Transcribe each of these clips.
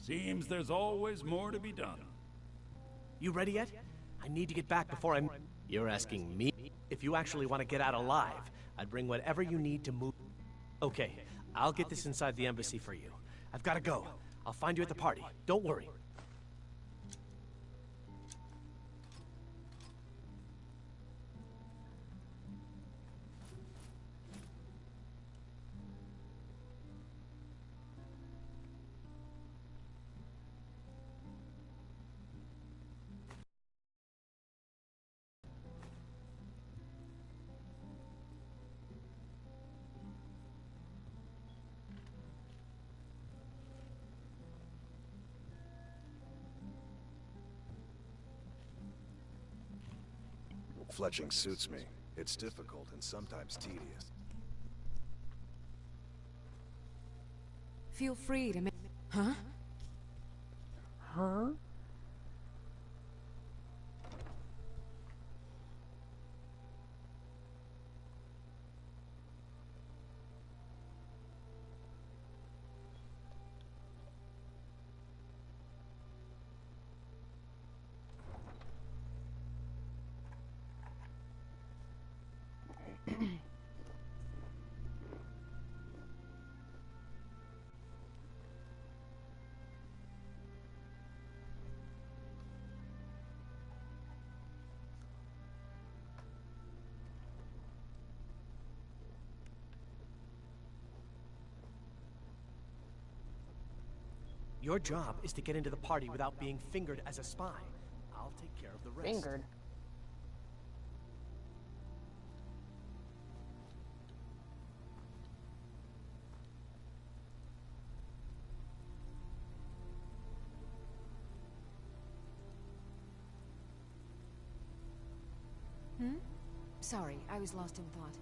Seems there's always more to be done. You ready yet? I need to get back before I'm... You're asking me? If you actually want to get out alive, I'd bring whatever you need to move... Okay, I'll get this inside the embassy for you. I've got to go. I'll find you at the party. Don't worry. Fletching suits me. It's difficult and sometimes tedious. Feel free to make... Huh? Huh? Your job is to get into the party without being fingered as a spy. I'll take care of the rest. Fingered. Sorry, I was lost in thought.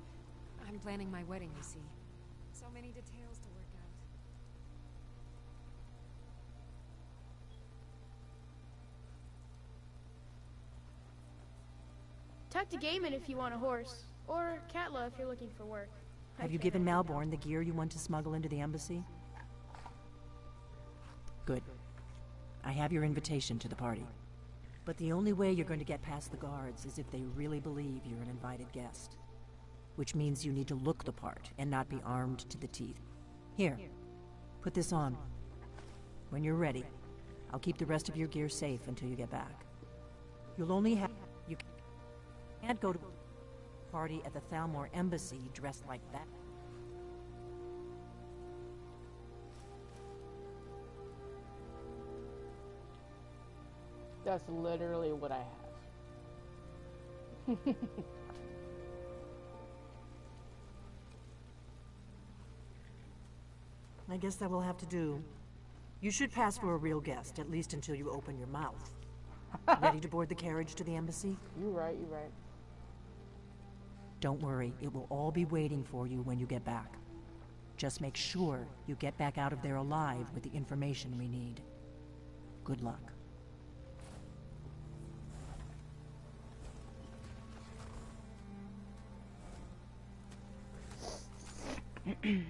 I'm planning my wedding, you see. So many details to work out. Talk to Gaiman if you want a horse, or Katla if you're looking for work. Have you given Malborn the gear you want to smuggle into the embassy? Good. I have your invitation to the party. But the only way you're going to get past the guards is if they really believe you're an invited guest. Which means you need to look the part and not be armed to the teeth. Here, put this on. When you're ready, I'll keep the rest of your gear safe until you get back. You'll only have... You can't go to a party at the Thalmor embassy dressed like that. That's literally what I have. I guess that will have to do. You should pass for a real guest, at least until you open your mouth. Ready to board the carriage to the embassy? You're right, you're right. Don't worry, it will all be waiting for you when you get back. Just make sure you get back out of there alive with the information we need. Good luck. A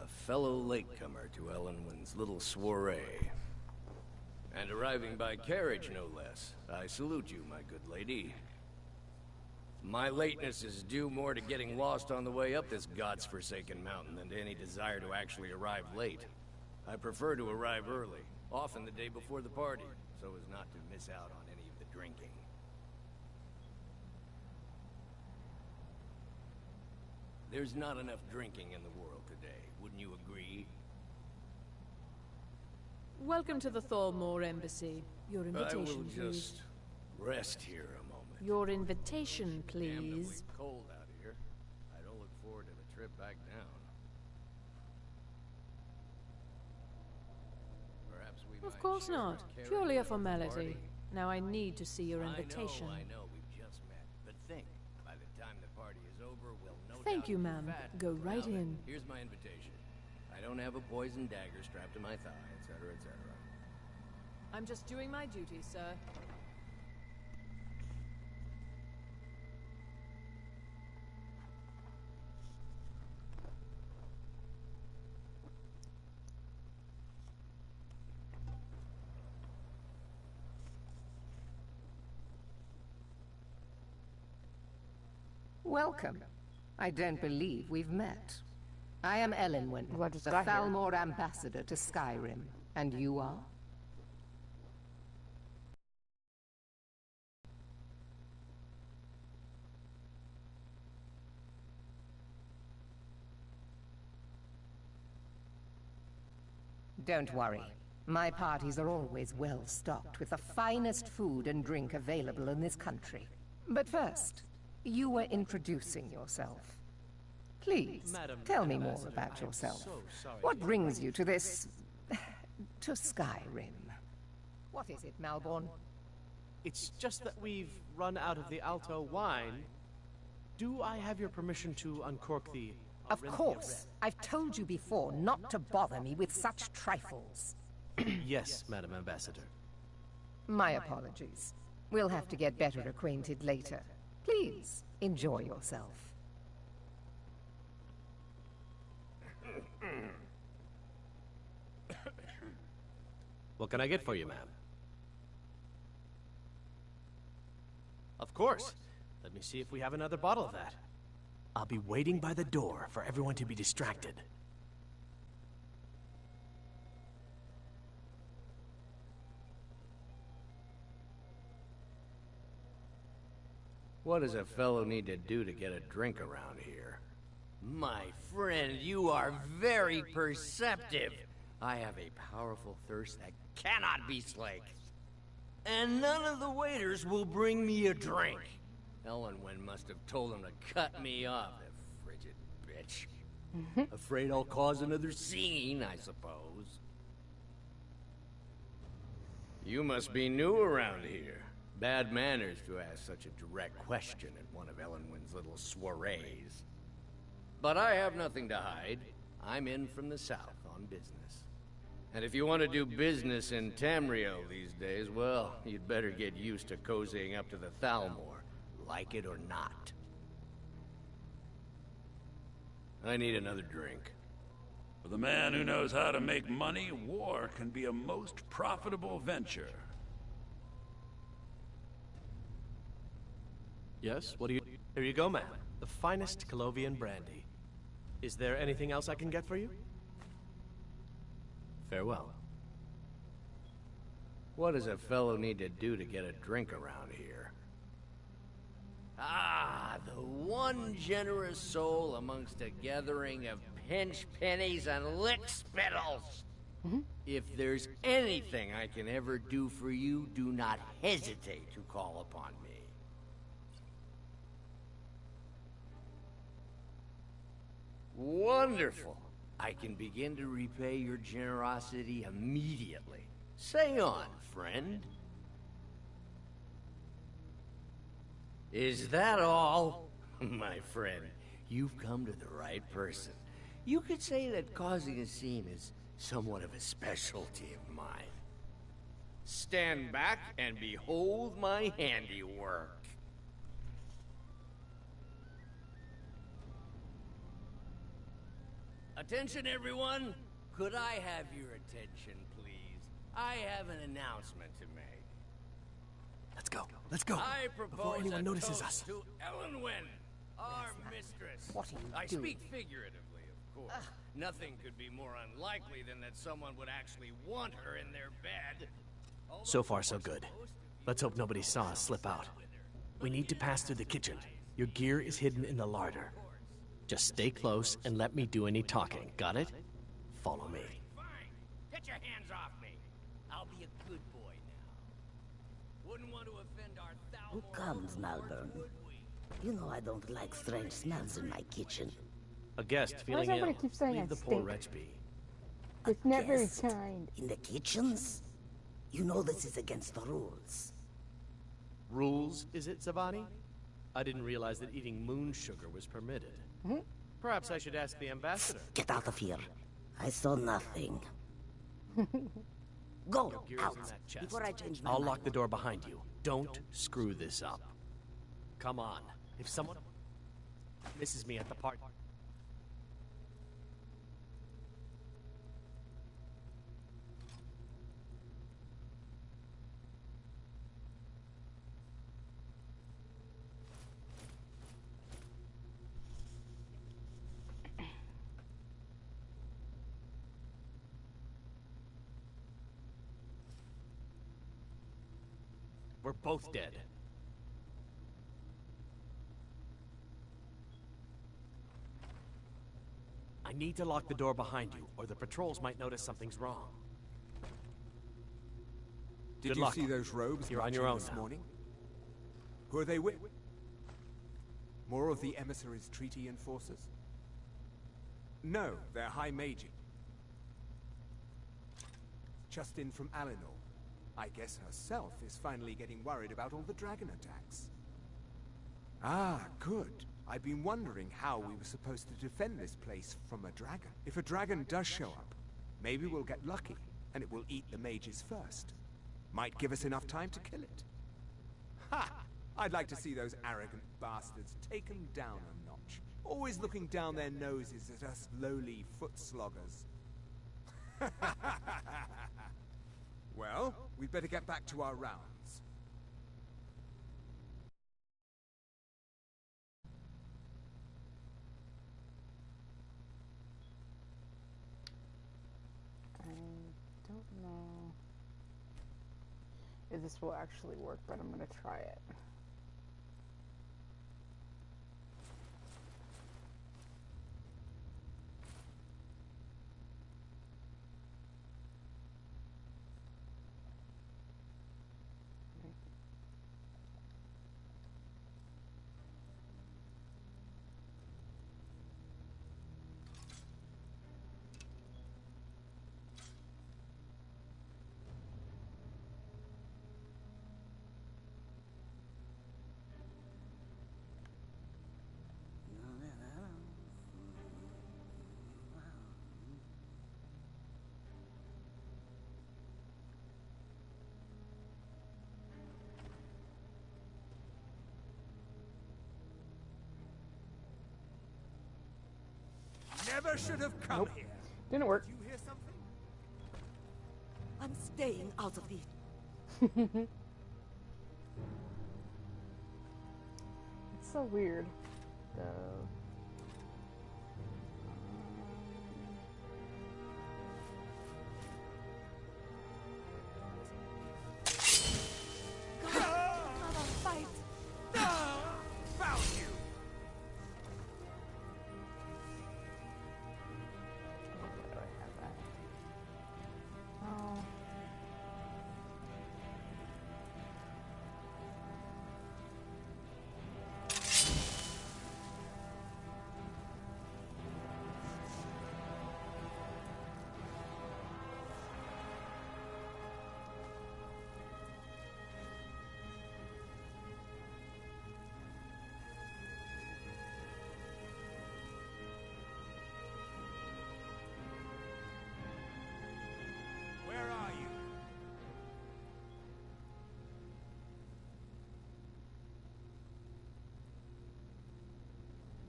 fellow latecomer to Ellenwyn's little soiree. And arriving by carriage, no less. I salute you, my good lady. My lateness is due more to getting lost on the way up this god's-forsaken mountain than to any desire to actually arrive late. I prefer to arrive early, often the day before the party, so as not to miss out on any of the drinking. There's not enough drinking in the world today, wouldn't you agree? Welcome to the Thormore Embassy. Your I invitation, will please. just rest here a moment. Your invitation, Damnably please. cold out here. I don't look forward to the trip back down. Perhaps we Of might course share not. carriage Purely a at the formality. party. Now I need to see your invitation. I know, we've just met. But think, by the time the party is over, we'll no Thank doubt you, be ma'am. fat. Go right Now then, in. Here's my invitation. I don't have a poison dagger strapped to my thigh, etc., etc. I'm just doing my duty, sir. Welcome. I don't believe we've met. I am Ellenwyn, Well, I just the got here. Thalmor ambassador to Skyrim. And you are? Don't worry. My parties are always well stocked with the finest food and drink available in this country. But first, you were introducing yourself. Please, Madam tell me more Ambassador, about I am yourself. so sorry What to brings you to this... to Skyrim? What is it, Malborn? It's just that we've run out of the Alto wine. Do I have your permission to uncork the... Of Orinthia course. I've told you before not to bother me with such trifles. Red? Yes, Madam Ambassador. My apologies. We'll have to get better acquainted later. Please, enjoy yourself. What can I get for you, ma'am? Of course. Let me see if we have another bottle of that. I'll be waiting by the door for everyone to be distracted. What does a fellow need to do to get a drink around here? My friend, you are very perceptive. I have a powerful thirst that cannot be slaked. And none of the waiters will bring me a drink. Ellenwyn must have told them to cut me off, the frigid bitch. Afraid I'll cause another scene, I suppose. You must be new around here. Bad manners to ask such a direct question at one of Ellenwyn's little soirees. But I have nothing to hide. I'm in from the south on business. And if you want to do business in Tamriel these days, well, you'd better get used to cozying up to the Thalmor, like it or not. I need another drink. For the man who knows how to make money, war can be a most profitable venture. Yes, what do you... Here you go, ma'am. The finest Colovian brandy. Is there anything else I can get for you? Farewell. What does a fellow need to do to get a drink around here? Ah, the one generous soul amongst a gathering of pinch pennies and lick spittles. If there's anything I can ever do for you, do not hesitate to call upon me. Wonderful. I can begin to repay your generosity immediately. Say on, friend. Is that all? My friend, You've come to the right person. You could say that causing a scene is somewhat of a specialty of mine. Stand back and behold my handiwork. Attention, everyone! Could I have your attention, please? I have an announcement to make. Let's go. Let's go. I Before propose anyone a notices toast us. to Elenwen, our mistress. What are you I doing? speak figuratively, of course. Nothing could be more unlikely than that someone would actually want her in their bed. So far, so good. Let's hope nobody saw us slip out. We need to pass through the kitchen. Your gear is hidden in the larder. Just stay close and let me do any talking. Got it? Follow me. Fine. Get your hands off me. I'll be a good boy now. Wouldn't want to offend our Who comes, Malvern? You know I don't like strange smells in my kitchen. A guest Why feeling does everybody ill. keep saying Leave I the poor stink? wretch be. It's not very Guest? kind. In the kitchens? You know this is against the rules. Rules, is it, Zavani? I didn't realize that eating moon sugar was permitted. Perhaps I should ask the ambassador. Get out of here. I saw nothing. Go Your gear is out in that chest. before I change my I'll mind. lock the door behind you. Don't screw this up. Come on. If someone misses me at the party. We're both dead. I need to lock the door behind you, or the patrols might notice something's wrong. Did Good you luck. see those robes You're on marching your own this now. morning? Who are they with? More of the emissaries' treaty enforcers? No, they're High Magi. Just in from Alinor. I guess herself is finally getting worried about all the dragon attacks. Ah, good. I've been wondering how we were supposed to defend this place from a dragon. If a dragon does show up, maybe we'll get lucky, and it will eat the mages first. Might give us enough time to kill it. Ha! I'd like to see those arrogant bastards taken down a notch. Always looking down their noses at us lowly foot sloggers. Well, we'd better get back to our rounds. I don't know if this will actually work, but I'm gonna try it. Never should have come Nope. here. Didn't work. Did you hear something? I'm staying out of the... It's so weird. The Fight! Found you! where do I have that? Oh.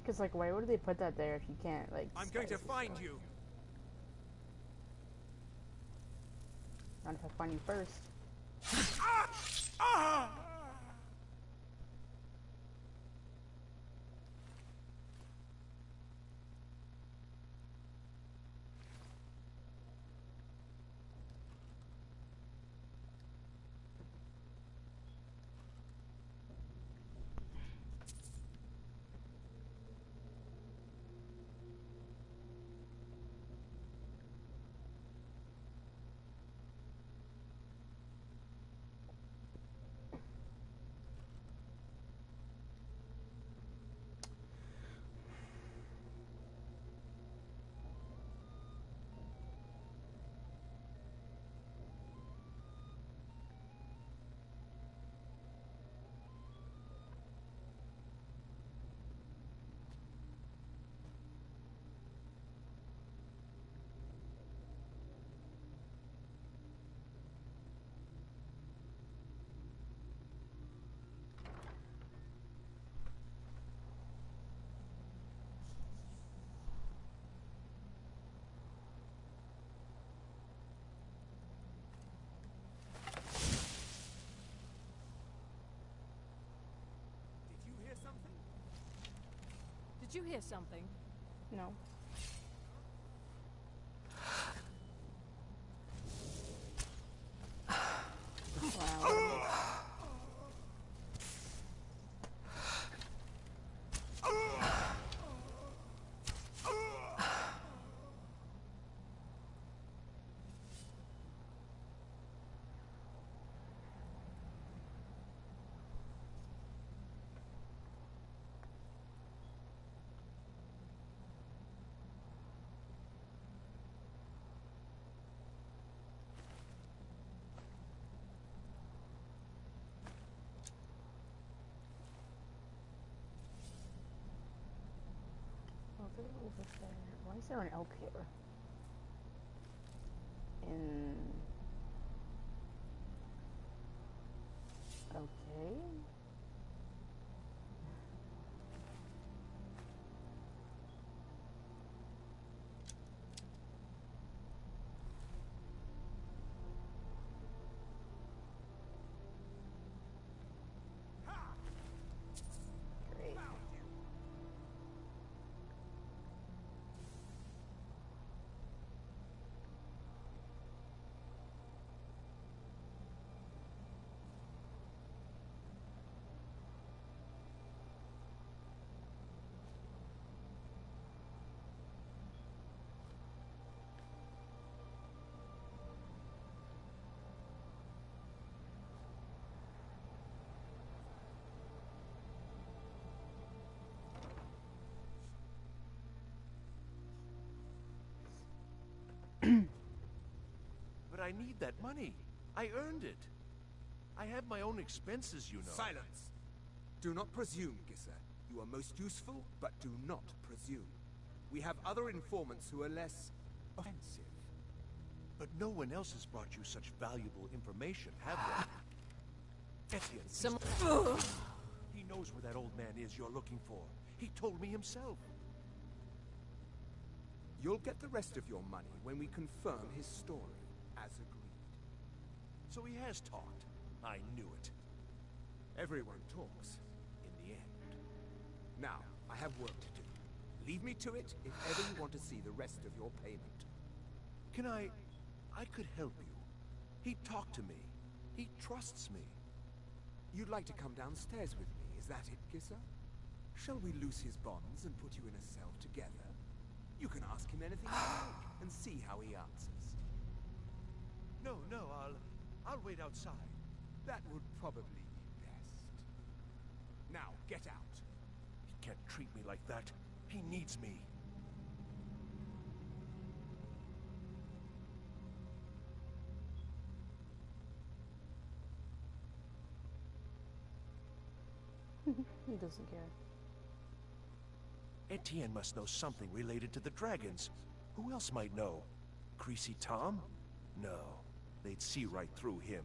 Because, like, why would they put that there if you can't, like... I'm going to find you! Not if I find you first. Ah! Ah! Did you hear something? No. Wow. Over there. Why is there an elk here? Okay. Great. But I need that money. I earned it. I have my own expenses, you know. Silence! Do not presume, Gisser. You are most useful, but do not presume. We have other informants who are less offensive. But no one else has brought you such valuable information, have they? Etienne, he knows where that old man is you're looking for. He told me himself. You'll get the rest of your money when we confirm his story, as agreed. So he has talked. I knew it. Everyone talks, in the end. Now, I have work to do. Leave me to it if ever you want to see the rest of your payment. Can I could help you. He talked to me. He trusts me. You'd like to come downstairs with me, is that it, Gisser? Shall we loose his bonds and put you in a cell together? You can ask him anything you like and see how he answers. No, I'll wait outside. That would probably be best. Now, get out. He can't treat me like that. He needs me. He doesn't care. Etienne must know something related to the dragons. Who else might know? Greasy Tom? No, they'd see right through him.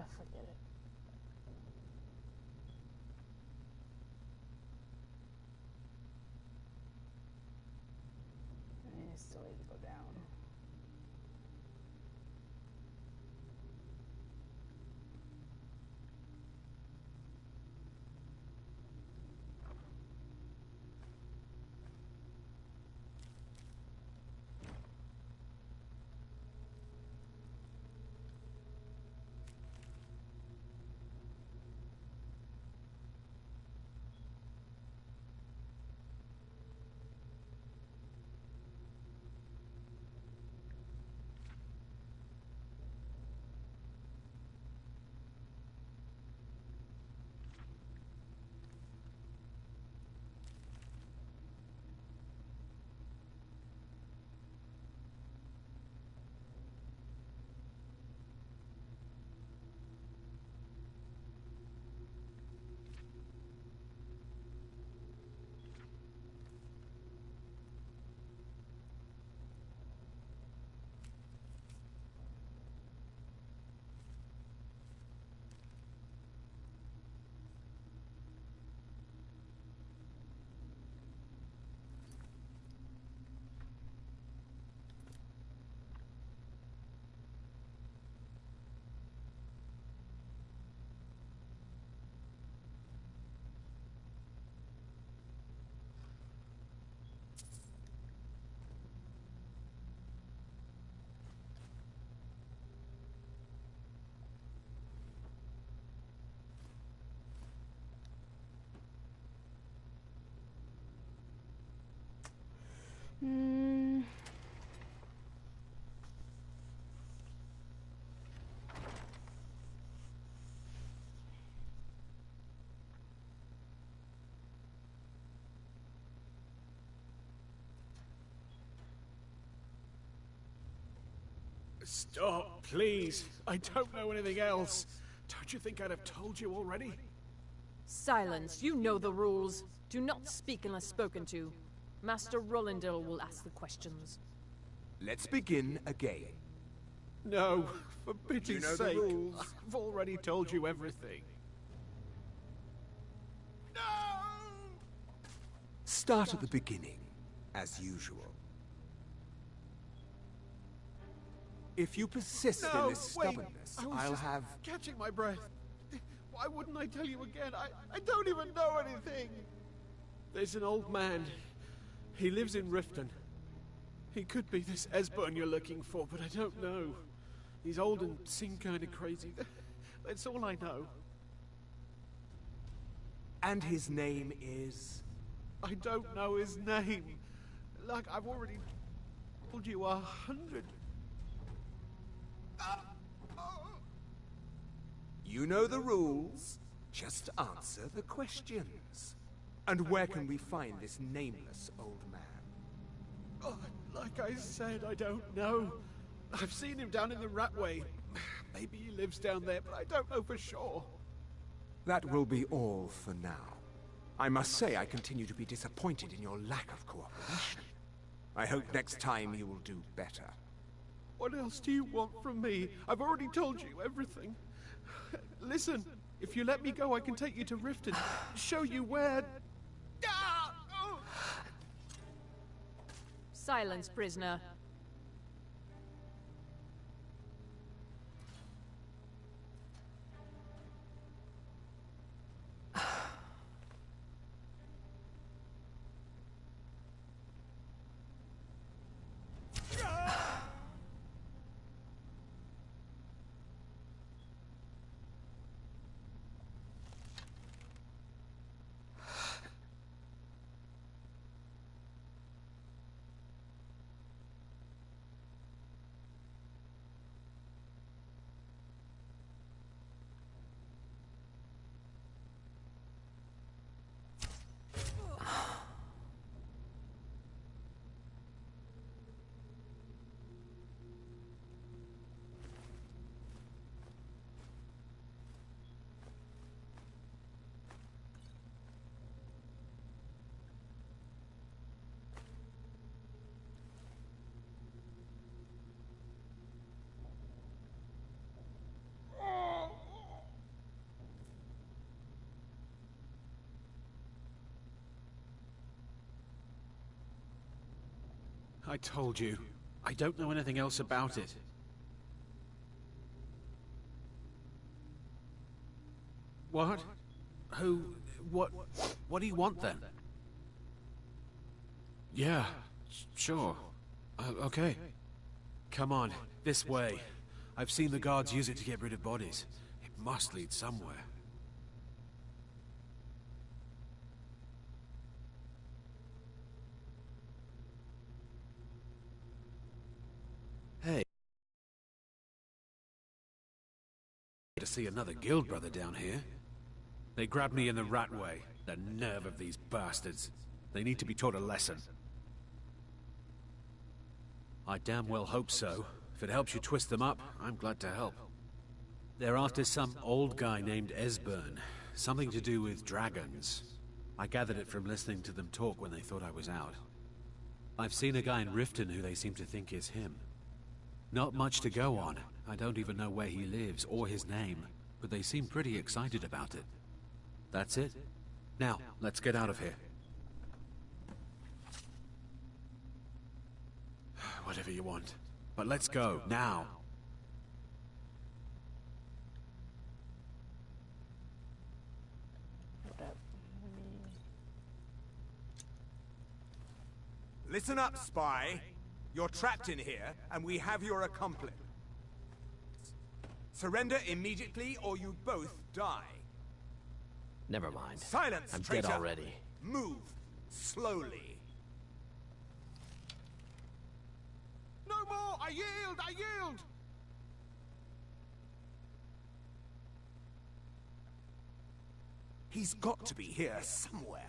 forget it. I still need to go down. Stop, please. I don't know anything else. Don't you think I'd have told you already? Silence. You know the rules. Do not speak unless spoken to. Master Rollindale will ask the questions. Let's begin again. No, for pity's You know the sake. rules. I've already told you everything. Start at the beginning, as usual. If you persist in this stubbornness, I'll have... catching my breath. Why wouldn't I tell you again? I don't even know anything. There's an old man. He lives in Riften. He could be this Esbern you're looking for, but I don't know. He's old and seemed kind of crazy. That's all I know. And his name is... I don't know his name. Like, I've already told you 100. You know the rules. Just answer the questions. And where can we find this nameless old man? Oh, like I said, I don't know. I've seen him down in the Ratway. Maybe he lives down there, but I don't know for sure. That will be all for now. I must say I continue to be disappointed in your lack of cooperation. I hope next time you will do better. What else do you want from me? I've already told you everything. Listen, if you let me go, I can take you to Riften, show you where... Silence, prisoner. I told you. I don't know anything else about it. What? Who? What do you want then? Yeah, sure. Okay. Come on, this way. I've seen the guards use it to get rid of bodies. It must lead somewhere. Hey. To see another guild brother down here. They grabbed me in the rat way. The nerve of these bastards. They need to be taught a lesson. I damn well hope so. If it helps you twist them up, I'm glad to help. They're after some old guy named Esbern. Something to do with dragons. I gathered it from listening to them talk when they thought I was out. I've seen a guy in Riften who they seem to think is him. Not much to go on. I don't even know where he lives or his name, but they seem pretty excited about it. That's it. Now, let's get out of here. Whatever you want. But let's go, now. Listen up, spy. You're trapped in here, and we have your accomplice. Surrender immediately, or you both die. Never mind. Silence, I'm traitor. dead already. Move slowly. No more! I yield! I yield! He's got to be here somewhere.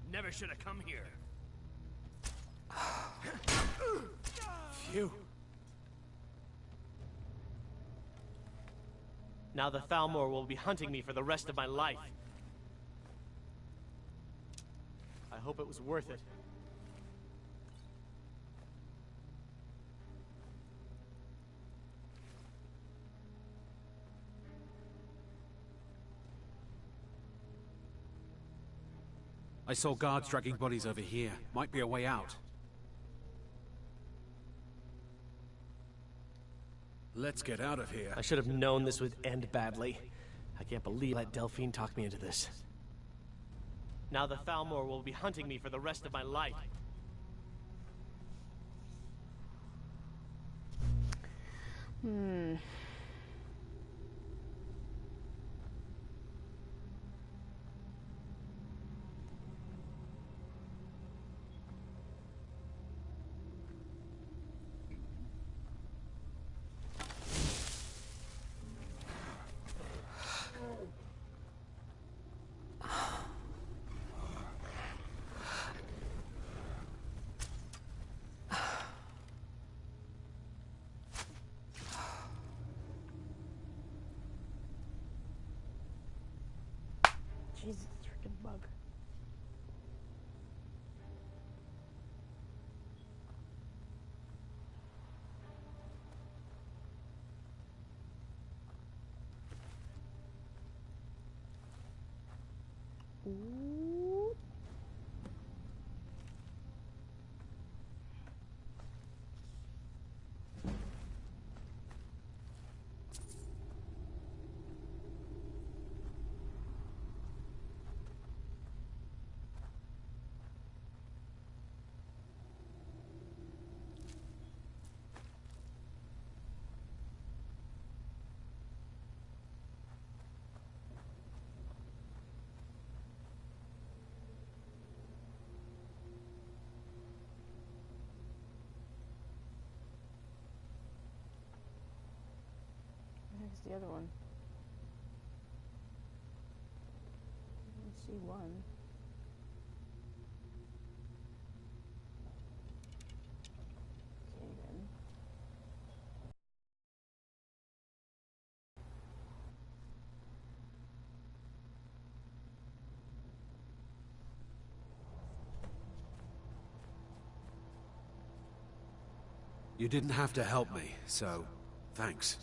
Never should have come here. Phew. Now the Thalmor will be hunting me for the rest of my life. I hope it was worth it. I saw guards dragging bodies over here. Might be a way out. Let's get out of here. I should have known this would end badly. I can't believe I let Delphine talk me into this. Now the Thalmor will be hunting me for the rest of my life. Jesus, freaking bug. Ooh. Where's the other one? I don't see one. Okay then. You didn't have to help me, so thanks.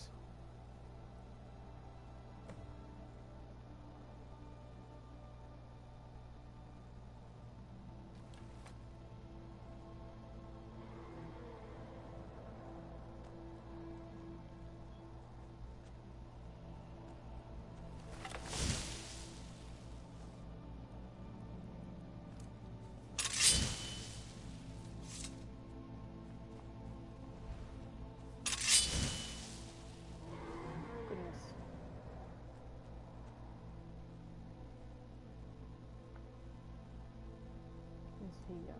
Is he going?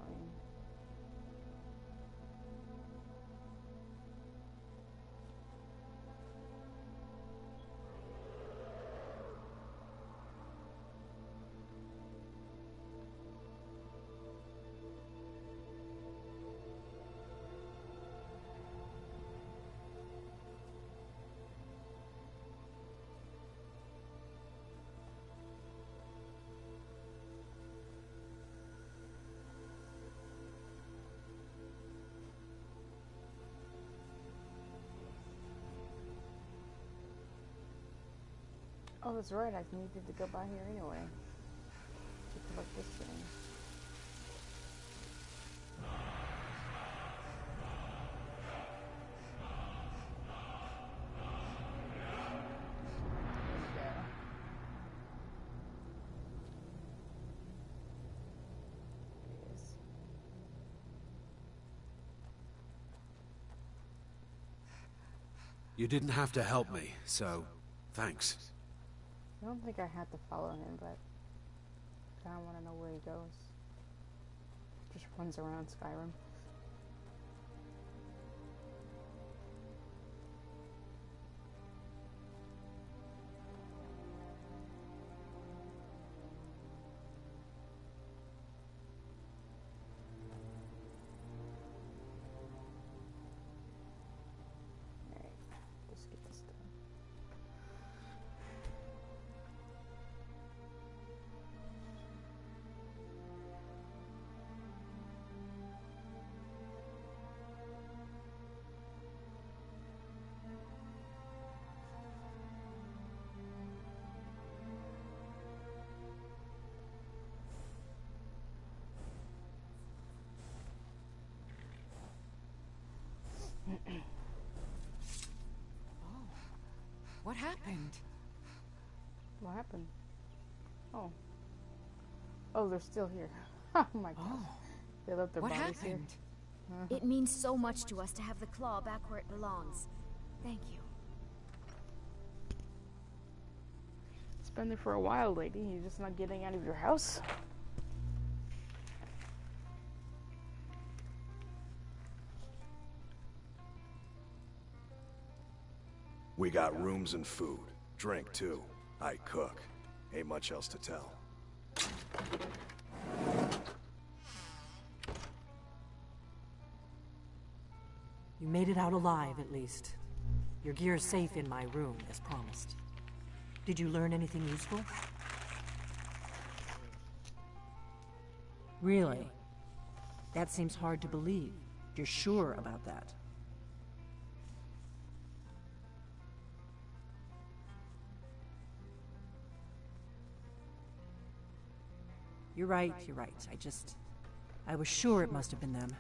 Oh, that's right. I needed to go by here anyway to collect this thing. You didn't have to help me, so thanks. I don't think I had to follow him, but I kind of want to know where he goes. Just runs around Skyrim. Alright, let's get this done. What happened? What happened? Oh. Oh, they're still here. Oh my god. They left their What bodies happened? here. It means so much to us to have the claw back where it belongs. Thank you. It's been there for a while, lady. You're just not getting out of your house. We got rooms and food. Drink, too. I cook. Ain't much else to tell. You made it out alive, at least. Your gear's safe in my room, as promised. Did you learn anything useful? Really? That seems hard to believe. You're sure about that? You're right, you're right. I was sure it must have been them.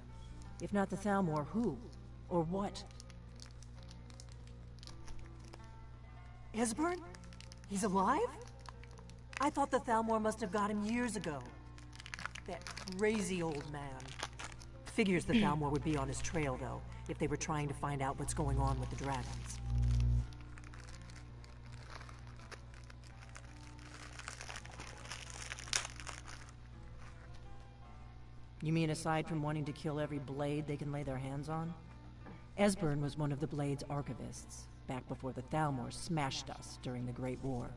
If not the Thalmor, who? Or what? Esbern? He's alive? I thought the Thalmor must have got him years ago. That crazy old man. Figures the Thalmor would be on his trail, though, if they were trying to find out what's going on with the dragons. You mean aside from wanting to kill every blade they can lay their hands on? Esbern was one of the Blade's archivists, back before the Thalmor smashed us during the Great War.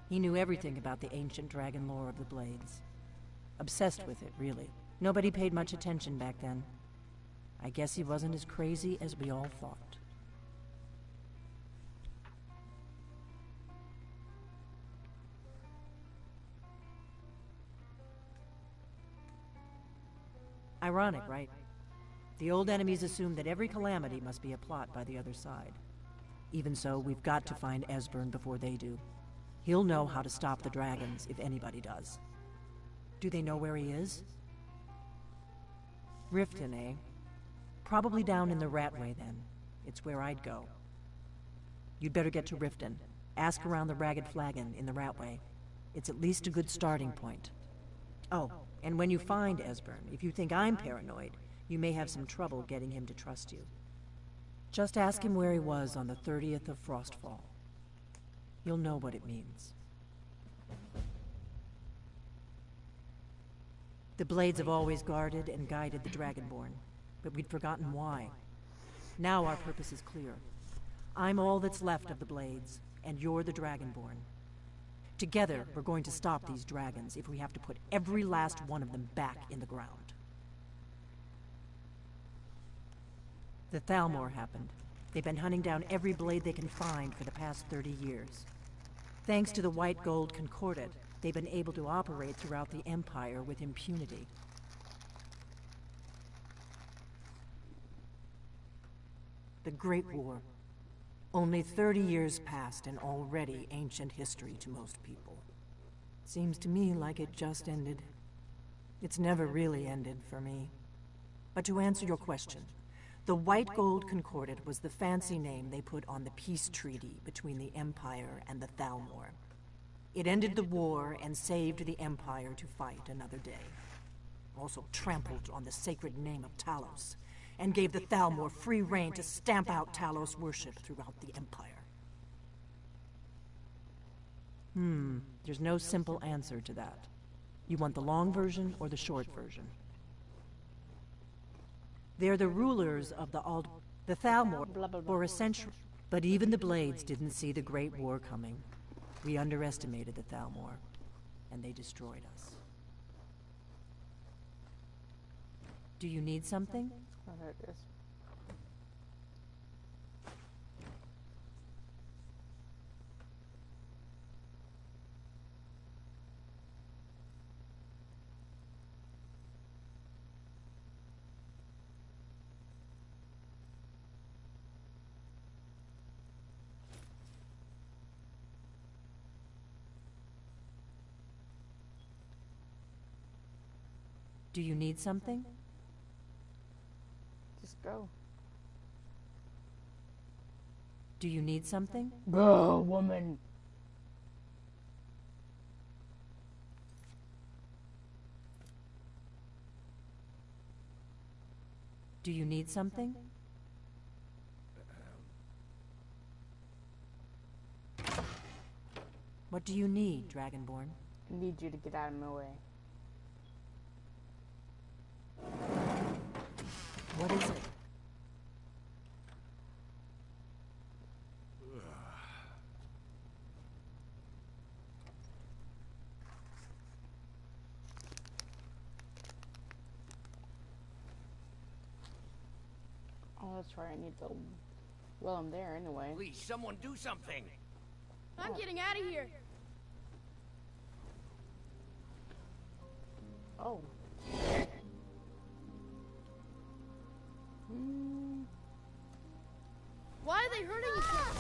He knew everything about the ancient dragon lore of the Blades. Obsessed with it, really. Nobody paid much attention back then. I guess he wasn't as crazy as we all thought. Ironic, right? The old enemies assume that every calamity must be a plot by the other side. Even so, we've got to find Esbern before they do. He'll know how to stop the dragons, if anybody does. Do they know where he is? Riften, eh? Probably down in the Ratway, then. It's where I'd go. You'd better get to Riften. Ask around the Ragged Flagon in the Ratway. It's at least a good starting point. Oh, and when you find Esbern, if you think I'm paranoid, you may have some trouble getting him to trust you. Just ask him where he was on the 30th of Frostfall. You'll know what it means. The Blades have always guarded and guided the Dragonborn, but we'd forgotten why. Now our purpose is clear. I'm all that's left of the Blades, and you're the Dragonborn. Together, we're going to stop these dragons if we have to put every last one of them back in the ground. The Thalmor happened. They've been hunting down every blade they can find for the past 30 years. Thanks to the White Gold Concordat, they've been able to operate throughout the Empire with impunity. The Great War. Only 30 years passed and already ancient history to most people. Seems to me like it just ended. It's never really ended for me. But to answer your question, the White Gold Concordat was the fancy name they put on the peace treaty between the Empire and the Thalmor. It ended the war and saved the Empire to fight another day. Also trampled on the sacred name of Talos, and gave the Thalmor free rein to stamp out Talos worship throughout the Empire. There's no simple answer to that. You want the long version or the short version? They're the rulers of the Thalmor for a century. But even the Blades didn't see the Great War coming. We underestimated the Thalmor, and they destroyed us. Do you need something? Oh, there it is. Do you need something? Just go. Do you need something? Go, woman. Do you need something? What do you need, Dragonborn? I need you to get out of my way. What is it? Oh, that's right. I need to... Well, I'm there anyway. Please, someone do something! I'm getting out of here. Oh. Why are they hurting each other?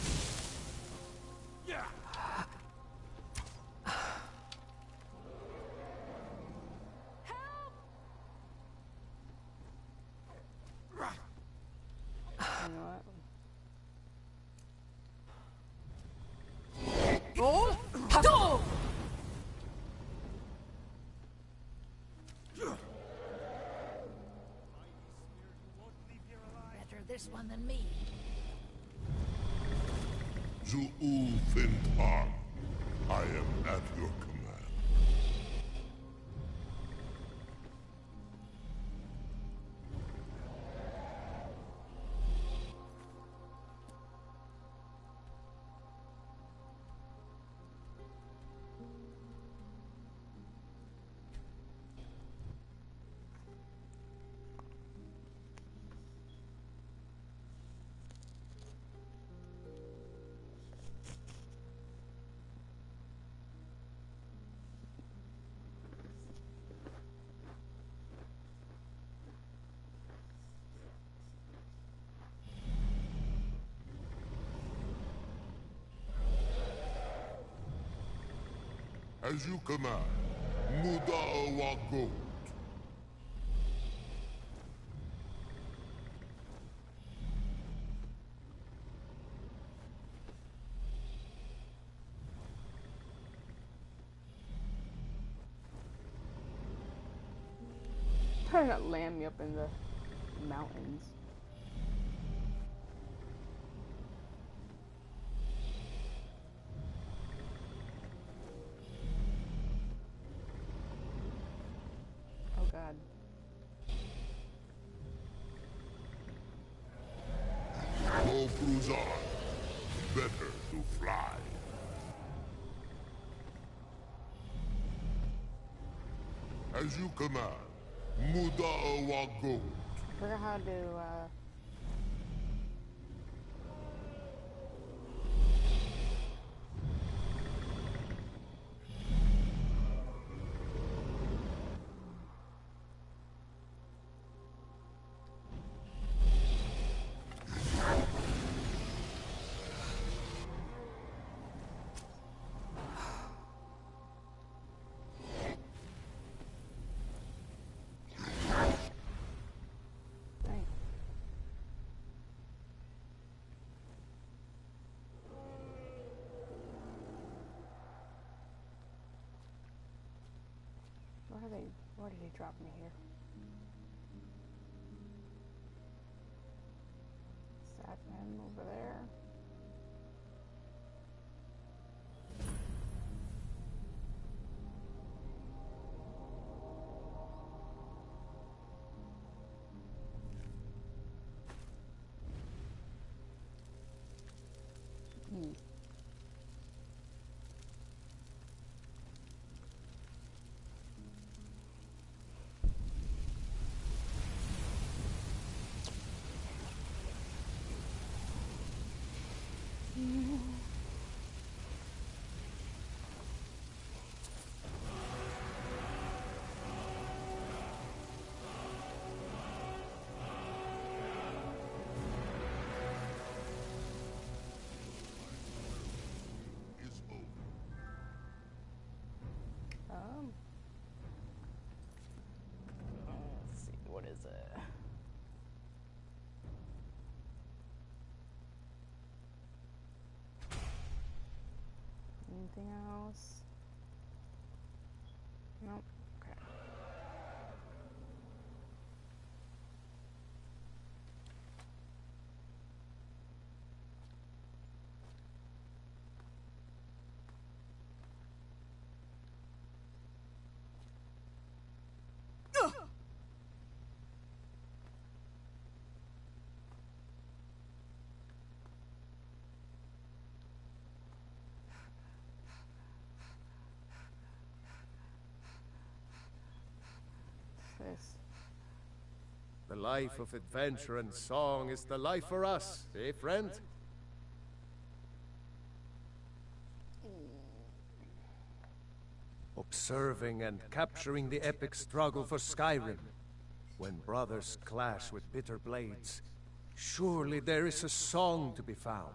Yeah. You know what? Oh! Better this one than me. Zu'ulfintar, I am at your command. As you command, Mudawago. Trying to land me up in the mountains. Oh god. Go cruise on. Better to fly. As you command, Mudawago. I forgot how to where did he drop me here? Sapman over there. Let's see, what is it? Anything else? Nope. Okay. This. The life of adventure and song is the life for us, eh, friend? Observing and capturing the epic struggle for Skyrim. When brothers clash with bitter blades, surely there is a song to be found.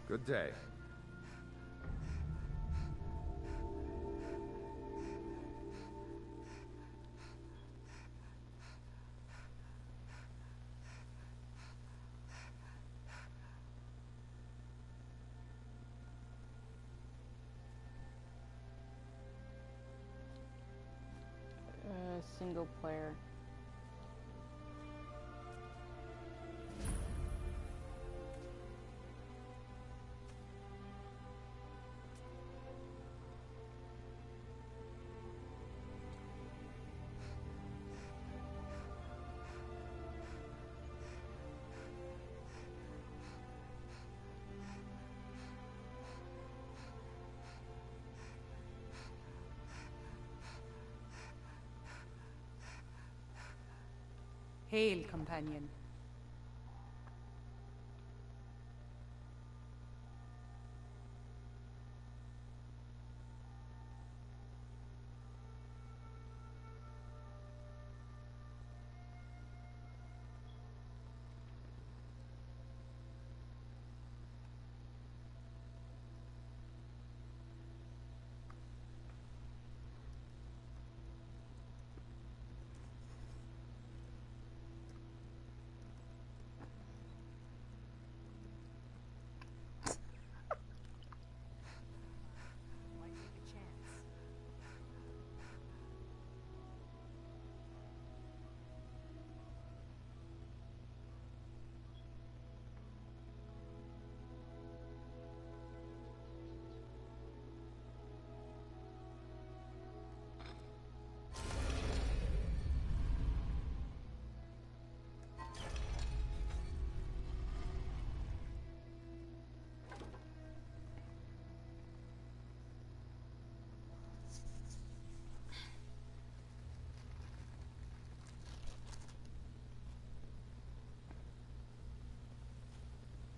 Good day. Single player. Hail, companion.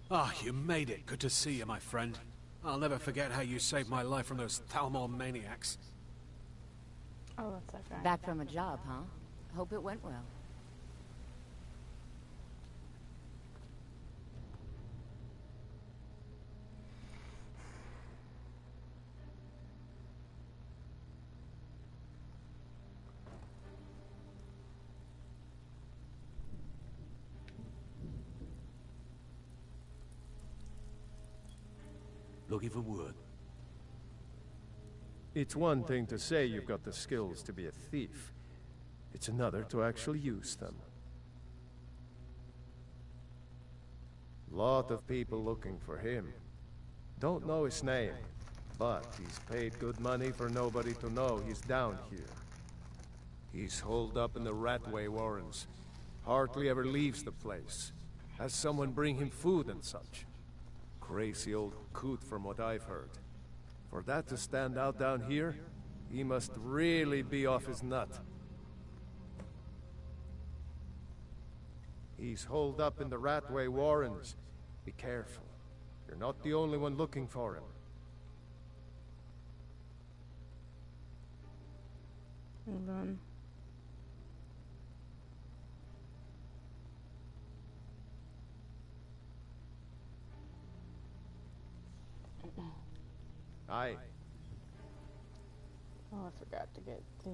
Ah, you made it. Good to see you, my friend. I'll never forget how you saved my life from those Thalmor maniacs. Oh, that's that guy. Back from a job, huh? Hope it went well. Looking for wood. It's one thing to say you've got the skills to be a thief. It's another to actually use them. Lot of people looking for him. Don't know his name, but he's paid good money for nobody to know he's down here. He's holed up in the Ratway Warrens. Hardly ever leaves the place. Has someone bring him food and such. Crazy old coot from what I've heard. For that to stand out down here, he must really be off his nut. He's holed up in the Ratway Warrens. Be careful. You're not the only one looking for him. Hold on. Aye. Oh, I forgot to get the...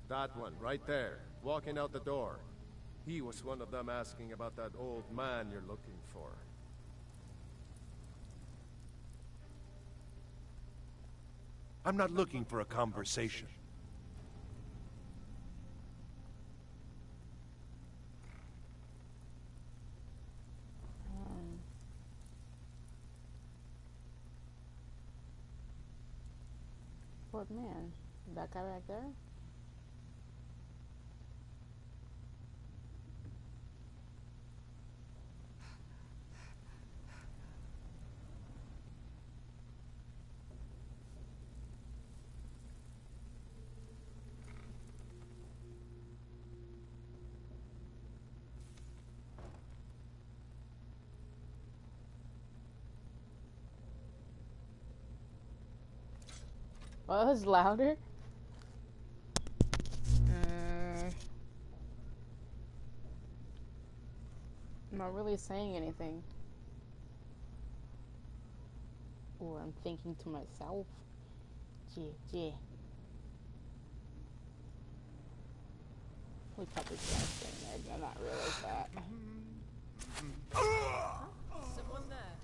That one, right there, walking out the door. He was one of them asking about that old man you're looking for. I'm not looking for a conversation. What man? That guy back there? Well, that was louder. I'm not really saying anything. Or I'm thinking to myself. Yeah. We cut this guy's thing there. I not realize that. Someone there.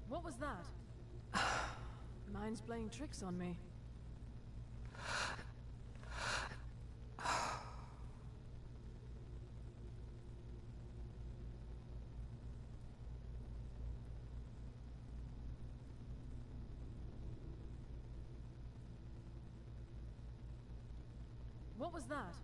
What was that? Mine's playing tricks on me. What was that?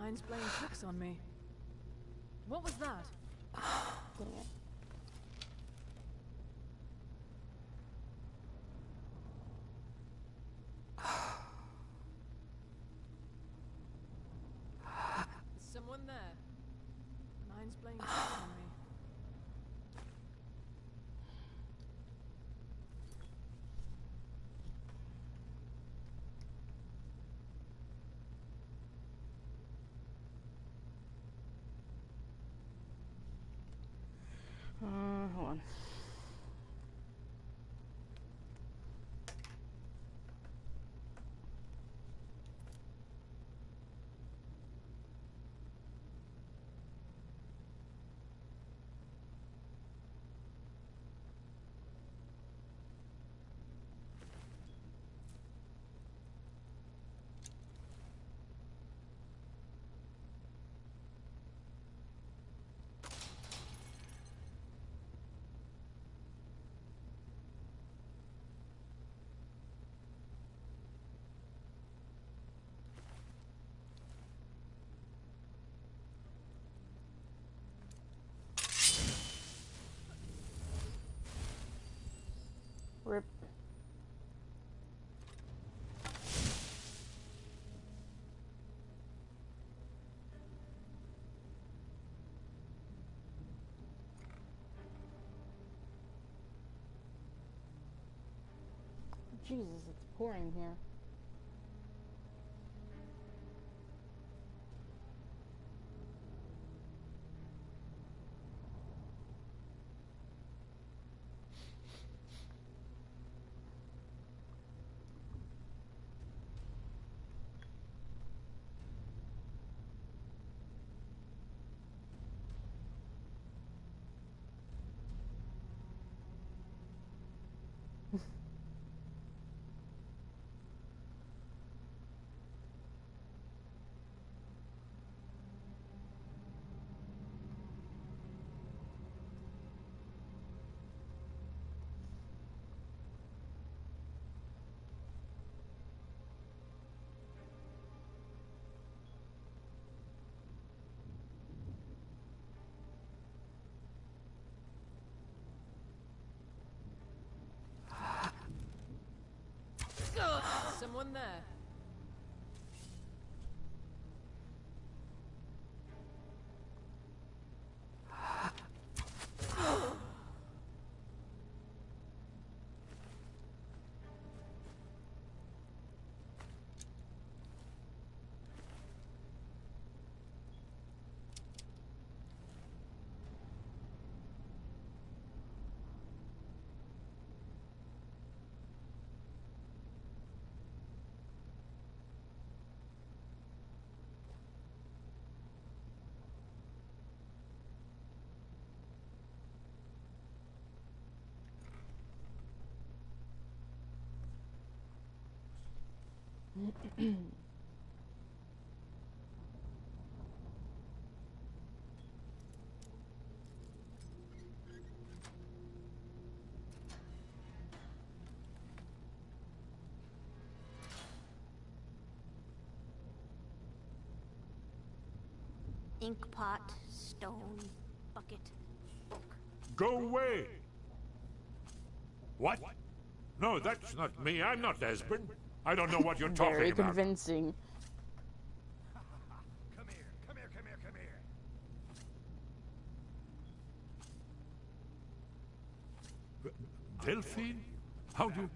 Mine's playing tricks on me. What was that? Dang it. Is someone there? Mine's playing tricks on me. Hold on. Rip. Jesus, it's pouring here. Someone there? Ink pot, stone, bucket, book. Go away! What? No, that's not me. I'm not Esbern. I don't know what you're talking Very about. convincing. Come here, come here, come here, come here. Delphine? How do you...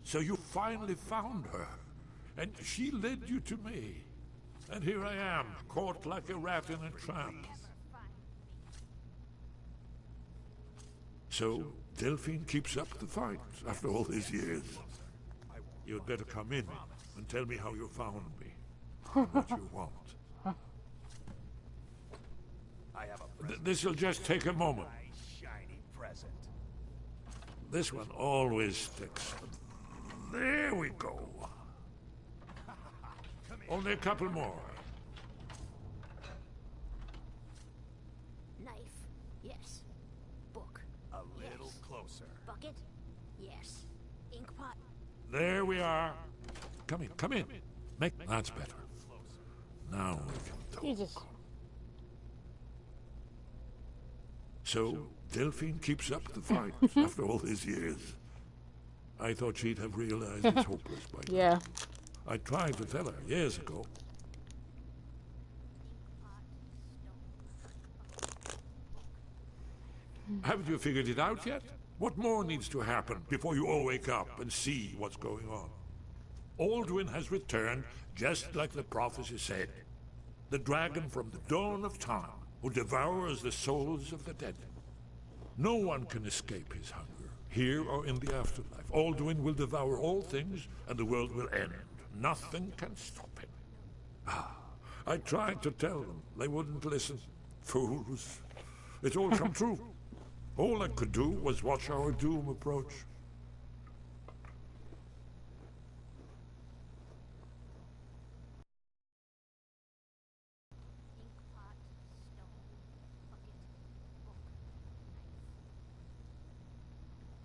So you finally found her. And she led you to me. And here I am, caught like a rat in a trap. So, Delphine keeps up the fight after all these years. You'd better come in and tell me how you found me. And what you want. This'll just take a moment. Shiny present. This one always sticks. There we go. Only a couple more. Knife, yes. Book, A little closer. bucket, yes. Ink pot. There we are. Come in, come in. That's better. Now we can talk. Jesus. So, Delphine keeps up the fight after all these years. I thought she'd have realized it's hopeless by now. Yeah. I tried to tell her years ago. Haven't you figured it out yet? What more needs to happen before you all wake up and see what's going on? Alduin has returned just like the prophecy said. The dragon from the dawn of time who devours the souls of the dead. No one can escape his hunger, here or in the afterlife. Alduin will devour all things and the world will end. Nothing can stop him. I tried to tell them. They wouldn't listen. Fools. It's all come true. All I could do was watch our doom approach.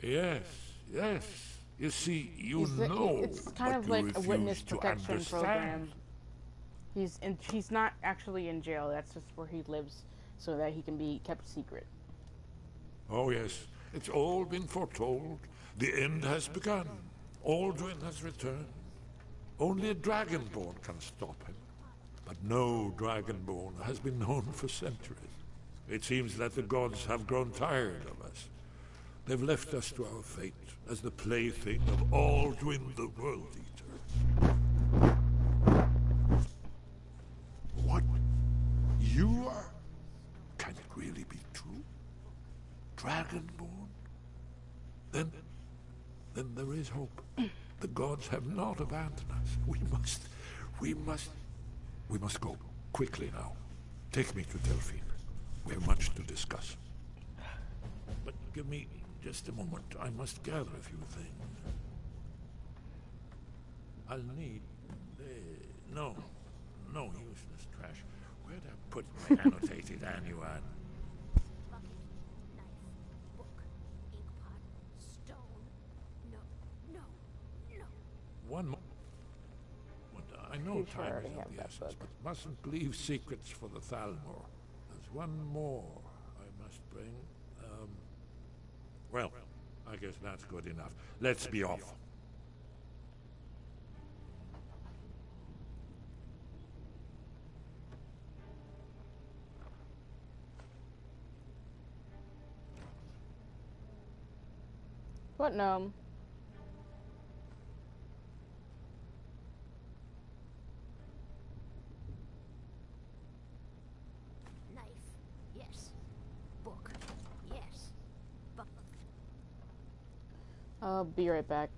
Yes, yes. You see, you know it's kind of like a witness protection program. He's not actually in jail. That's just where he lives, so that he can be kept secret. Oh yes, it's all been foretold. The end has begun. Alduin has returned. Only a Dragonborn can stop him. But no Dragonborn has been known for centuries. It seems that the gods have grown tired of us. They've left us to our fate as the plaything of Alduin the World Eater. What? You are? Can it really be true? Dragonborn? Then there is hope. The gods have not abandoned us. We must go. Quickly now. Take me to Delphine. We have much to discuss. But give me just a moment. I must gather a few things. I'll need... no useless trash. Where'd I put my annotated annual? One more. I know time is of the essence, but mustn't leave secrets for the Thalmor. There's one more I must bring. Well, I guess that's good enough. Let's be off. What gnome? Knife, yes. Book, yes. But I'll be right back.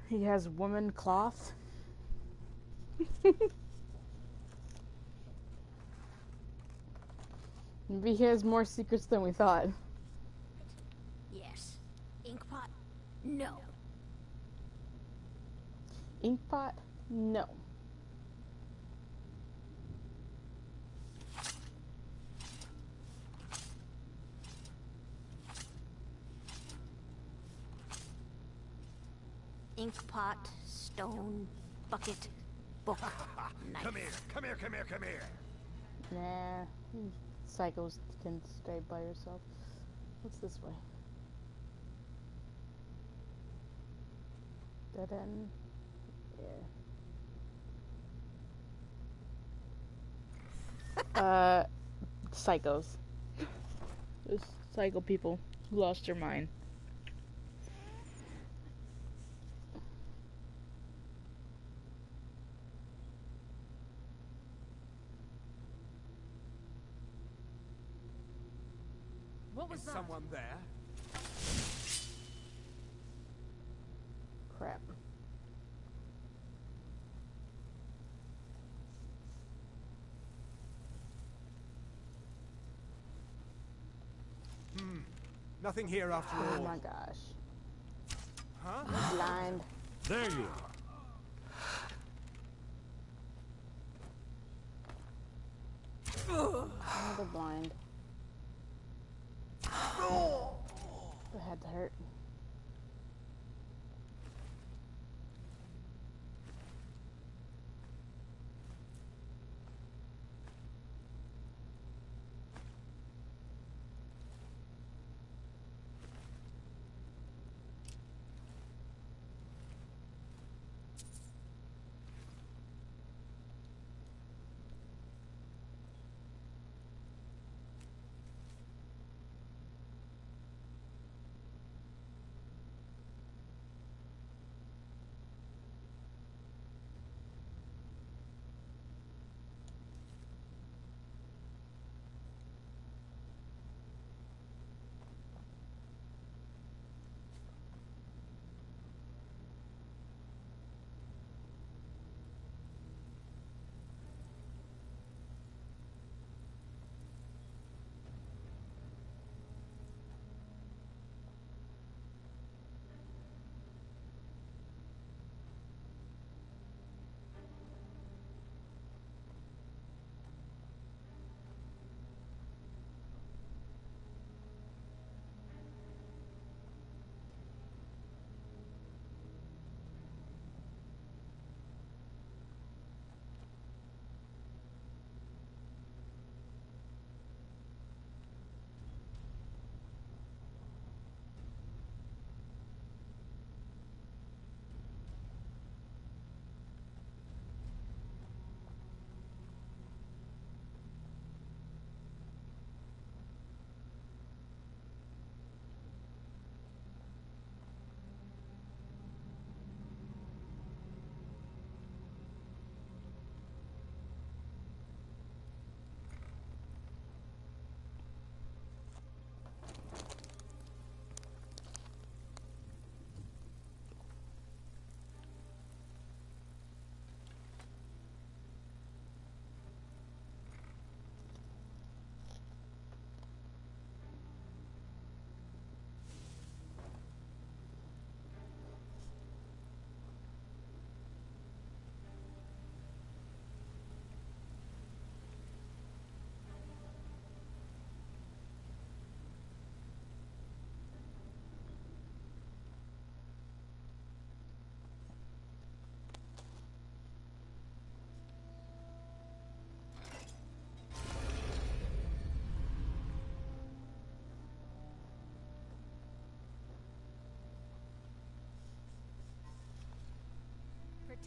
He has woman cloth. Maybe he has more secrets than we thought. Yes. Inkpot? No. Inkpot? No. Inkpot, stone, bucket, book, knife. Come here, come here, come here, come here. Nah. You psychos can stay by yourself. What's this way? Dead end. Yeah. Psychos. Those psycho people who lost their mind. What was that? Someone there? Crap. Nothing here after all. Oh my gosh. Huh? I'm blind. There you are. Another blind. That had to hurt.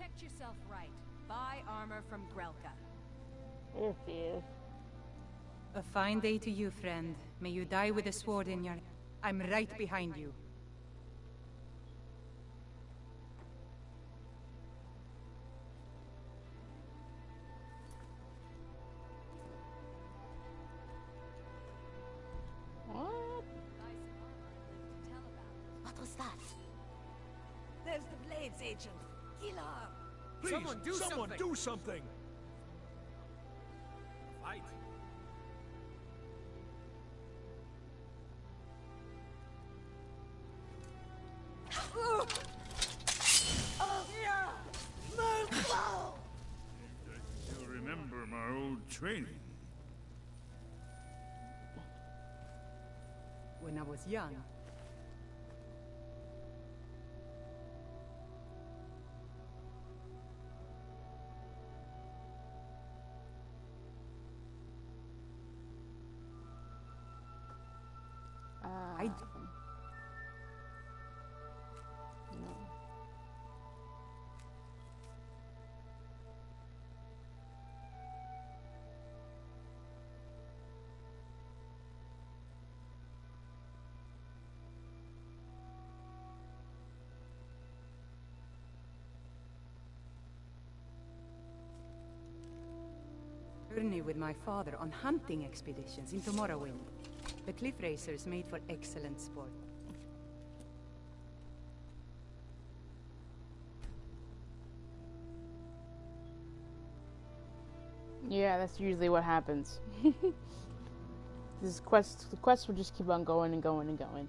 Protect yourself right. Buy armor from Grelka. Yes, he is. A fine day to you, friend. May you die with a sword in your... I'm right behind you. What was that? There's the Blades agent. Kill her! Please, someone do something! Fight! You remember my old training. When I was young, journey with my father on hunting expeditions into Morrowind. The cliff racers made for excellent sport. Yeah, that's usually what happens. The quests will just keep on going and going and going.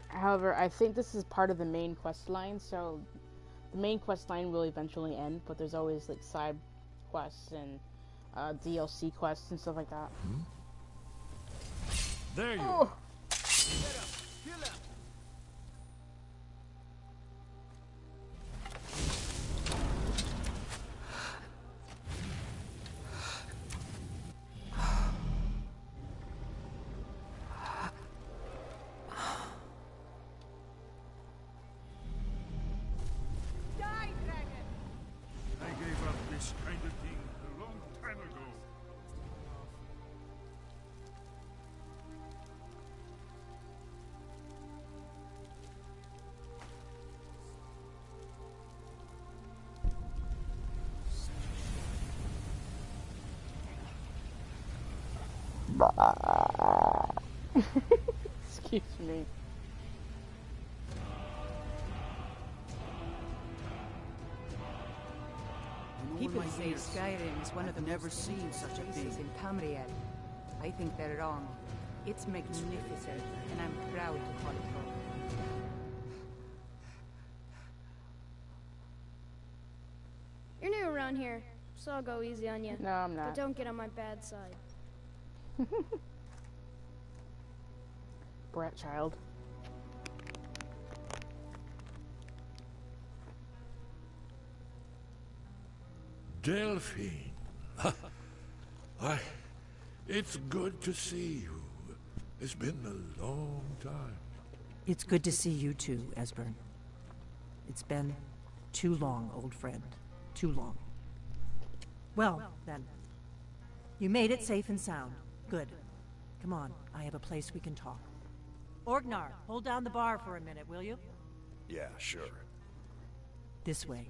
However, I think this is part of the main quest line, so the main quest line will eventually end, but there's always like side quests and DLC quests and stuff like that. There you are. Excuse me. People say Skyrim is one of the never seen such a thing in Tamriel. I think they're wrong. It's magnificent, and I'm proud to call it home. You're new around here, so I'll go easy on you. No, I'm not. But don't get on my bad side. Brat child. Delphine. It's good to see you. It's been a long time. It's good to see you too, Esbern. It's been too long, old friend. Too long. Well, then. You made it safe and sound. Good. Come on, I have a place we can talk. Orgnar, hold down the bar for a minute, will you? Yeah, sure. This way.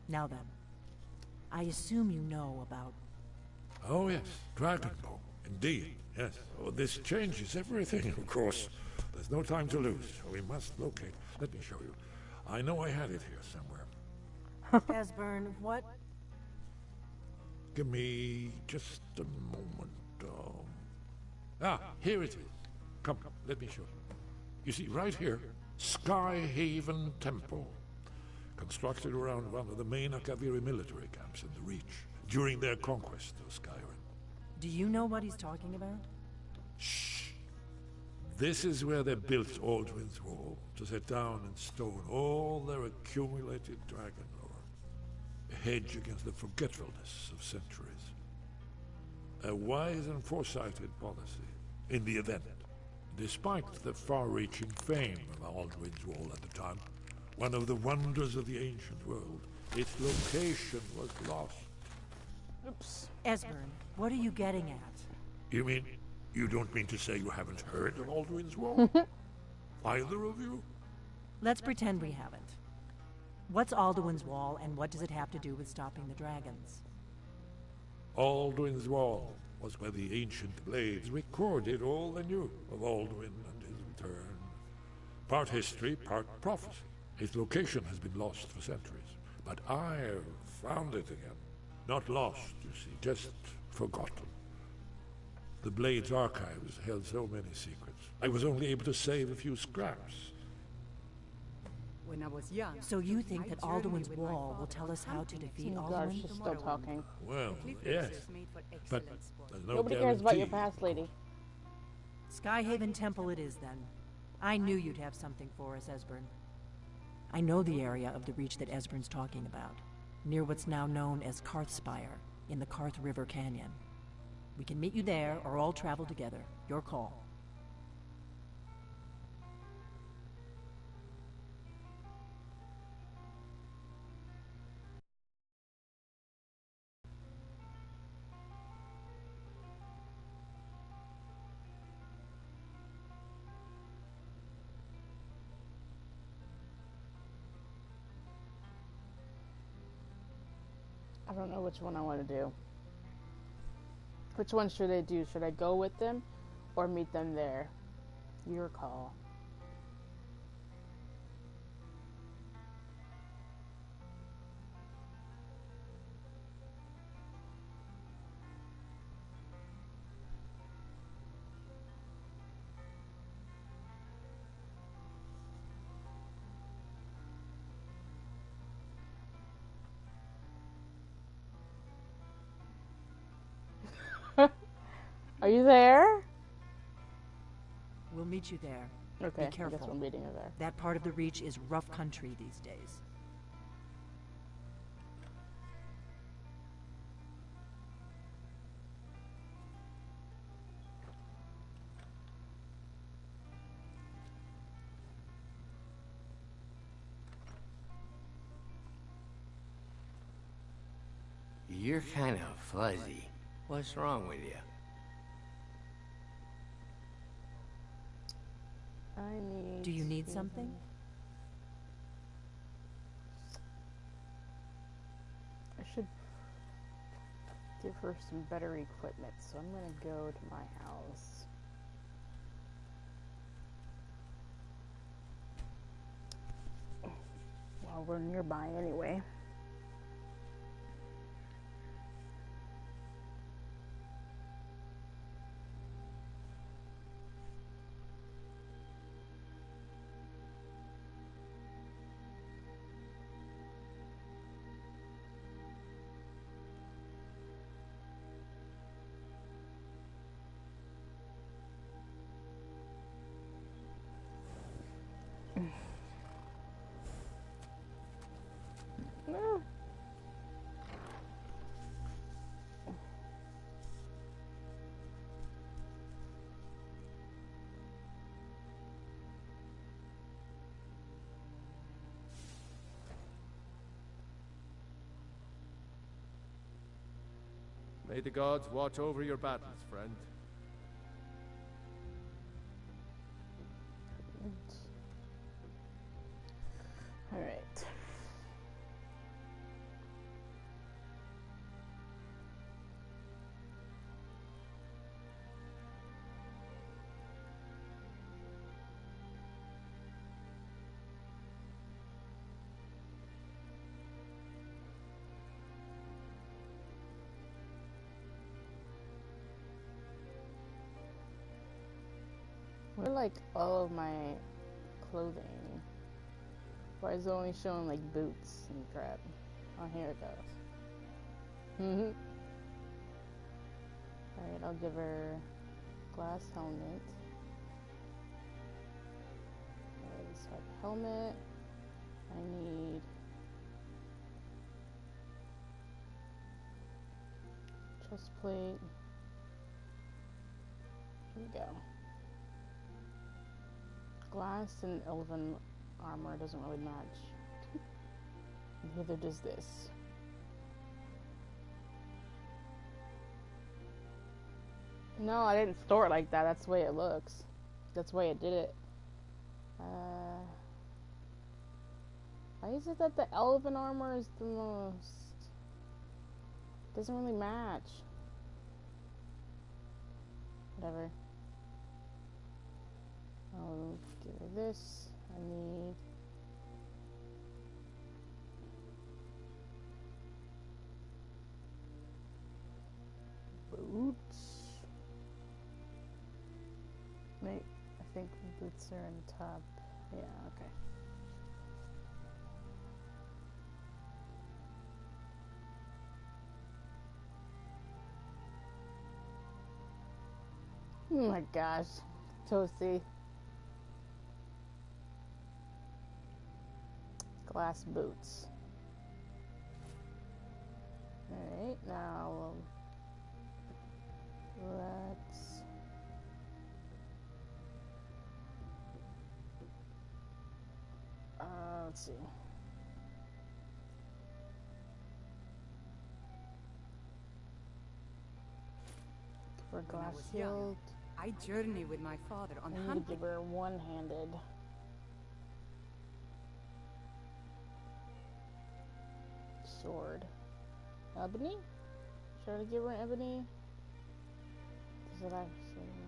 Now then, I assume you know about... Oh yes, Dragonbow. Indeed, yes. Oh, this changes everything, of course. There's no time to lose. We must locate. Let me show you. I know I had it here somewhere. Esbern, what? Give me just a moment. Here it is. Come, let me show you. You see, right here, Skyhaven Temple. Constructed around one of the main Akaviri military camps in the Reach during their conquest of Skyrim. Do you know what he's talking about? Shh. This is where they built Aldwin's Wall, to set down in stone all their accumulated dragon lore. A hedge against the forgetfulness of centuries. A wise and foresighted policy in the event. Despite the far-reaching fame of Aldwin's Wall at the time, one of the wonders of the ancient world, its location was lost. Oops. Esbern, what are you getting at? You mean, you don't mean to say you haven't heard of Aldwin's Wall? Either of you? Let's pretend we haven't. What's Alduin's Wall, and what does it have to do with stopping the dragons? Alduin's Wall was where the ancient blades recorded all they knew of Alduin and his return. Part history, part prophecy. His location has been lost for centuries, but I've found it again. Not lost, you see, just forgotten. The Blade's archives held so many secrets. I was only able to save a few scraps. When I was young. So you think that Alduin's Wall will tell us how to defeat Alduin? She's still talking. Well, yes, but there's no Nobody cares about your past, lady. Skyhaven Temple it is, then. I knew you'd have something for us, Esbern. I know the area of the Reach that Esbern's talking about, near what's now known as Karthspire, in the Karth River Canyon. We can meet you there, or all travel together. Your call. I don't know which one I want to do. Which one should I do? Should I go with them or meet them there? Your call. Are you there? We'll meet you there. Okay, Be careful. I guess we're meeting her there. That part of the Reach is rough country these days. You're kind of fuzzy. What's wrong with you? Do you need something? I should give her some better equipment, so I'm gonna go to my house. Well, we're nearby anyway. No. May the gods watch over your battles, friend. All right. Where are, like, all of my clothing? Why is it only showing, like, boots and crap? Oh, here it goes. Alright, I'll give her glass helmet. Alright, so I have a helmet. I need chest plate. Here we go. Glass and elven armor doesn't really match. Neither does this. No, I didn't store it like that. That's the way it looks. That's the way it did it. Why is it that the elven armor is the most... Doesn't really match. Whatever. I'll give her this. I need... boots. Wait, I think the boots are in the top. Yeah, okay. Oh my gosh, toasty. Glass boots. Alright, now let's see. For glass shield. I journey with my father on I need hunting. to give her one-handed. Sword. Ebony? Should I give her an ebony? Does it actually...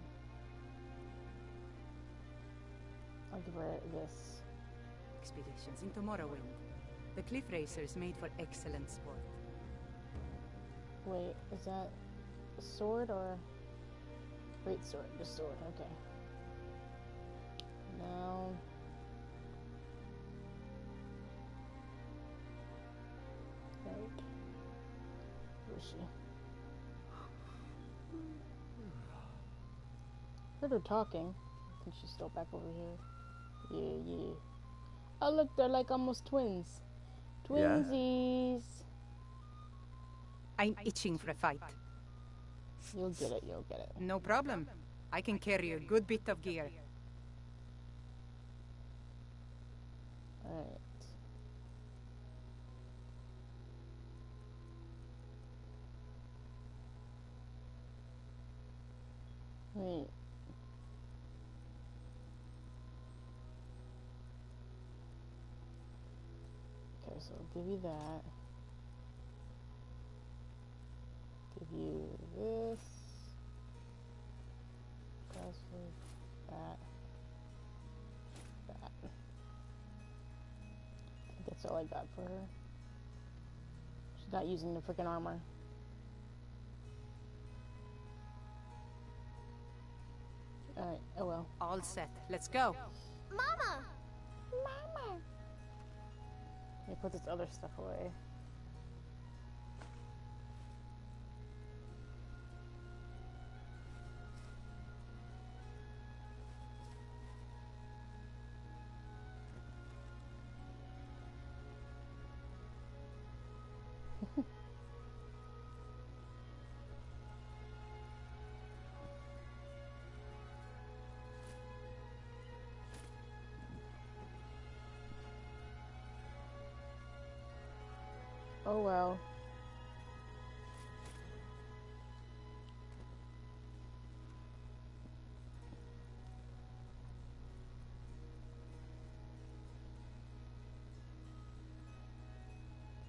I'll give her this. Expeditions into Morrowind. The cliff racers made for excellent sport. Wait, is that a sword or... Great sword, just sword, okay. Now... Right. Where is she? Heard her talking. I think she's still back over here. Yeah. Oh look, they're like almost twins. Twinsies. I'm itching for a fight. You'll get it, you'll get it. No problem. I can carry a good bit of gear. Alright. Wait. Okay, so I'll give you that. Give you this. Password. That. That. I think that's all I got for her. She's not using the freaking armor. Alright, oh well. All set. Let's go. Mama! Mama! Let me put this other stuff away. Oh well.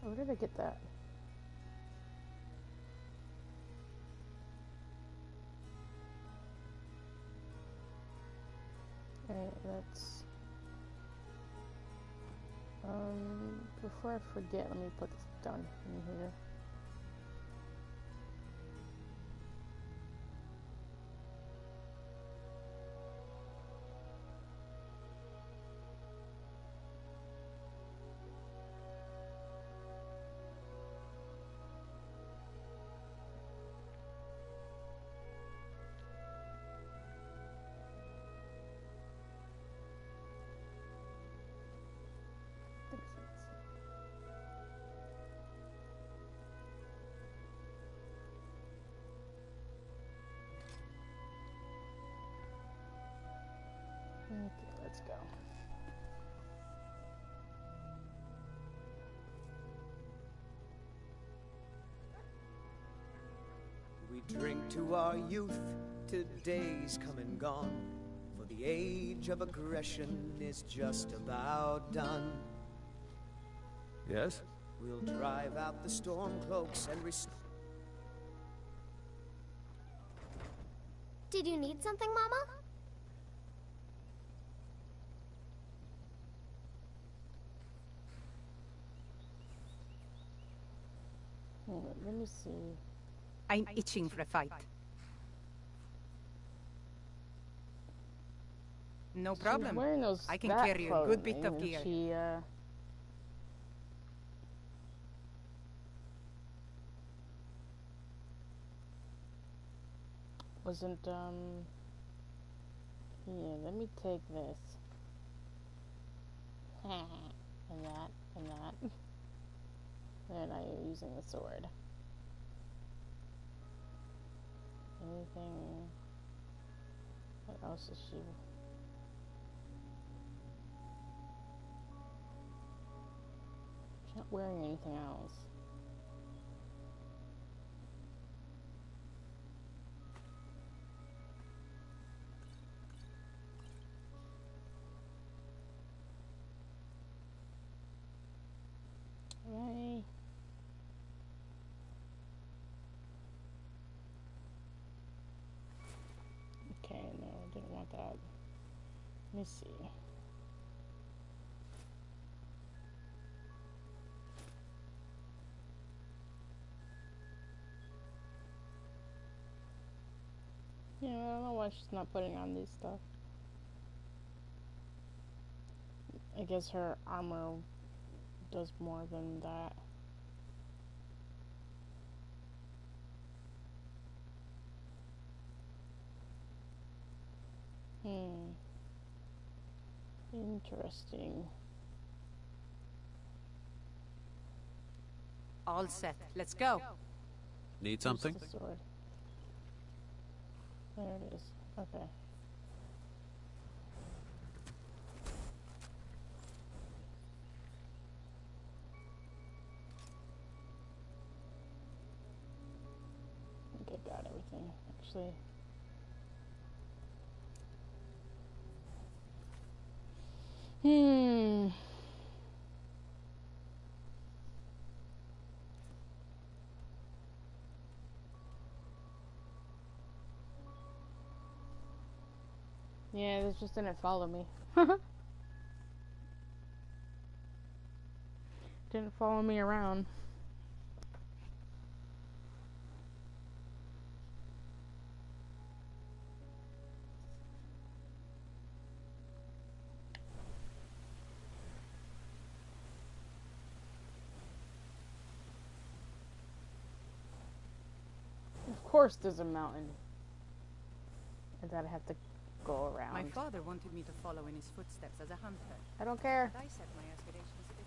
Where did I get that? Alright, let's... before I forget, let me put this down in here. let's go. We drink to our youth, today's come and gone, for the age of aggression is just about done. Yes? We'll drive out the storm cloaks and Did you need something, Mama? Let me see. I'm itching for a fight. No problem. I can carry a good bit of gear. She, wasn't, here, let me take this. And that, and that. And I am using the sword. Anything... What else is she... She's not wearing anything else. Right. Okay, no, I didn't want that. Let me see. Yeah, I don't know why she's not putting on these stuff. I guess her armor does more than that. Interesting. All set. Let's go. Need something? The sword. There it is. Okay. I think I got everything, actually. Yeah, this just didn't follow me. Didn't follow me around. Of course there's a mountain. And that I have to go around. My father wanted me to follow in his footsteps as a hunter. I don't care. But I set my aspirations a bit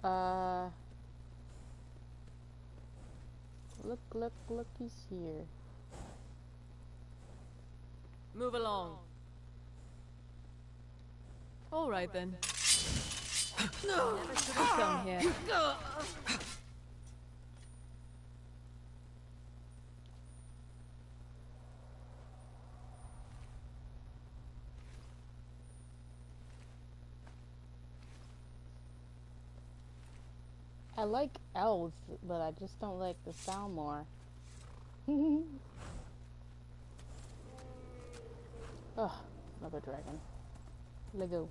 higher. Look, he's here. Move along. All right then. No. Never should have come here. I like elves, but I just don't like the sound more. Ugh, another dragon. Lego.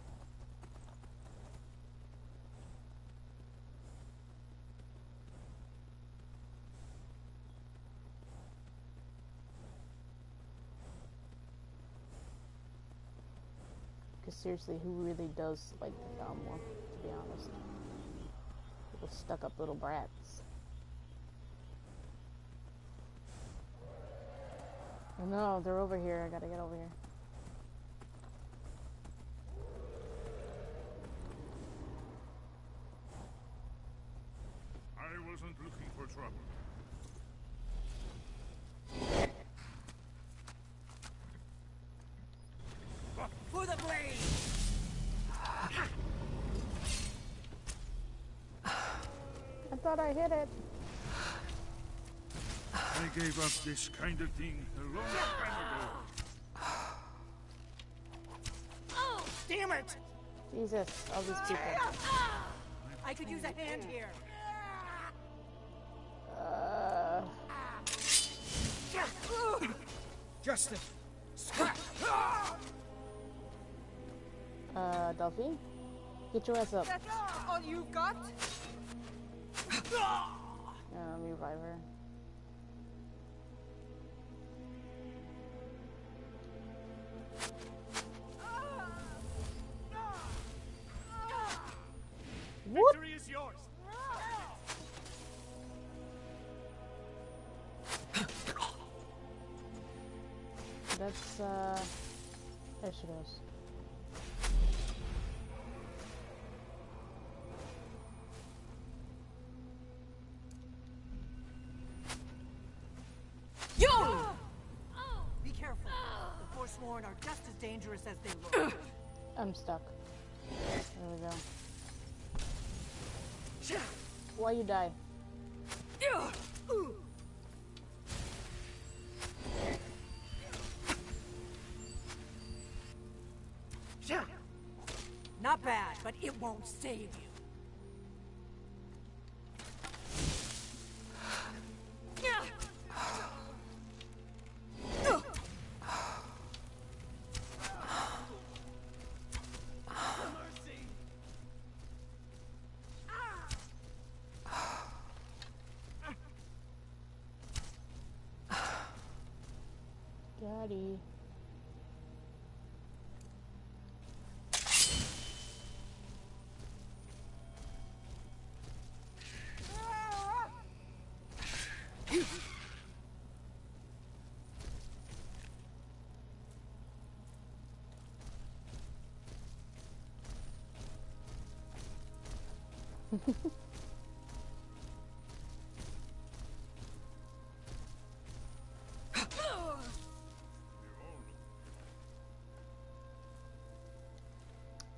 Because seriously, who really does like the sound more, to be honest? Little stuck-up little brats. Oh no, they're over here. I gotta get over here. I wasn't looking for trouble. god, I hit it. I gave up this kind of thing a long time ago. Oh, damn it! Jesus, all these people. I could use a hand here. Justin. Delphine? Get your ass up. That's all you've got? Let me revive her. What? Victory is yours. That's, there she goes. Yo! Be careful. The Forsworn are just as dangerous as they look. I'm stuck. There we go. Why you die? Not bad, but it won't save you. Daddy.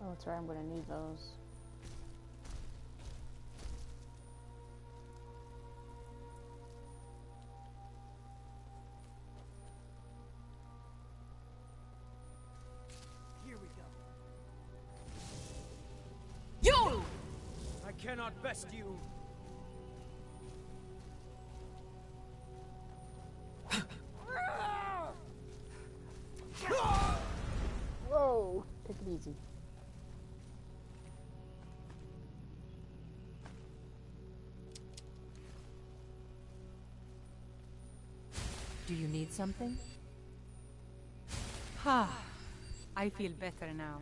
Oh, that's right, I'm gonna need those. Here we go. Yo! I cannot best you. Whoa! Take it easy. Do you need something? Ha! I feel better now.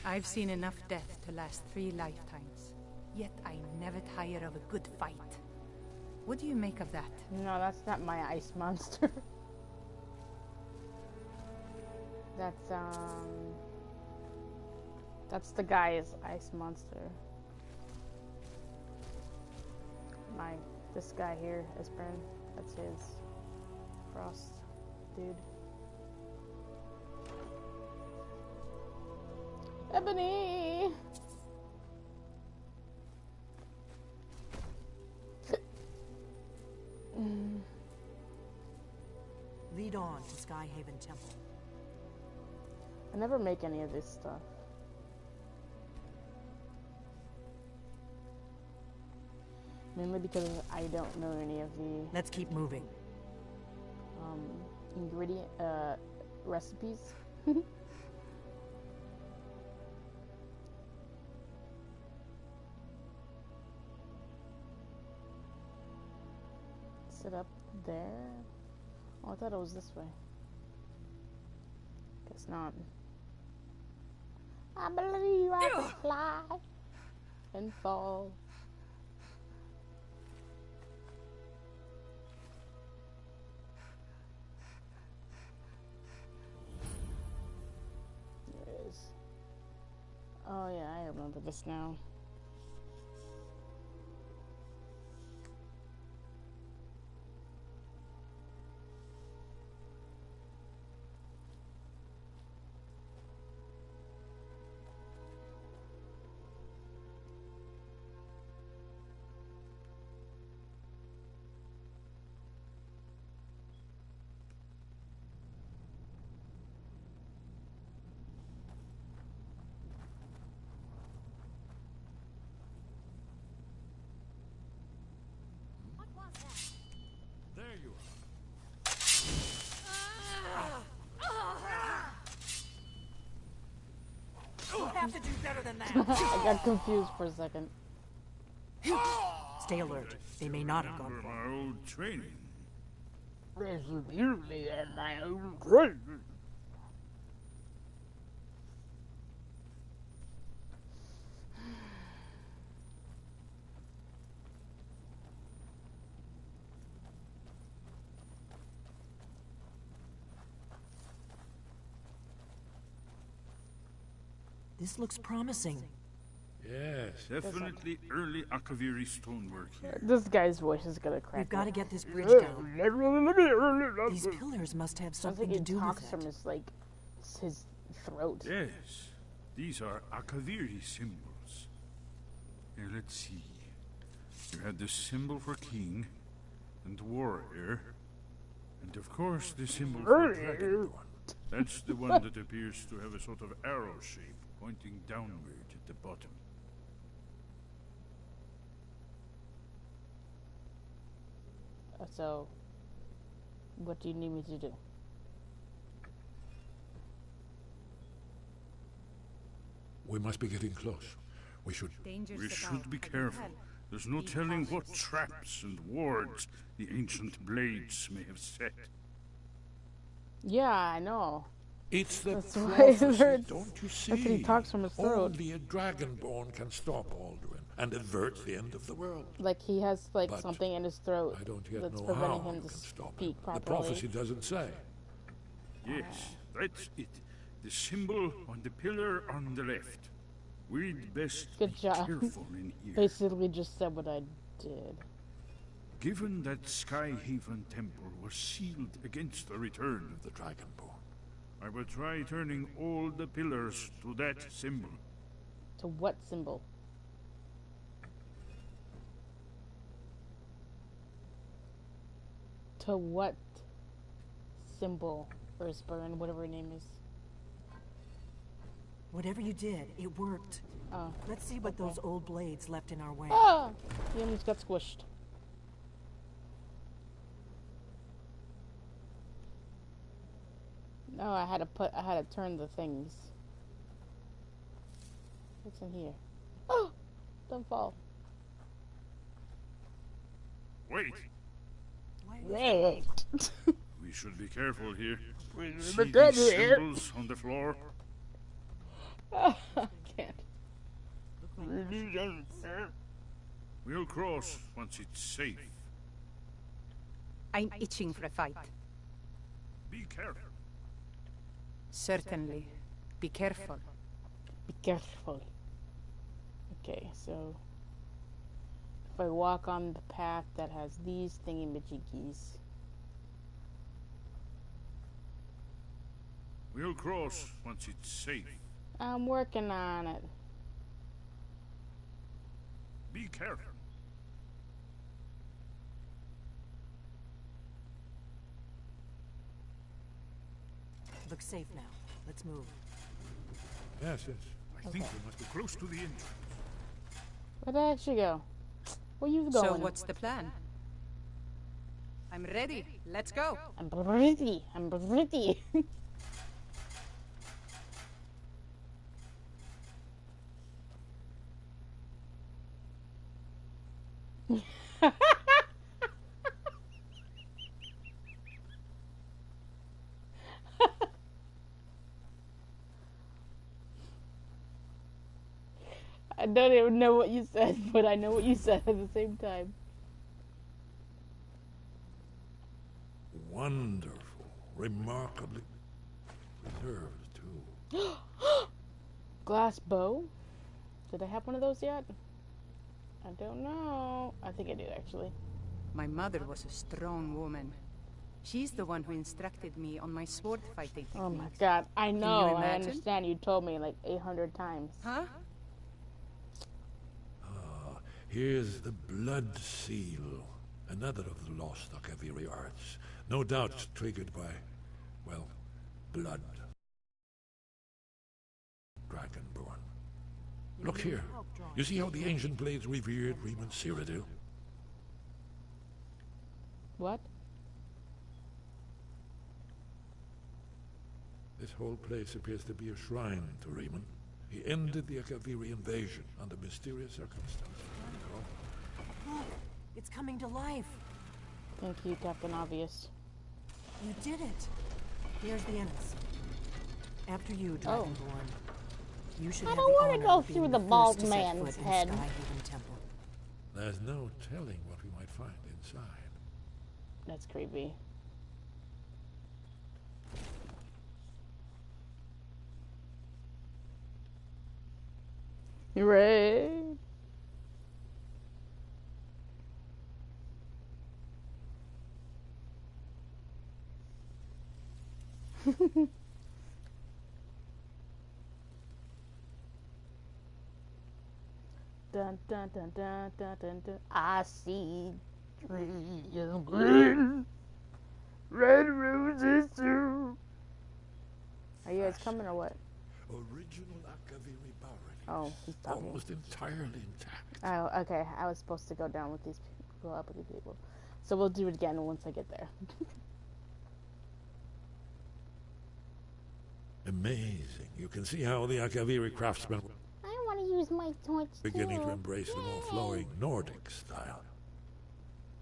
I've seen enough death to last 3 lifetimes. Yet I never tire of a good fight. What do you make of that? No, that's not my ice monster. That's the guy's ice monster. This guy here, Esbern, that's his frost dude. Ebony! Lead on to Skyhaven Temple. I never make any of this stuff. Mainly because I don't know any of the Let's keep moving. ingredient recipes. Sit up there. Oh, I thought it was this way. Guess not. I believe I can fly and fall. There it is. Oh yeah, I remember this now. have to do better than that. I got confused for a second. Stay alert. They may not have gone far. My old training. This is usually in my own training. This looks promising. Yes, definitely early Akaviri stonework here. This guy's voice is gonna crack. We've got to get this bridge down. These pillars must have something to do with talks it. from his his throat. Yes, these are Akaviri symbols. Here, let's see. You had the symbol for king and warrior, and of course the symbol for dragonborn. That's the one that appears to have a sort of arrow shape pointing downward at the bottom. So, what do you need me to do? We must be getting close. We should be careful. There's no telling what traps and wards the ancient blades may have set. Yeah, I know. It's the That's why prophecy, don't you see? That's what he talks from his throat. Only a dragonborn can stop Alduin and avert the end of the world. Like he has But something in his throat I don't yet that's know preventing how him you to can stop speak it. properly. The prophecy doesn't say. Yes, that's it. The symbol on the pillar on the left. We'd best Good be job. careful in here. Basically just said what I did. Given that Skyhaven Temple was sealed against the return of the Dragonborn, I will try turning all the pillars to that symbol. To what symbol? To what symbol? Earthburn, whatever her name is. Whatever you did, it worked. Oh. Let's see what those old blades left in our way. Ah! He almost got squished. No, I had to turn the things. What's in here? Oh! Don't fall. Wait! Wait! We should be careful here. Wait, See look at these it. symbols on the floor? I can't. We'll cross once it's safe. I'm itching for a fight. Be careful. Certainly. Be careful. Be careful. Okay, so if I walk on the path that has these thingy-majiggies. We'll cross once it's safe. I'm working on it. Be careful. Looks safe now. Let's move. Yes, yes. I think we must be close to the entrance. Where'd I actually go? Where you going? So what's the plan? I'm ready. Let's go. I'm ready. I'm ready. I don't even know what you said, but I know what you said at the same time. Wonderful. Remarkably preserved, too. Glass bow? Did I have one of those yet? I don't know. I think I did, actually. My mother was a strong woman. She's the one who instructed me on my sword fighting techniques. Oh my god, I Can know, you I imagine? understand. You told me like 800 times. Huh? Here's the Blood Seal, another of the lost Akaviri arts. No doubt triggered by, well, blood. Dragonborn. Look here. You see how the ancient blades revered Riemann Cyrodiil? What? This whole place appears to be a shrine to Riemann. He ended the Akaviri invasion under mysterious circumstances. Look, it's coming to life. Thank you, Captain Obvious. You did it. Here's the embassy. After you, Dragonborn. You should I have don't the want to honor go of being through the the bald first to set man's foot in head. Skyrim Temple. There's no telling what we might find inside. That's creepy. Right. Dun dun dun dun dun dun dun. I see trees of green, red roses too. Are you guys coming or what? Original Akaviri bas-reliefs. Oh, he's talking. Almost entirely intact. Oh, okay. I was supposed to go down with these people, go up with these people. So we'll do it again once I get there. Amazing. You can see how the Akaviri craftsmen I want to use my torch beginning too. to embrace the more flowing Nordic style.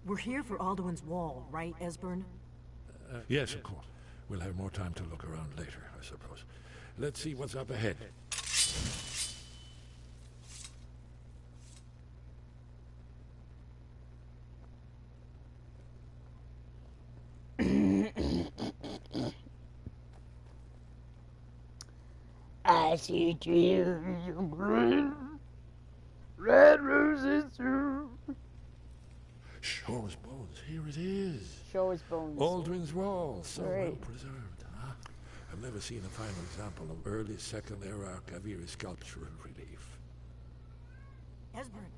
We're here for Alduin's Wall, right, Esbern? Yes, of course. We'll have more time to look around later, I suppose. Let's see what's up ahead. I see trees of green, red roses too. Shore's bones. Here it is. Shore's bones. Alduin's Wall. So Great. well preserved, huh? I've never seen a final example of early Second Era Akaviri sculptural relief. Esbern,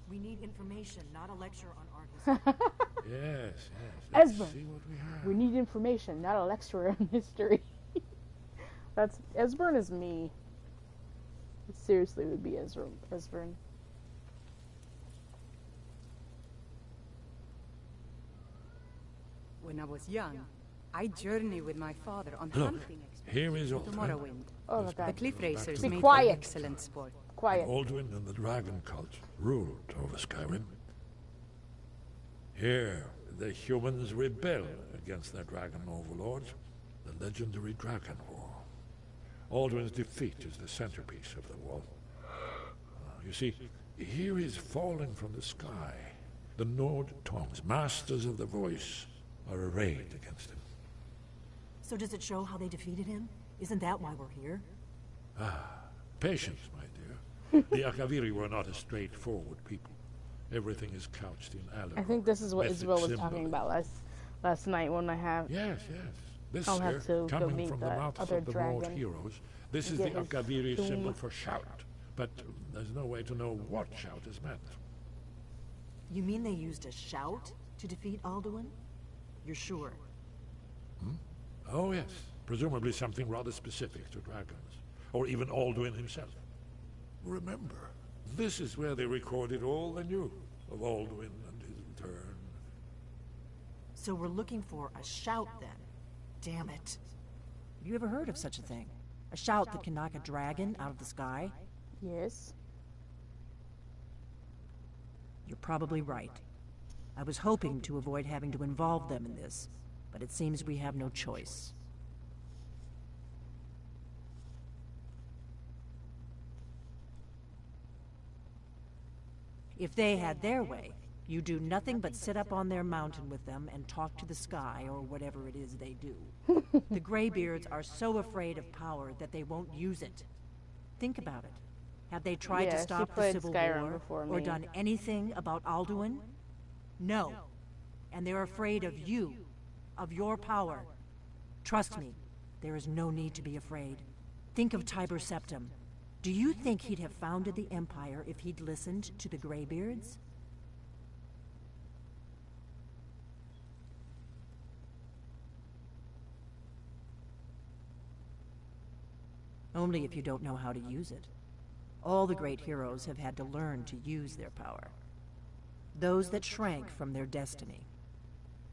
we need information, not a lecture on art history. Yes, yes. Let's Esbern, see what we have. we need information, not a lecture on history. That's Esbern is me. It seriously would be Esbern. When I was young, I journeyed with my father on Look, hunting here is to Alduin. Morrowind. Oh my God. The cliff racers Be made quiet. for excellent sport. Quiet. Alduin and the dragon cult ruled over Skyrim. Here, the humans rebel against their dragon overlords, the legendary Dragon War. Alduin's defeat is the centerpiece of the wall. You see, here is falling from the sky. The Nord tongues, masters of the voice, are arrayed against him. So does it show how they defeated him? Isn't that why we're here? Patience, my dear. The Akaviri were not a straightforward people. Everything is couched in allegory. I think this is what method, Isabel was symbolism. talking about last night when I have. Yes, yes. This I'll here, have to go coming meet from the the mouths other of the Nord dragon heroes, this and is the get his Akaviri doom. symbol for shout. But there's no way to know what shout is meant. You mean they used a shout to defeat Alduin? You're sure? Oh, yes. Presumably something rather specific to dragons. Or even Alduin himself. Remember, this is where they recorded all they knew of Alduin and his return. So we're looking for a shout then. Damn it. Have you ever heard of such a thing? A shout that can knock a dragon out of the sky? Yes. You're probably right. I was hoping to avoid having to involve them in this, but it seems we have no choice. If they had their way, you do nothing but sit up on their mountain with them and talk to the sky or whatever it is they do. The Greybeards are so afraid of power that they won't use it. Think about it. Have they tried Yeah, to she stop the played Civil Skyrim War before or me. done anything about Alduin? No. And they're afraid of you, of your power. Trust me, there is no need to be afraid. Think of Tiber Septim. Do you think he'd have founded the Empire if he'd listened to the Greybeards? Only if you don't know how to use it. All the great heroes have had to learn to use their power. Those that shrank from their destiny.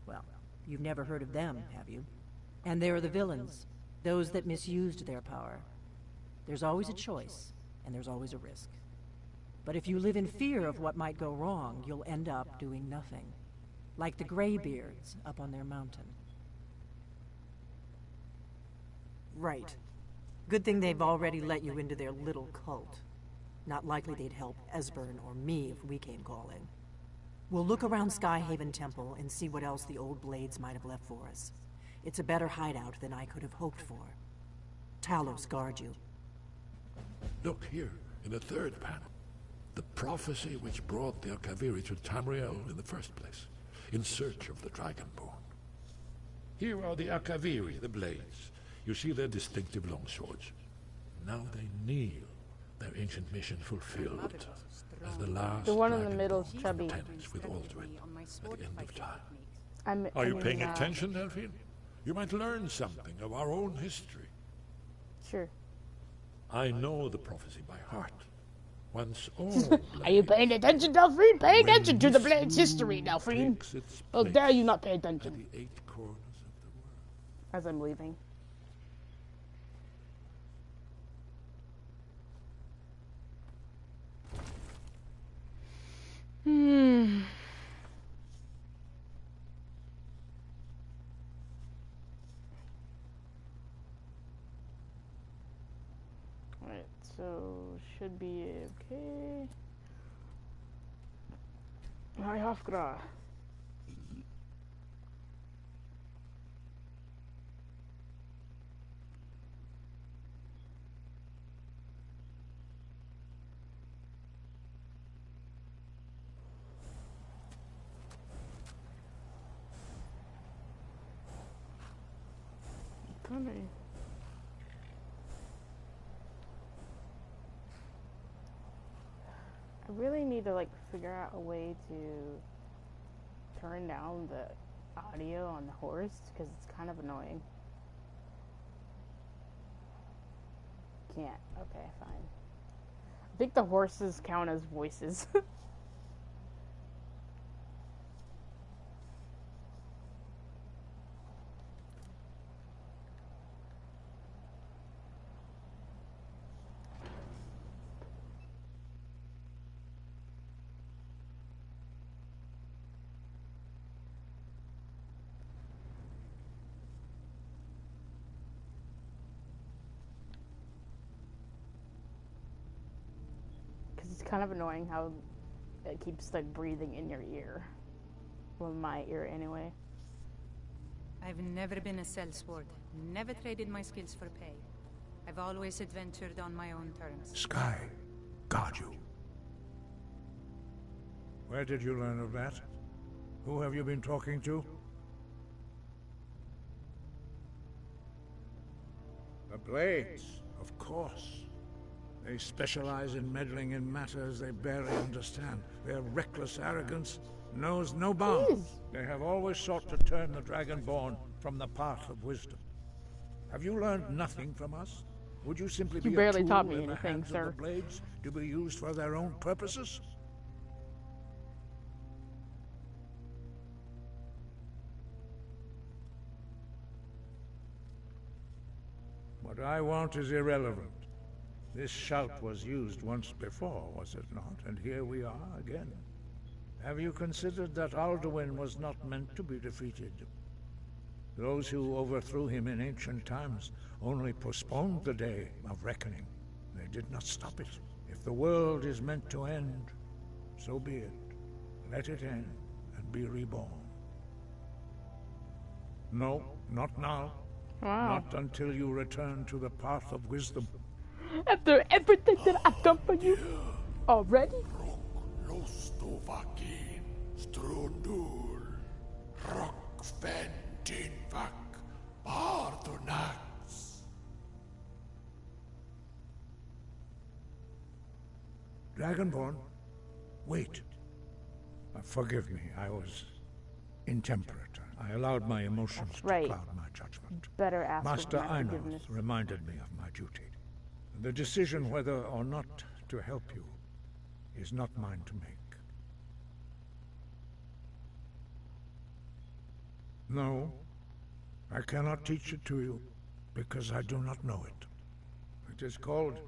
Well, you've never heard of them, have you? And there are the villains, those that misused their power. There's always a choice, and there's always a risk. But if you live in fear of what might go wrong, you'll end up doing nothing. Like the Greybeards up on their mountain. Right. Good thing they've already let you into their little cult. Not likely they'd help Esbern or me if we came calling. We'll look around Skyhaven Temple and see what else the old Blades might have left for us. It's a better hideout than I could have hoped for. Talos guard you. Look here, in the third panel. The prophecy which brought the Akaviri to Tamriel in the first place, in search of the Dragonborn. Here are the Akaviri, the Blades. You see their distinctive longswords. Now they kneel, their ancient mission fulfilled, as the last the one in the middle is chubby. With Alduin at the end of time. Are you paying attention, Delphine? You might learn something of our own history. Sure. I know the prophecy by heart. Once all Are you paying attention, Delphine? Pay attention to the Blade's history, Delphine. How dare you not pay attention? The 8 corners of the world. As I'm leaving. Alright, so should be okay. Hi, Hafgra. Coming. I really need to like figure out a way to turn down the audio on the horse because it's kind of annoying. Can't. Okay, fine. I think the horses count as voices. It's kind of annoying how it keeps like breathing in your ear. Well, my ear anyway. I've never been a sellsword, never traded my skills for pay. I've always adventured on my own terms. Sky, guard you. Where did you learn of that? Who have you been talking to? The Blades, of course. They specialize in meddling in matters they barely understand. Their reckless arrogance knows no bounds. They have always sought to turn the Dragonborn from the path of wisdom. Have you learned nothing from us? Would you simply be barely a tool taught me in the anything, hands sir. of the Blades to be used for their own purposes? What I want is irrelevant. This shout was used once before, was it not? And here we are again. Have you considered that Alduin was not meant to be defeated? Those who overthrew him in ancient times only postponed the day of reckoning. They did not stop it. If the world is meant to end, so be it. Let it end and be reborn. No, not now. Wow. Not until you return to the path of wisdom. After everything that I've done for you already? Lostovakin, Strundur, Rockventinvak, Bardonax. Dragonborn, wait. Forgive me, I was intemperate. I allowed my emotions to cloud my judgment. Better ask Master for my Einar forgiveness. reminded me of my duty. The decision whether or not to help you is not mine to make. No, I cannot teach it to you because I do not know it. It is called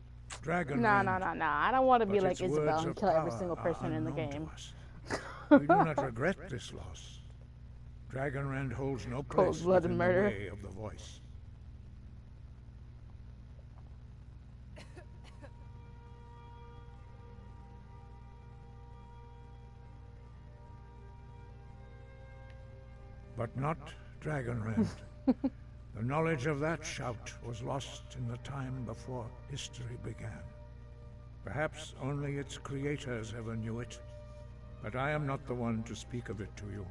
Dragon No, Rend, no, no, no. I don't want to be but like its Isabel words and of kill every power single are person in the unknown to game. us. We do not regret this loss. Dragon Rend holds no place Cold-blooded within murder. the way of the voice. But not Dragon Rend. The knowledge of that shout was lost in the time before history began. Perhaps only its creators ever knew it, but I am not the one to speak of it to you.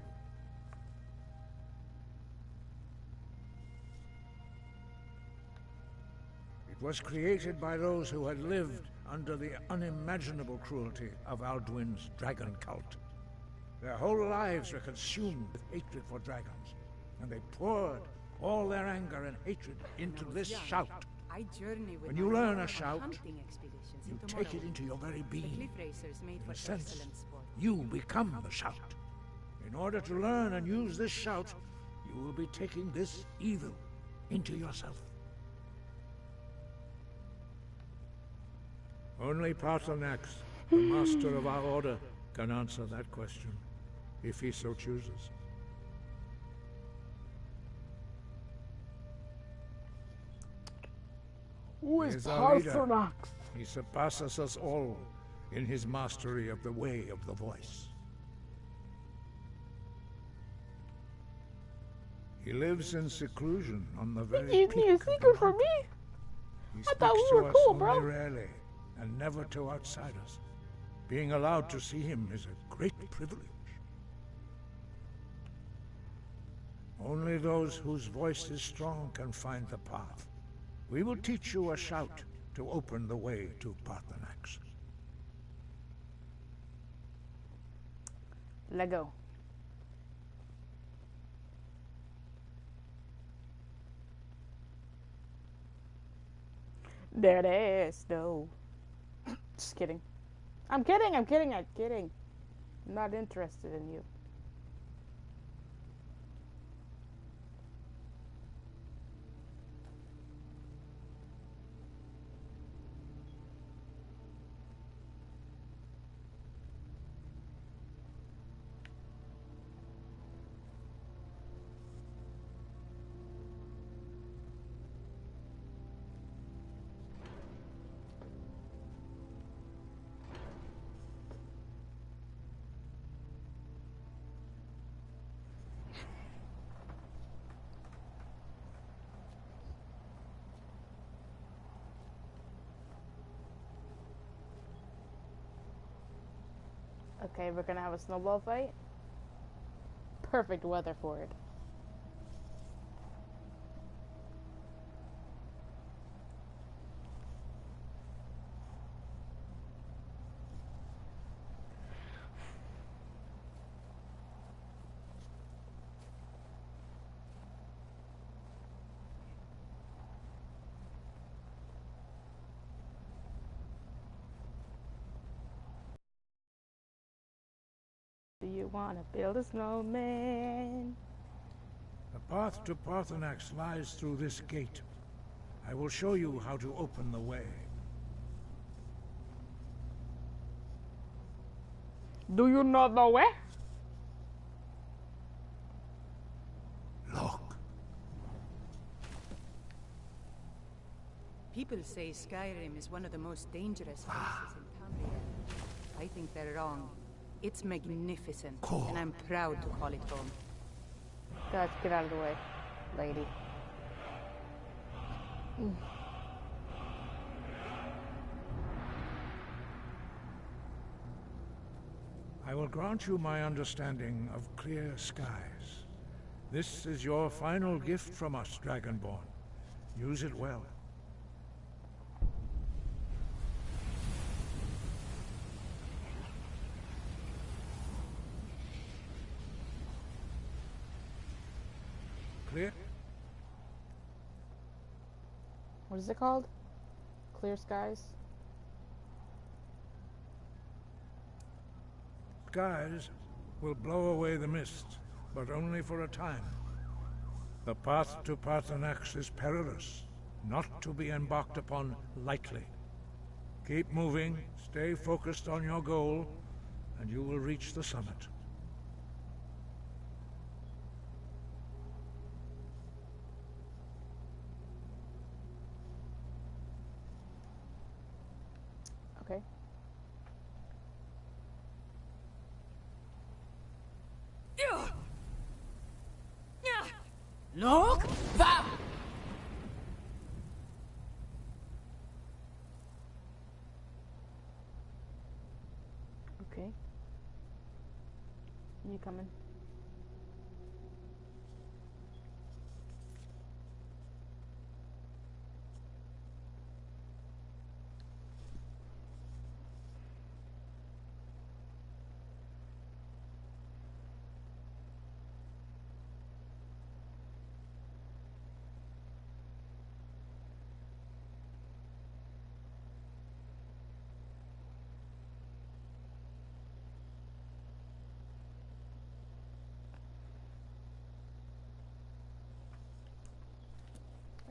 It was created by those who had lived under the unimaginable cruelty of Alduin's dragon cult. Their whole lives were consumed with hatred for dragons, and they poured all their anger and hatred into this shout. I journey with When you my learn mother a on shout, hunting expeditions you into take it Morrowind. into your very The being. cliff racers made In for a sense, excellent sport. you become the shout. In order to learn and use this shout, you will be taking this evil into yourself. Only Paarthurnax, the master of our order, can answer that question, if he so chooses. Who He is is our leader. Paarthurnax? He surpasses us all in his mastery of the way of the voice. He lives in seclusion on the very You gave me a peak of the secret from mountain. me? He I speaks thought we to were us cool, only bro. rarely, and never to outsiders. Being allowed to see him is a great privilege. Only those whose voice is strong can find the path. We will teach you a shout to open the way to Paarthurnax. Lego. There it is, no. Just kidding. I'm kidding, I'm kidding, I'm kidding. I'm not interested in you. Okay, we're gonna have a snowball fight. Perfect weather for it. Do you want to build a snowman? The path to Paarthurnax lies through this gate. I will show you how to open the way. Do you know the way? Look. People say Skyrim is one of the most dangerous places in Tamriel. I think they're wrong. It's magnificent, and I'm proud to call it home. Guys, get out of the way, lady. I will grant you my understanding of clear skies. This is your final gift from us, Dragonborn. Use it well. Clear? What is it called? Clear skies? Skies will blow away the mist, but only for a time. The path to Paarthurnax is perilous, not to be embarked upon lightly. Keep moving, stay focused on your goal, and you will reach the summit. Okay. Look! Va! Okay. You coming?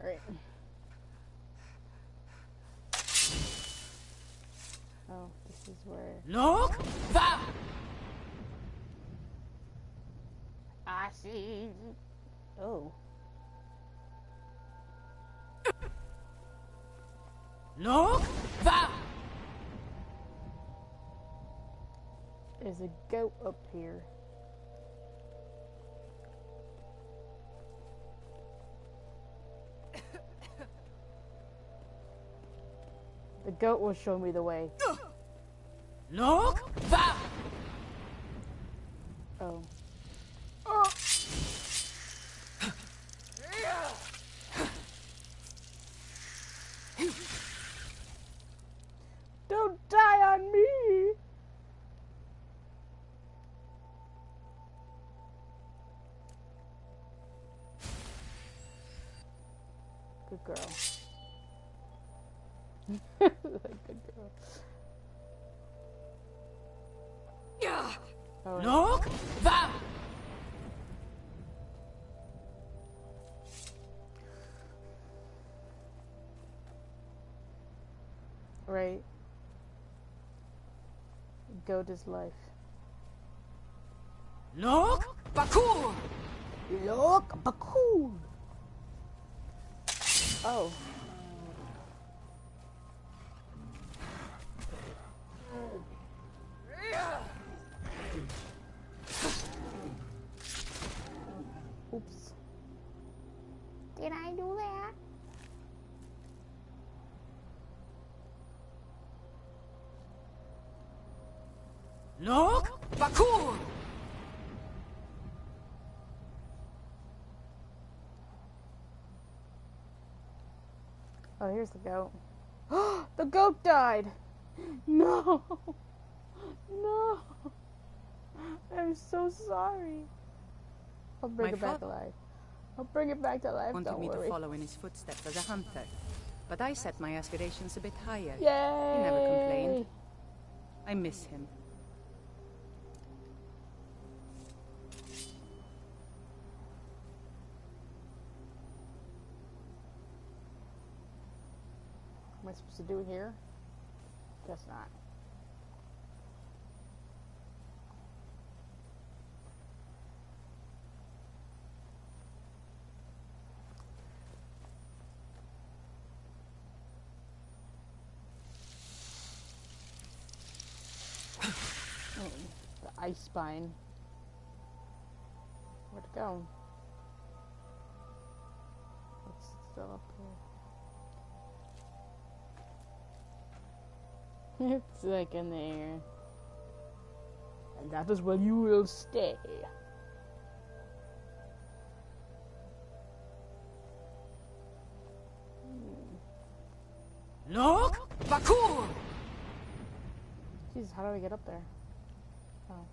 Alright. Oh, this is where... Look! Va! I see... Oh. Look! Va! There's a goat up here. The goat will show me the way. Look! Va! Oh. Don't die on me! Good girl. Good girl. Oh, Look! Va! right. Goat is life. Look! Bakur! Look! Bakur! Oh. Oops. Did I do that? Look! Bakur! Oh, here's the goat. The goat died! No! No! I'm so sorry. I'll bring it back to life. I'll bring it back to life, Wanted don't me worry. to follow in his footsteps as a hunter, but I set my aspirations a bit higher. Yay! He never complained. I miss him. What am I supposed to do here? Guess not. Oh, the ice spine. Where'd it go? It's still up here. It's like in the air. And that is where you will stay. Look! Bakur! Jesus, how do I get up there? Oh.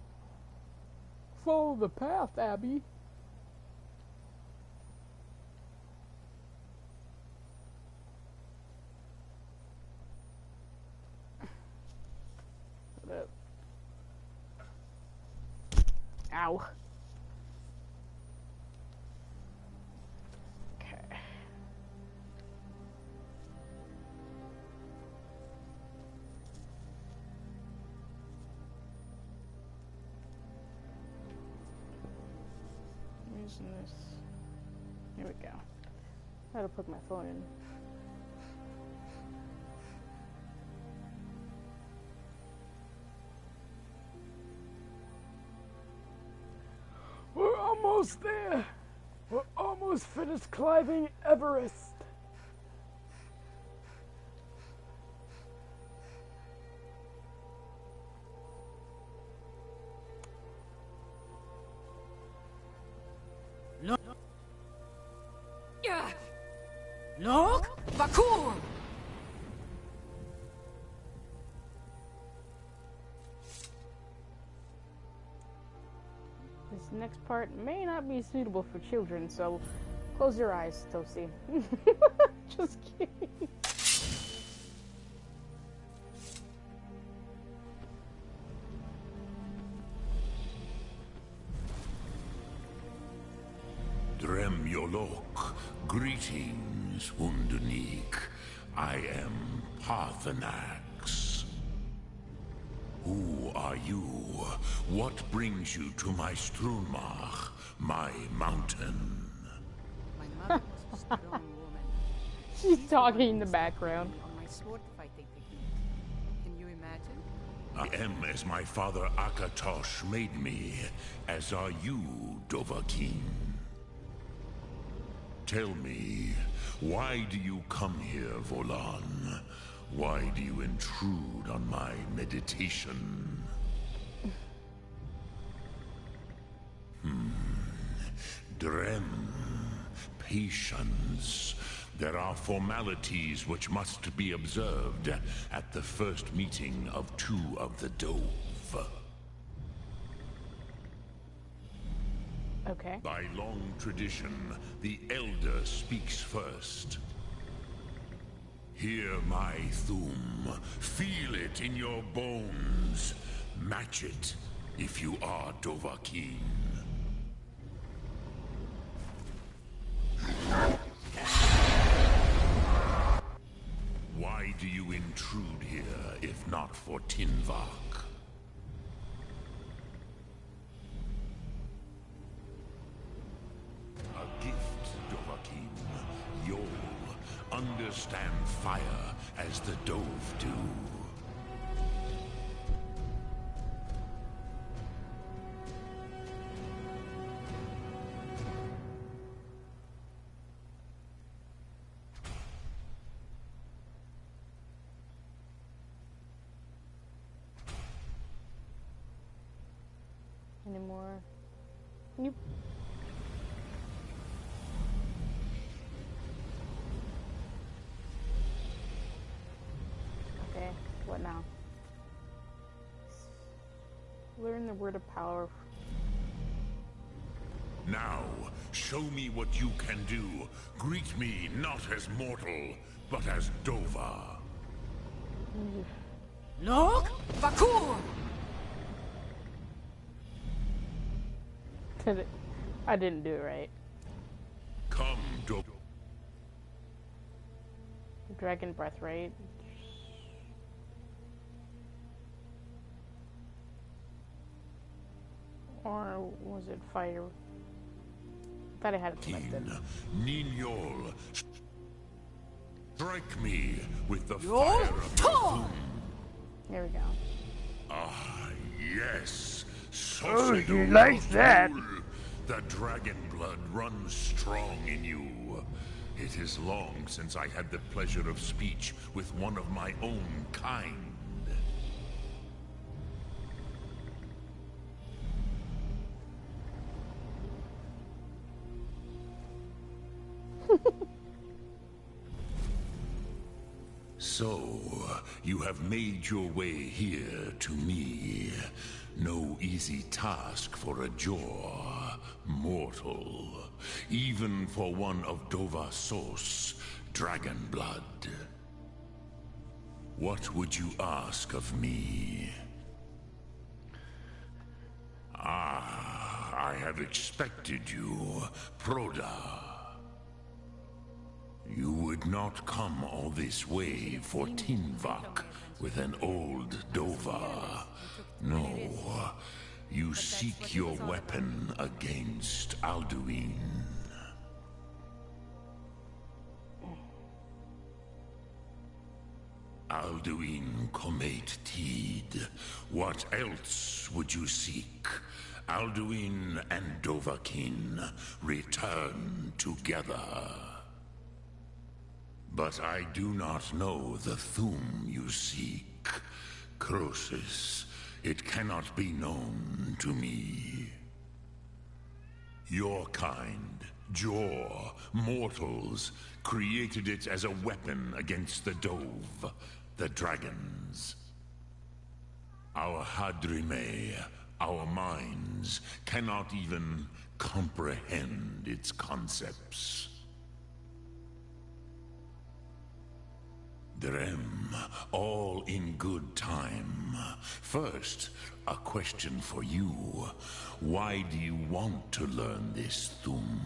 Follow the path, Abby. Ow. Okay. else in this. Here we go. I gotta plug my phone in. We're almost there. We're almost finished climbing Everest. No. Yeah. Look, Vakur. This next part may not be suitable for children, so close your eyes, Tosi. Just kidding. Drem Yolok, greetings, Undunik. I am Parthenax. Who are you? What brings you to my Strunmach, my mountain? My mother was a strong woman. She's talking in the background. On my sword fighting technique. Can you imagine? I am as my father Akatosh made me, as are you, Dovahkiin. Tell me, why do you come here, Volan? Why do you intrude on my meditation? Drem, patience. There are formalities which must be observed at the first meeting of two of the Dove. Okay. By long tradition, the Elder speaks first. Hear my Thum. Feel it in your bones. Match it if you are Dovahkiin. Why do you intrude here if not for Tinvak? A gift, Dovahkiin. You'll understand fire as the Dove do. Any more? Nope. Okay, what now? Learn the word of power. Now, show me what you can do. Greet me not as mortal, but as Dova. Look, Vakur. I didn't do it right. Come, Dova. Dragon breath, right? Or was it fire? I thought I had it selected. Ninyol, strike me with the fire of your Thum. There we go. Ah, yes. Oh, you like that? The dragon blood runs strong in you. It is long since I had the pleasure of speech with one of my own kind. So, you have made your way here to me. No easy task for a Jor, mortal. Even for one of Dova Sos, dragon blood. What would you ask of me? Ah, I have expected you, Proda. You would not come all this way for Tinvak with an old Dova. No, You seek your weapon against Alduin. Alduin Comet Teed. What else would you seek? Alduin and Dovahkiin return together. But I do not know the Thu'um you seek. Croesus, it cannot be known to me. Your kind, Jor, mortals, created it as a weapon against the Dove, the dragons. Our Hadrime, our minds, cannot even comprehend its concepts. Drem, all in good time. First, a question for you. Why do you want to learn this Thu'um?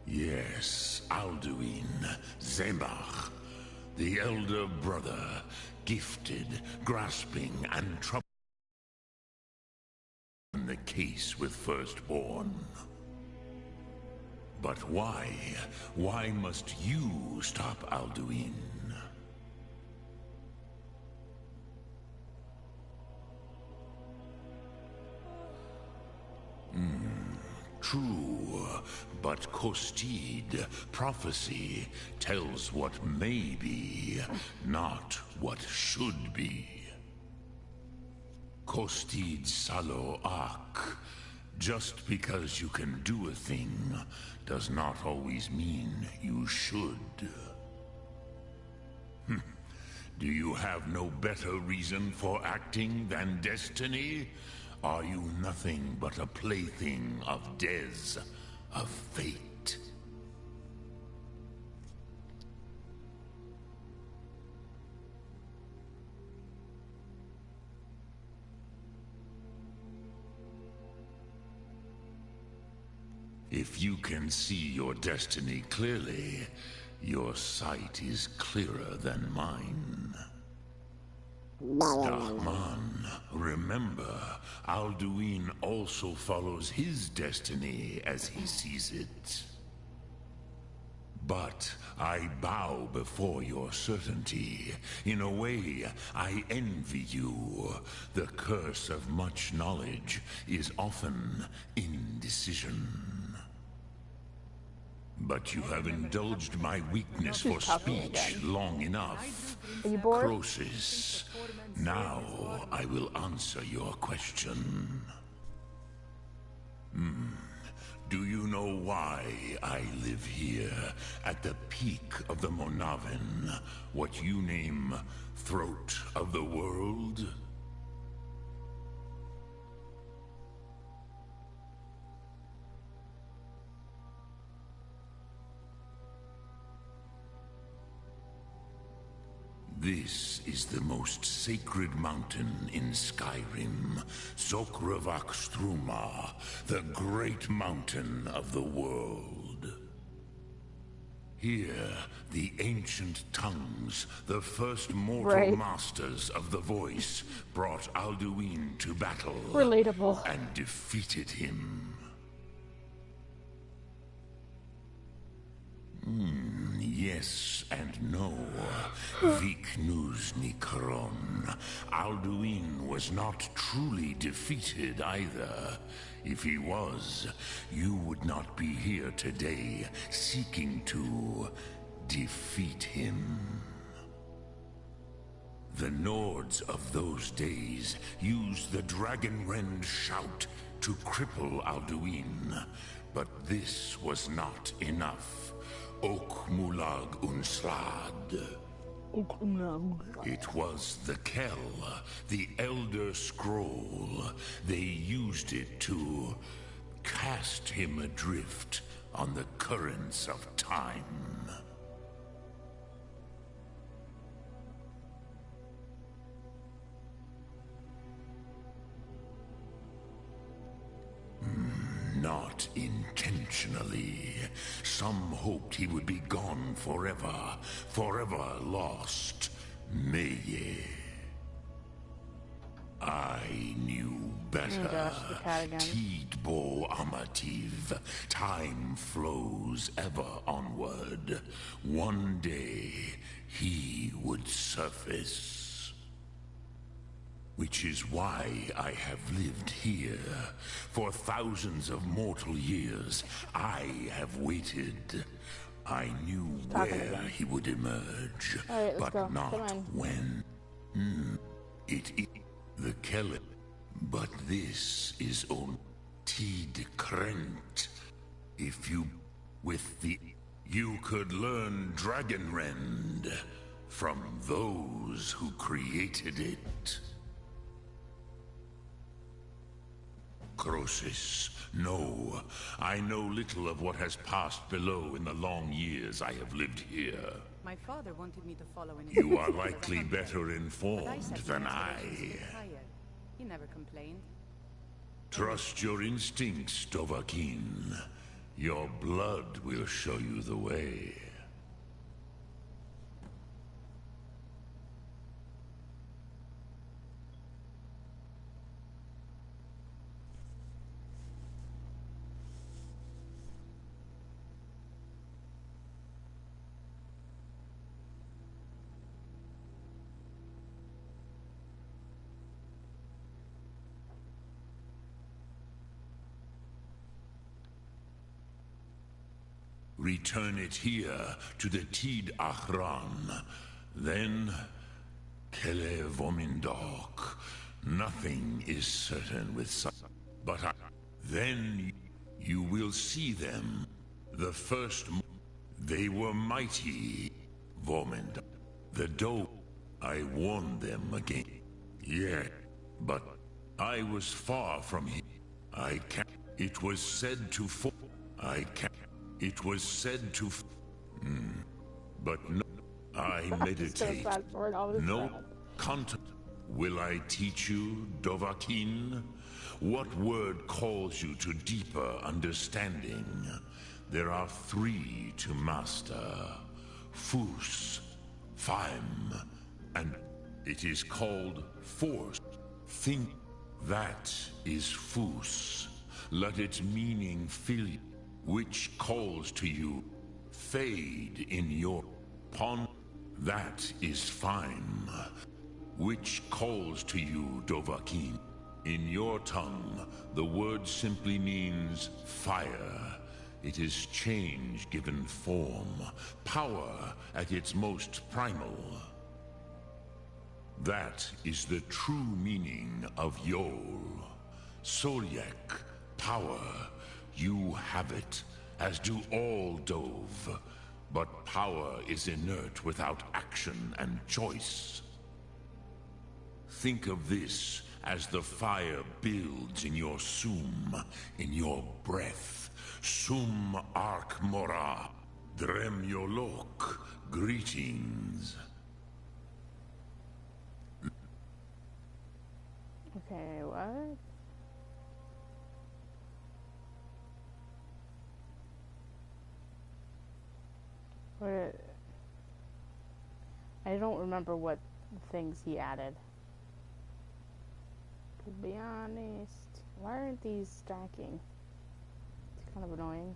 Yes, Alduin, Zemach, the elder brother, gifted, grasping, and troubled. The case with Firstborn. But why? Why must you stop Alduin? True, but Kostid, prophecy, tells what may be, not what should be. Kostid Salo Ak. Just because you can do a thing does not always mean you should. Do you have no better reason for acting than destiny? Are you nothing but a plaything of Dez, of fate? If you can see your destiny clearly, your sight is clearer than mine. Dahman, remember, Alduin also follows his destiny as he sees it. But I bow before your certainty. In a way, I envy you. The curse of much knowledge is often indecision. But you have indulged my weakness for speech long enough. Are you bored? Croesus, now I will answer your question. Do you know why I live here, at the peak of the Monavin, what you name Throat of the World? This is the most sacred mountain in Skyrim, Zokravak Struma, the great mountain of the world. Here, the ancient tongues, the first mortal masters of the voice, brought Alduin to battle. Relatable. And defeated him. Yes and no. Viknuz Nikaron. Alduin was not truly defeated either. If he was, you would not be here today, seeking to defeat him. The Nords of those days used the Dragonrend shout to cripple Alduin, but this was not enough. Okmulag Unslad. It was the Kell, the Elder Scroll. They used it to cast him adrift on the currents of time. not intentionally. Some hoped he would be gone forever, forever lost. Meye. I knew better. Gosh, the cat again. Tidbo Amativ. Time flows ever onward. One day, he would surface. Which is why I have lived here. For thousands of mortal years, I have waited. I knew where he would emerge, right, but go. not when. It is the Kelly, but this is on Tid Krent. If you, with the, you could learn Dragonrend from those who created it. Croesus, no. I know little of what has passed below in the long years I have lived here. My father wanted me to follow in his You are footsteps. likely better informed But I said than my I. aspirations were higher. He never complained. Trust your instincts, Dovahkiin. Your blood will show you the way. Return it here to the Tid Achran. Then, Kele Vomindok. Nothing is certain with such. But then you will see them. The first, they were mighty, Vomindok. The doe, I warned them again. Yeah, but I was far from him. I can't. It was said to I can't. It was said to but no, I meditate. No content. Will I teach you, Dovahkiin? What word calls you to deeper understanding? There are 3 to master. Fus, Faim, and it is called Force. Think that is Fus. Let its meaning fill you. Which calls to you, fade in your pond, that is Faim. Which calls to you, Dovahkiin. In your tongue, the word simply means fire. It is change given form, power at its most primal. That is the true meaning of Yol. Solyek, power. You have it, as do all Dove. But power is inert without action and choice. Think of this as the fire builds in your sum, in your breath. Sum Ark Mora, Drem Yolok, greetings. Okay, what? I don't remember what things he added. To be honest, why aren't these stacking? It's kind of annoying.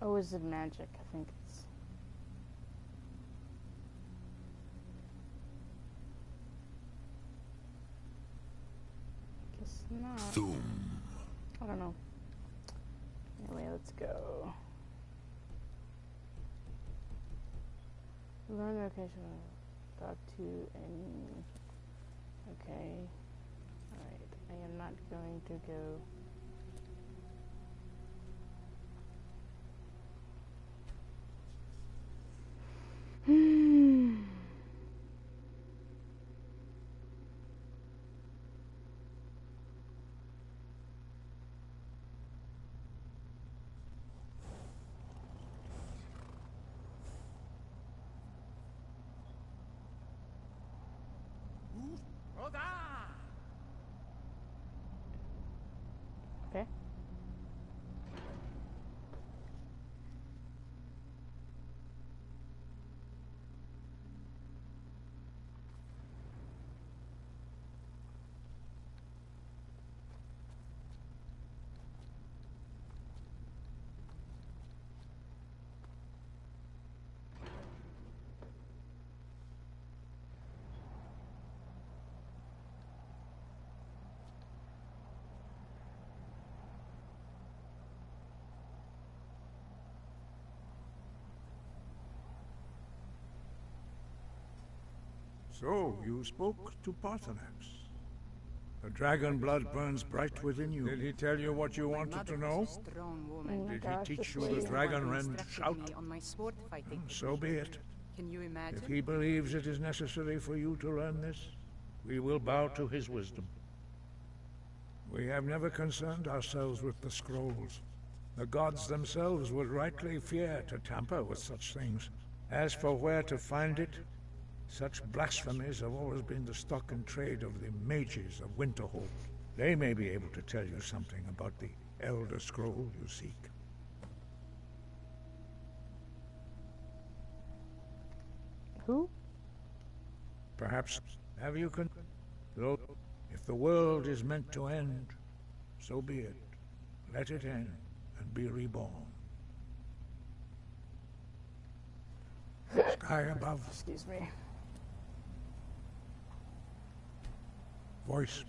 Oh, is it magic? I think it's... Guess not. Thum. I don't know. Anyway, let's go. Learn the location of dog 2 and... Okay. Alright, I am not going to go... Okay. So, you spoke to Parthenax. The dragon blood burns bright within you. Did he tell you what you wanted to know? Did he teach you the dragon rend shout? So be it. Can you imagine? If he believes it is necessary for you to learn this, we will bow to his wisdom. We have never concerned ourselves with the scrolls. The gods themselves would rightly fear to tamper with such things. As for where to find it, such blasphemies have always been the stock and trade of the mages of Winterhold. They may be able to tell you something about the Elder Scroll you seek. Who? Perhaps have you though, if the world is meant to end, so be it. Let it end and be reborn. Sky above. Excuse me. Voice.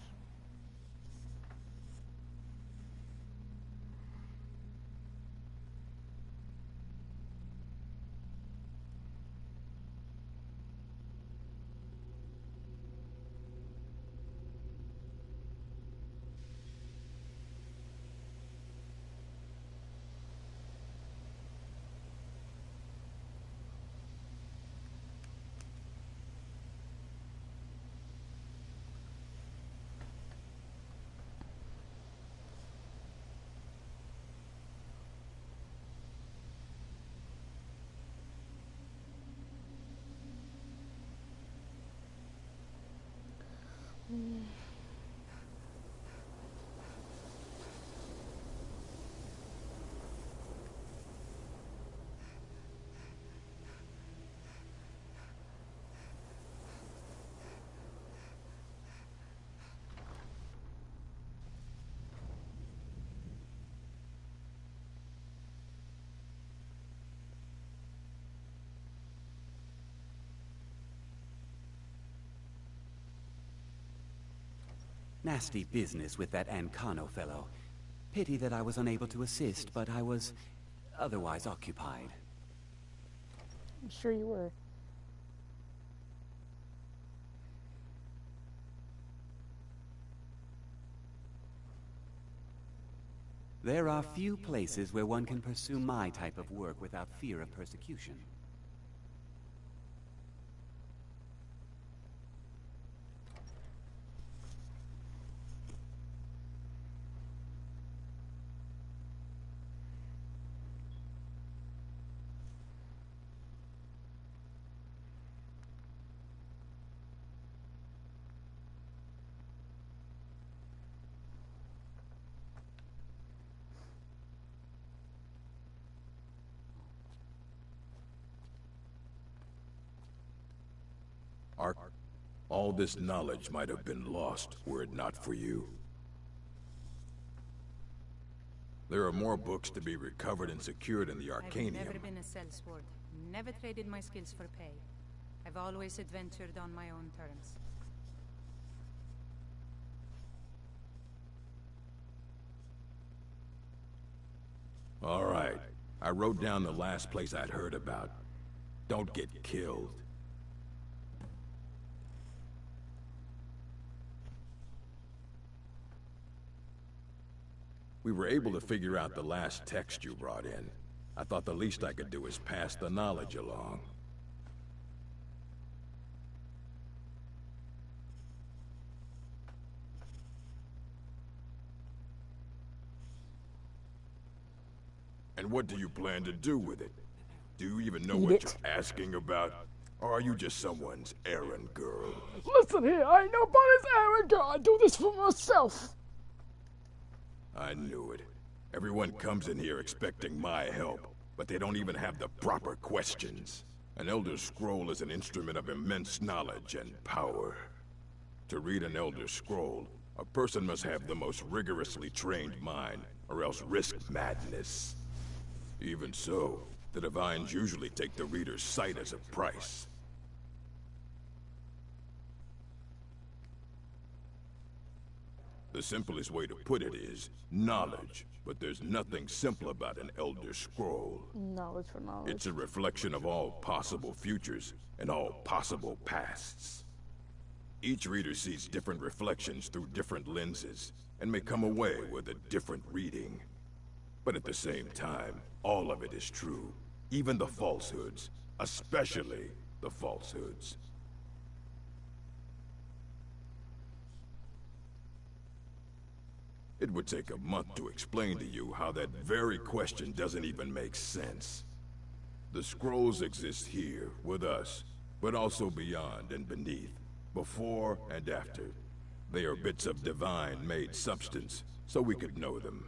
Nasty business with that Ancano fellow. Pity that I was unable to assist, but I was otherwise occupied. I'm sure you were. There are few places where one can pursue my type of work without fear of persecution. All this knowledge might have been lost were it not for you. There are more books to be recovered and secured in the Arcanium. I've never been a sellsword. Never traded my skills for pay. I've always adventured on my own terms. All right. I wrote down the last place I'd heard about. Don't get killed. We were able to figure out the last text you brought in. I thought the least I could do is pass the knowledge along. And what do you plan to do with it? Do you even know what you're asking about? Or are you just someone's errand girl? Listen here, I ain't nobody's errand girl. I do this for myself. I knew it. Everyone comes in here expecting my help, but they don't even have the proper questions. An Elder Scroll is an instrument of immense knowledge and power. To read an Elder Scroll, a person must have the most rigorously trained mind, or else risk madness. Even so, the Divines usually take the reader's sight as a price. The simplest way to put it is knowledge, but there's nothing simple about an Elder Scroll. Knowledge for knowledge. It's a reflection of all possible futures and all possible pasts. Each reader sees different reflections through different lenses and may come away with a different reading. But at the same time, all of it is true, even the falsehoods, especially the falsehoods. It would take a month to explain to you how that very question doesn't even make sense. The scrolls exist here, with us, but also beyond and beneath, before and after. They are bits of divine-made substance, so we could know them.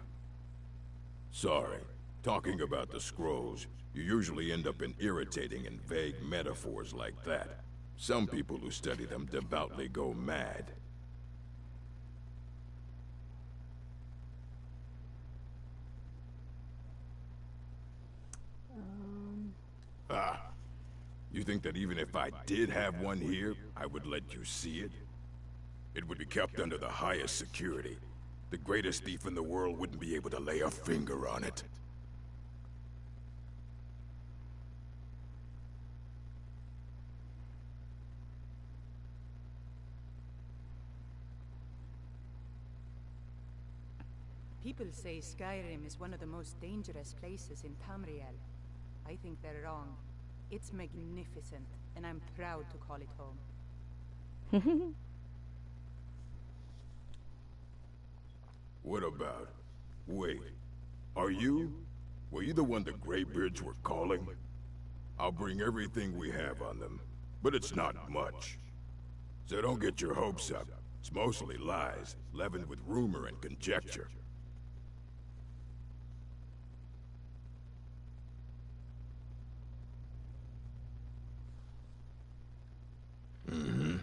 Sorry, talking about the scrolls, you usually end up in irritating and vague metaphors like that. Some people who study them devoutly go mad. You think that even if I did have one here, I would let you see it? It would be kept under the highest security. The greatest thief in the world wouldn't be able to lay a finger on it. People say Skyrim is one of the most dangerous places in Tamriel. I think they're wrong. It's magnificent, and I'm proud to call it home. What about? Wait. Are you? Were you the one the Greybeards were calling? I'll bring everything we have on them, but it's not much. So don't get your hopes up. It's mostly lies, leavened with rumor and conjecture. Mm-hmm.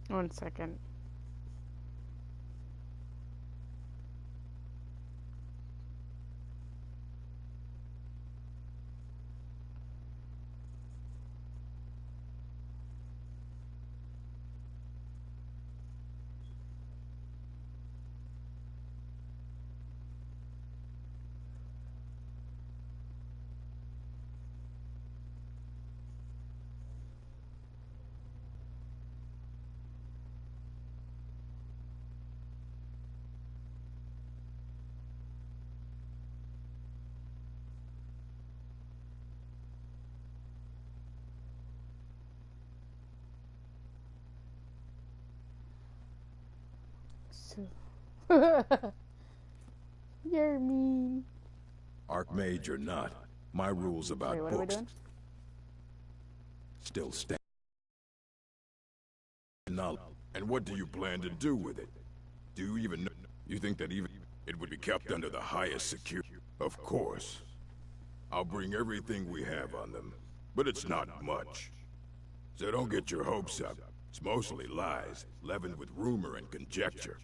One second. You're mean. Archmage or not, my rules about Wait, what books are we doing? still stand. And what do you plan to do with it? Do you even know? You think that even it would be kept under the highest security? Of course. I'll bring everything we have on them, but it's not much. So don't get your hopes up. It's mostly lies, leavened with rumor and conjecture.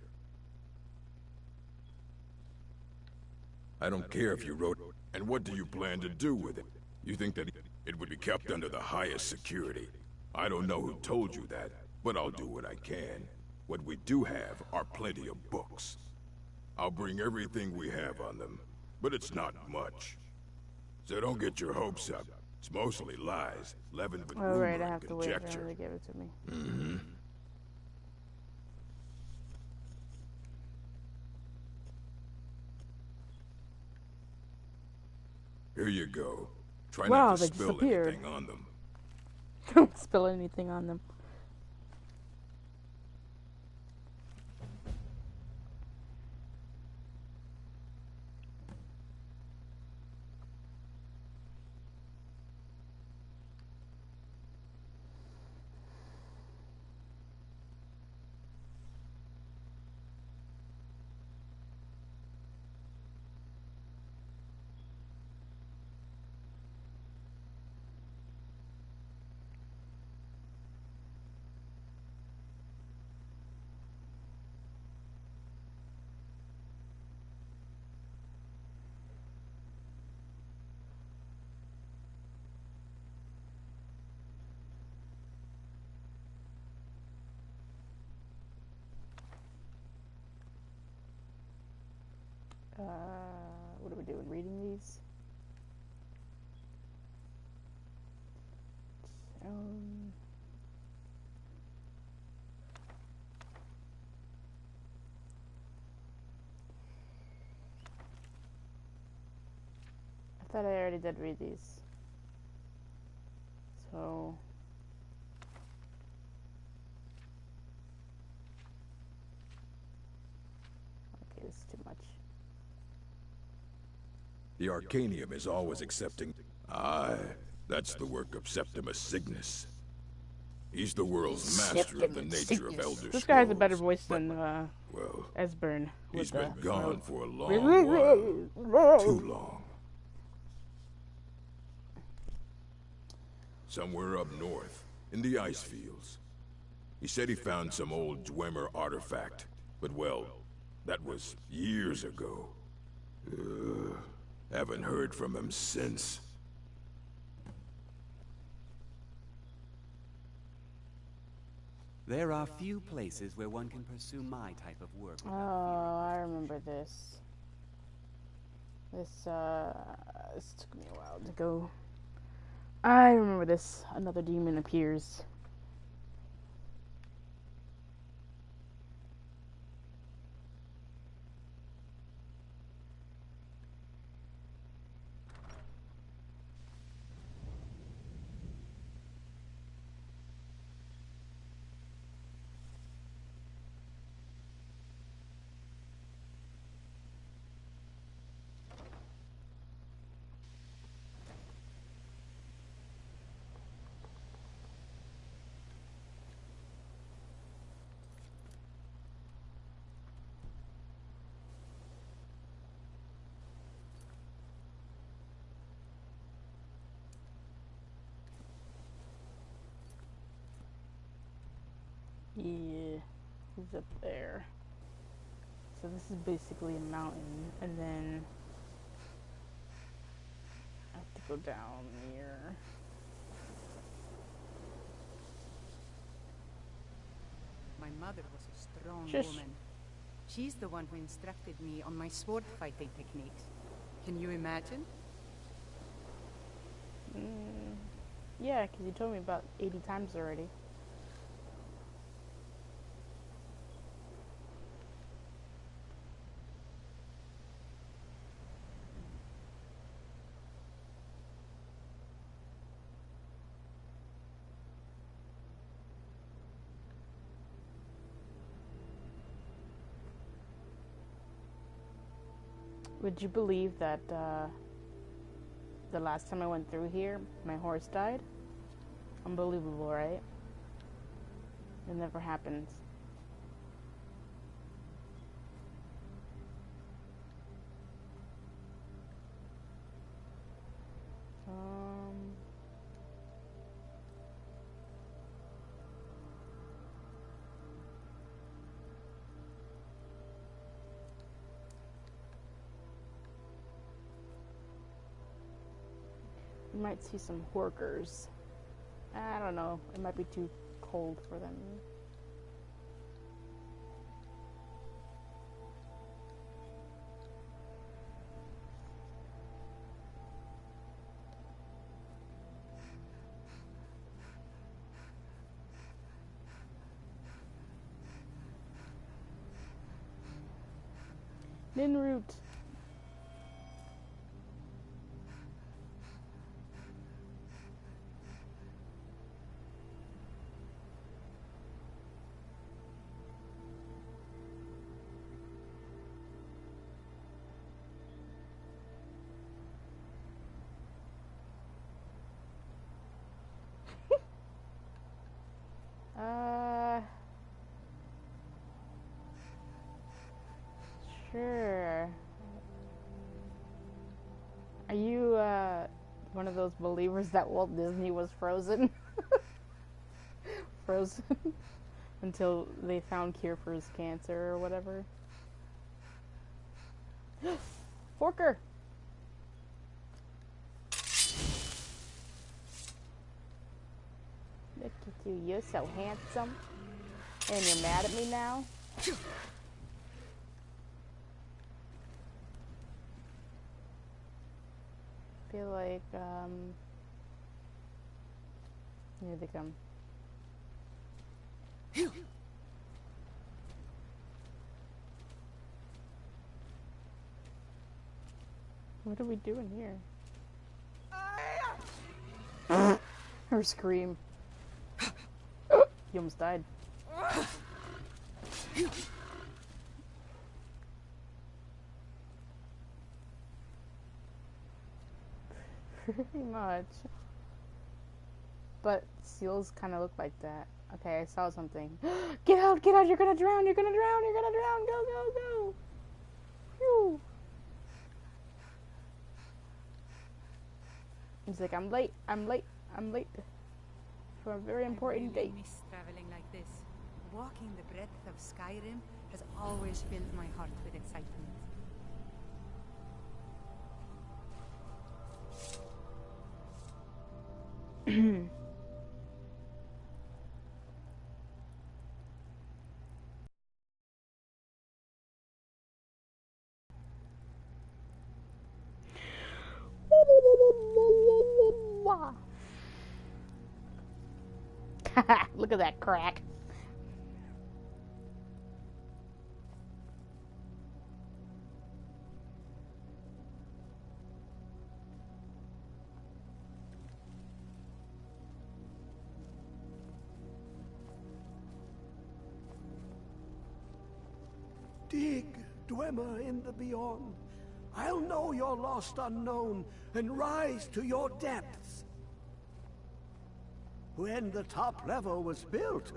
I don't care if you wrote. And what do you plan to do with it? You think that it would be kept under the highest security? I don't know who told you that, but I'll do what I can. What we do have are plenty of books. I'll bring everything we have on them, but it's not much. So don't get your hopes up. It's mostly lies, leavened with rumor Alright, I have and to wait for conjecture. him to give it to me. Mm-hmm. Here you go. Try Wow, not to they spill disappeared. anything on them. Don't spill anything on them. What are we doing? Reading these? I thought I already did read these. So... okay, this is too much. The Arcanium is always accepting. Aye, that's the work of Septimus Cygnus. He's the world's master of the nature of Elder Scrolls. This guy has a better voice than well, Esbern. He's been gone for a long while. Too long. Somewhere up north, in the ice fields. He said he found some old Dwemer artifact, but well, that was years ago. Haven't heard from him since. There are few places where one can pursue my type of work. Oh, I remember this. This took me a while to go. I remember this. Another demon appears. Yeah, he's up there. So this is basically a mountain, and then I have to go down here. My mother was a strong Shush. woman. She's the one who instructed me on my sword fighting techniques. Can you imagine? Yeah, because you told me about 80 times already. Would you believe that the last time I went through here, my horse died? Unbelievable, right? It never happens. You might see some horkers. I don't know. It might be too cold for them. Ninroot. Sure. Are you, one of those believers that Walt Disney was frozen? Frozen until they found cure for his cancer or whatever? Forker! Look at you, you're so handsome. And you're mad at me now? feel like, here they come. What are we doing here? Her scream. You almost died. Pretty much. But seals kind of look like that. Okay, I saw something. Get out, you're gonna drown, you're gonna drown, you're gonna drown, go, go, go. Phew. He's like, I'm late for a very important date. I miss traveling like this. Walking the breadth of Skyrim has always filled my heart with excitement. Look at that crack. Dig, Dwemer in the beyond. I'll know your lost unknown and rise to your depths. When the top level was built,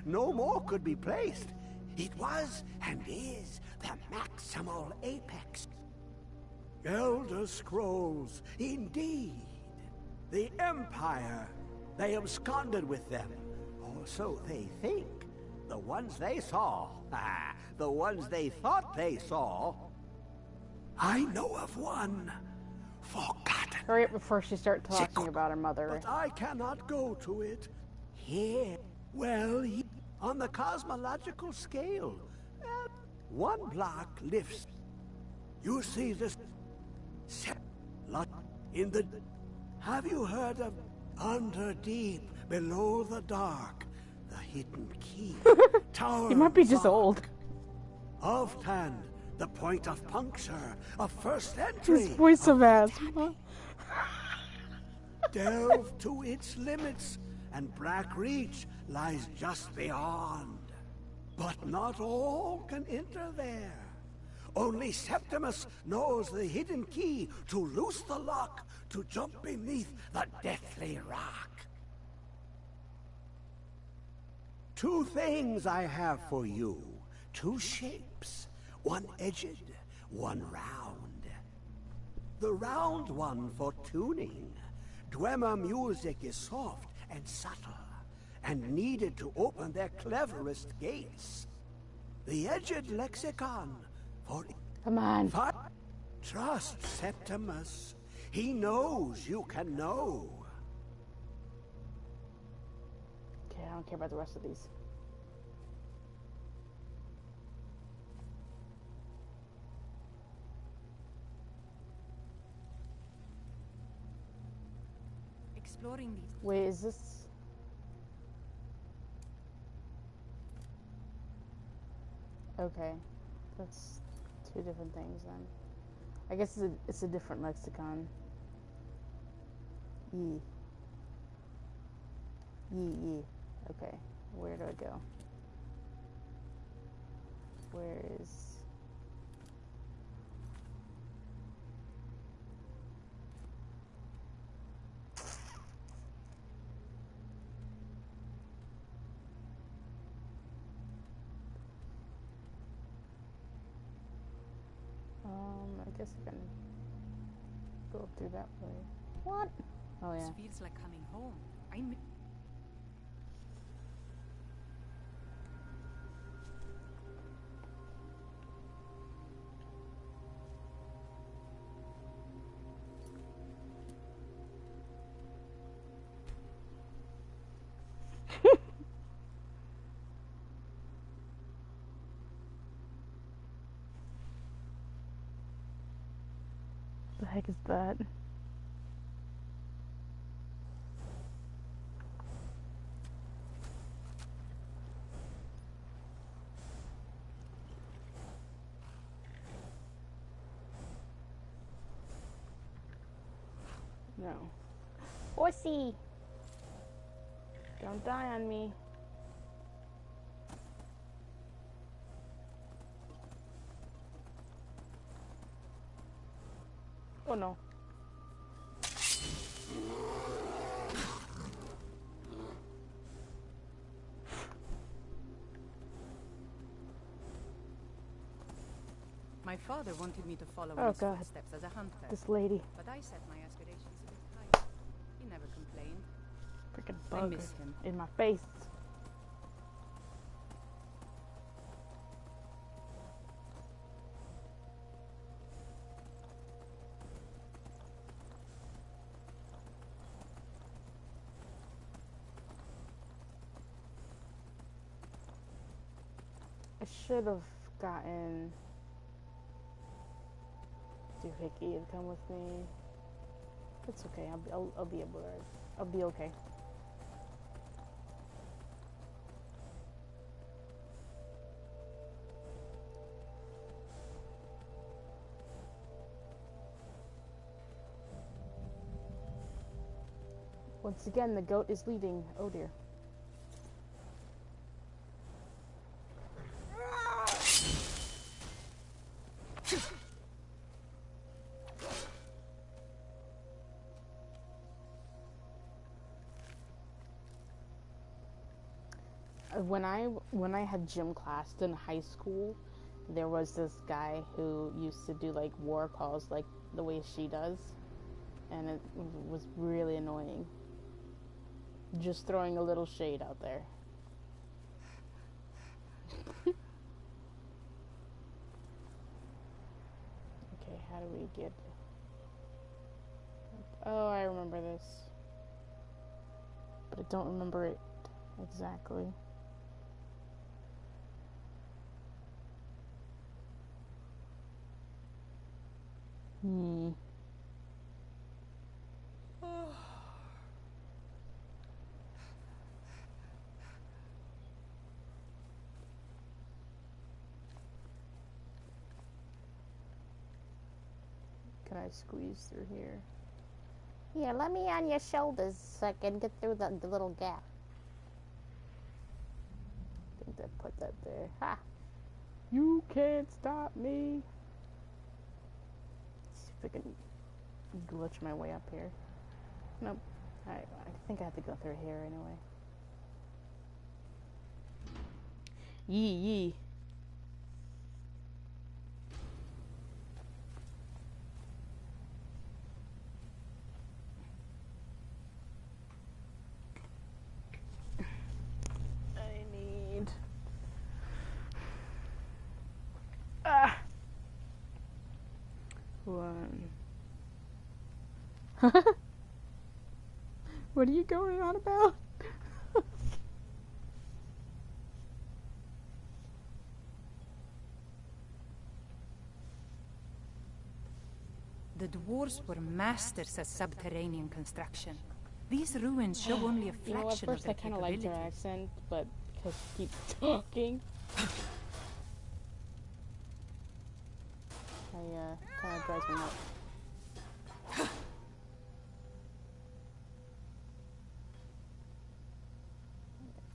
no more could be placed. It was and is the maximal apex. Elder Scrolls, indeed. The Empire, they absconded with them. Or so they think. The ones they saw, the ones they thought they saw. I know of one. Forgotten. Hurry up before she starts talking about her mother. But I cannot go to it. Here. Well, on the cosmological scale, one block lifts. You see this lot in the... Have you heard of under deep, below the dark, the hidden key? Tower. He might be just old. Of Tand, the point of puncture, of first entry. His voice of asthma. Delve to its limits, and Black Reach lies just beyond. But not all can enter there. Only Septimus knows the hidden key to loose the lock, to jump beneath the deathly rock. Two things I have for you. Two shapes. One edged, one round. The round one for tuning. Dwemer music is soft and subtle, and needed to open their cleverest gates. The edged lexicon for... Come on. Trust Septimus. He knows you can know. Okay, I don't care about the rest of these. Exploring these. Wait, is this... Okay, that's two different things then. I guess it's a different lexicon. Yee. Okay, where do I go? Where is... I guess I can go through that way. What? Oh yeah. This feels like coming home. I'm... The heck is that? No. Horsey! Don't die on me. Oh no. My father wanted me to follow Oh, in his God. footsteps as a hunter. This lady. But I set my aspirations a bit higher. He never complained. Freaking I bug miss him. in my face. I should have gotten Doohickey to come with me. It's okay. I'll be able to. I'll be okay. Once again, the goat is leading. Oh dear. When I had gym class in high school, there was this guy who used to do like war calls like the way she does, and it was really annoying. Just throwing a little shade out there. Okay, how do we get... Oh, I remember this. But I don't remember it exactly. Can I squeeze through here? Here, let me on your shoulders so I can get through the little gap. I think that put that there. Ha! You can't stop me! Let's see if I can glitch my way up here. Nope. I think I have to go through here anyway. Yee yee. One. What are you going on about? The dwarves were masters at subterranean construction. These ruins show only a You know, at fraction first of their I kind of liked her capabilities. accent, but because she keeps talking, kind of drives me nuts.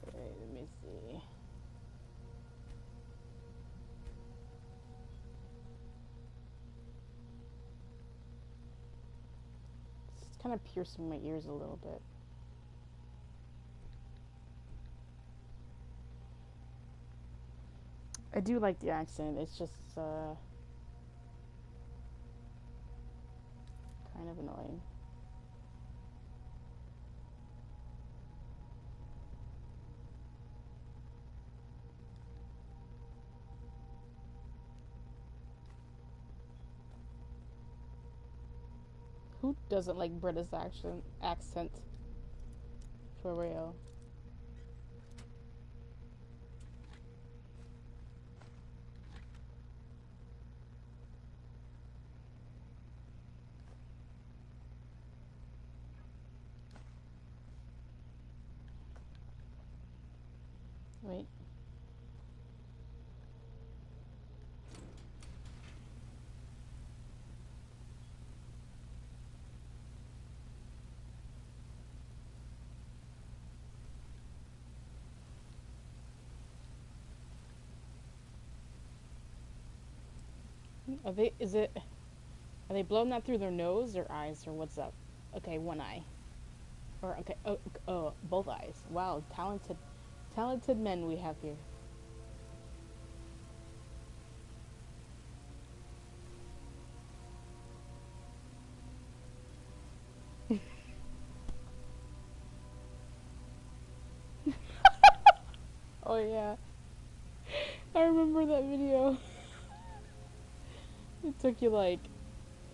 Okay, let me see. It's kind of piercing my ears a little bit. I do like the accent, it's just kind of annoying. Who doesn't like British accent? For real. Wait. Are they blowing that through their nose or eyes or what's up? Okay, one eye. Or okay, both eyes. Wow, talented men we have here. Oh yeah, I remember that video. It took you like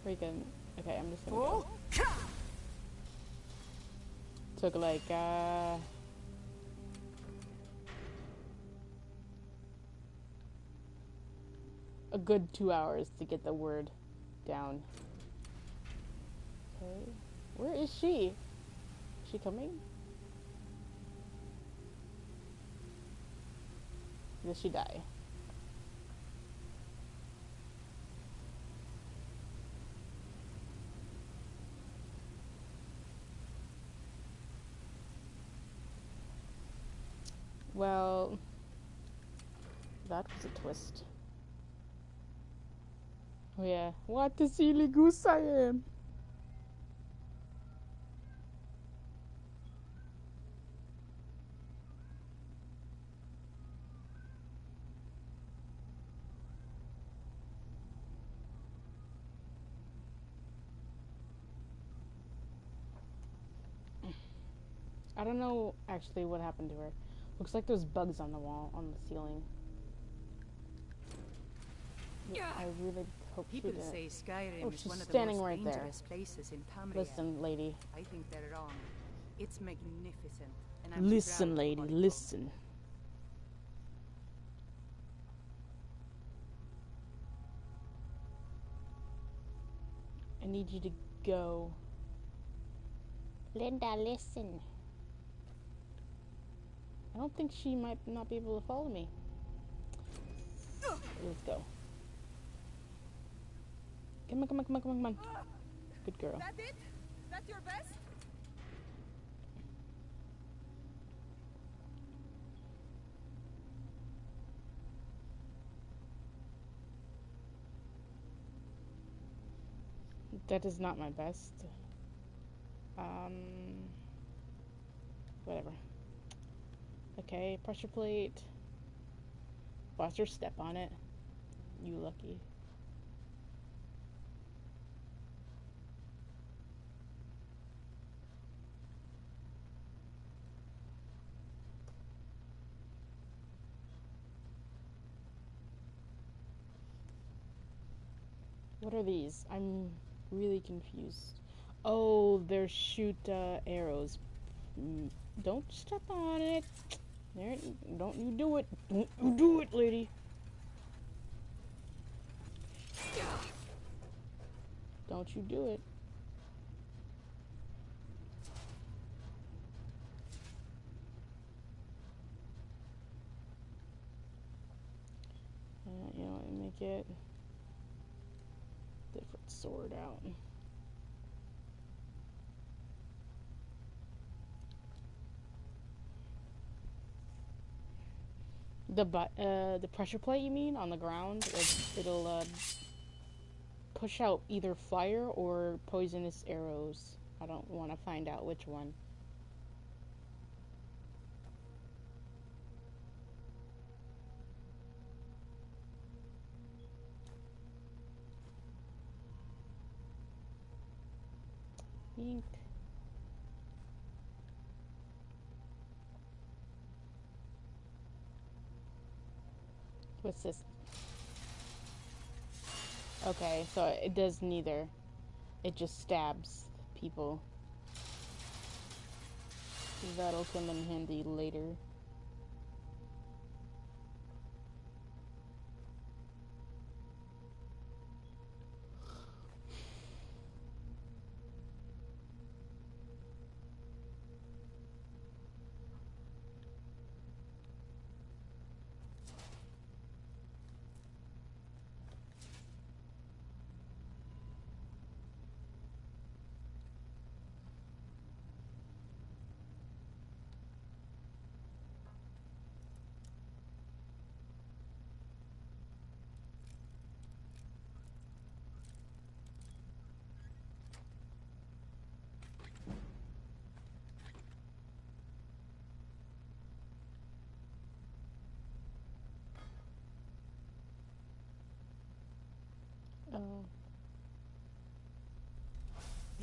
freaking. Okay, I'm just gonna go. Took like a good 2 hours to get the word down. Okay, where is she? Is she coming? Did she die? Well, that was a twist. Oh yeah, what a silly goose I am. I don't know actually what happened to her. Looks like there's bugs on the wall, on the ceiling. I really hope she People didn't. say Skyrim is one of the standing most right there. dangerous places in Tamriel. Listen, lady. I think they're wrong. It's magnificent, and I'm Listen, proud to lady, call it home. listen. I need you to go. Linda, listen. I don't think she might not be able to follow me. Let's go. Come on, come on, come on, come on, come on. Good girl. That it? That your best? That is not my best. Whatever. Okay, pressure plate. Watch her step on it. You lucky. What are these? I'm really confused. Oh, they're shoot arrows. Don't step on it. There, don't you do it. Don't you do it, lady. Don't you do it. You know, make it different sword out. The pressure plate, you mean, on the ground? It'll push out either fire or poisonous arrows. I don't want to find out which one. Ink. What's this? Okay, so it does neither. It just stabs people. That'll come in handy later.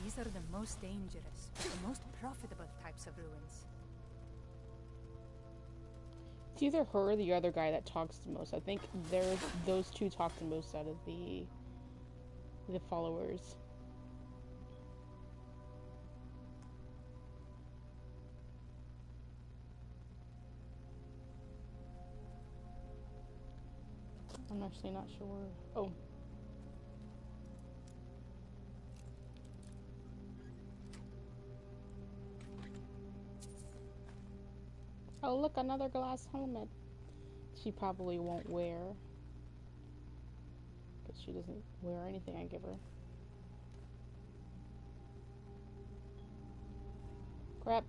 These are the most dangerous, the most profitable types of ruins. It's either her or the other guy that talks the most. I think those two talk the most out of the followers. I'm actually not sure. Oh. Oh, look, another glass helmet. She probably won't wear. Because she doesn't wear anything I give her. Crap.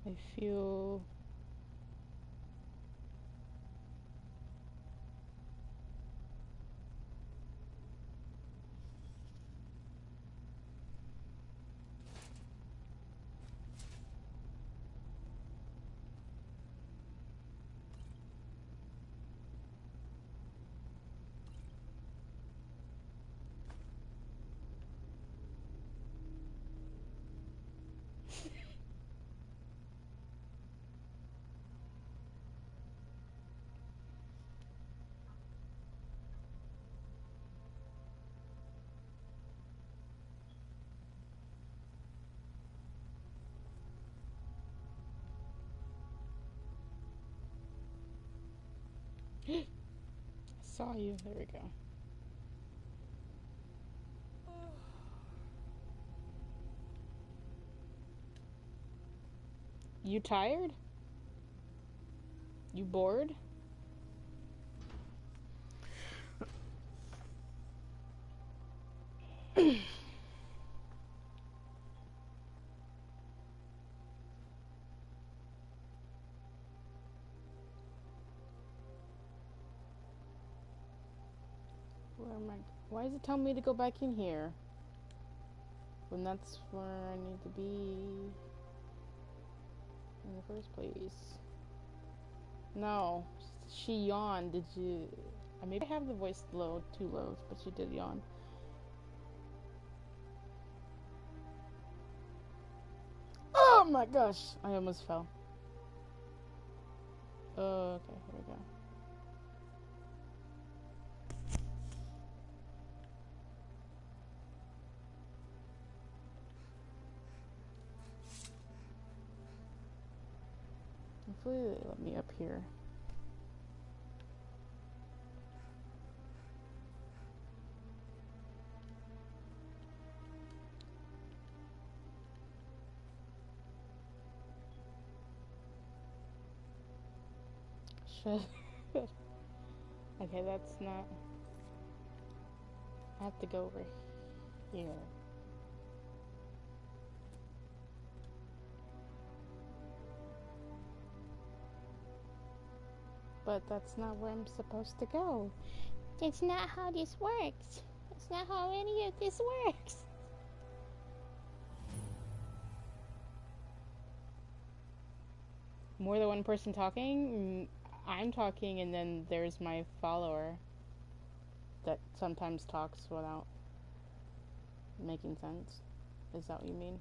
I feel I saw you. There we go. You tired? You bored? Where am I? Why is it telling me to go back in here? When that's where I need to be in the first place. No. She yawned. Did you... Maybe I have the voice low, too low, but she did yawn. Oh my gosh! I almost fell. Oh, okay, here we go. Hopefully they let me up here. Should... Okay, that's not... I have to go over here. But that's not where I'm supposed to go. That's not how this works. That's not how any of this works. More than one person talking? I'm talking and then there's my follower that sometimes talks without making sense. Is that what you mean?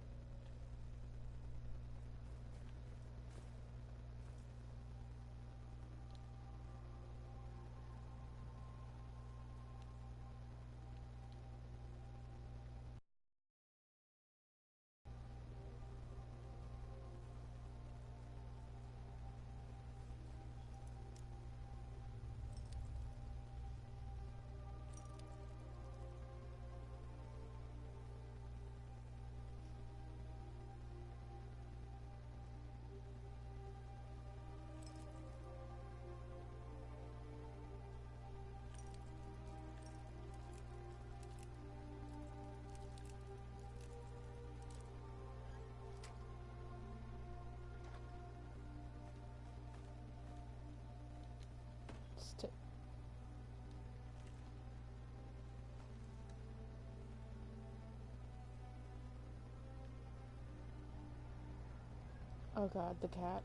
Oh god, the cat.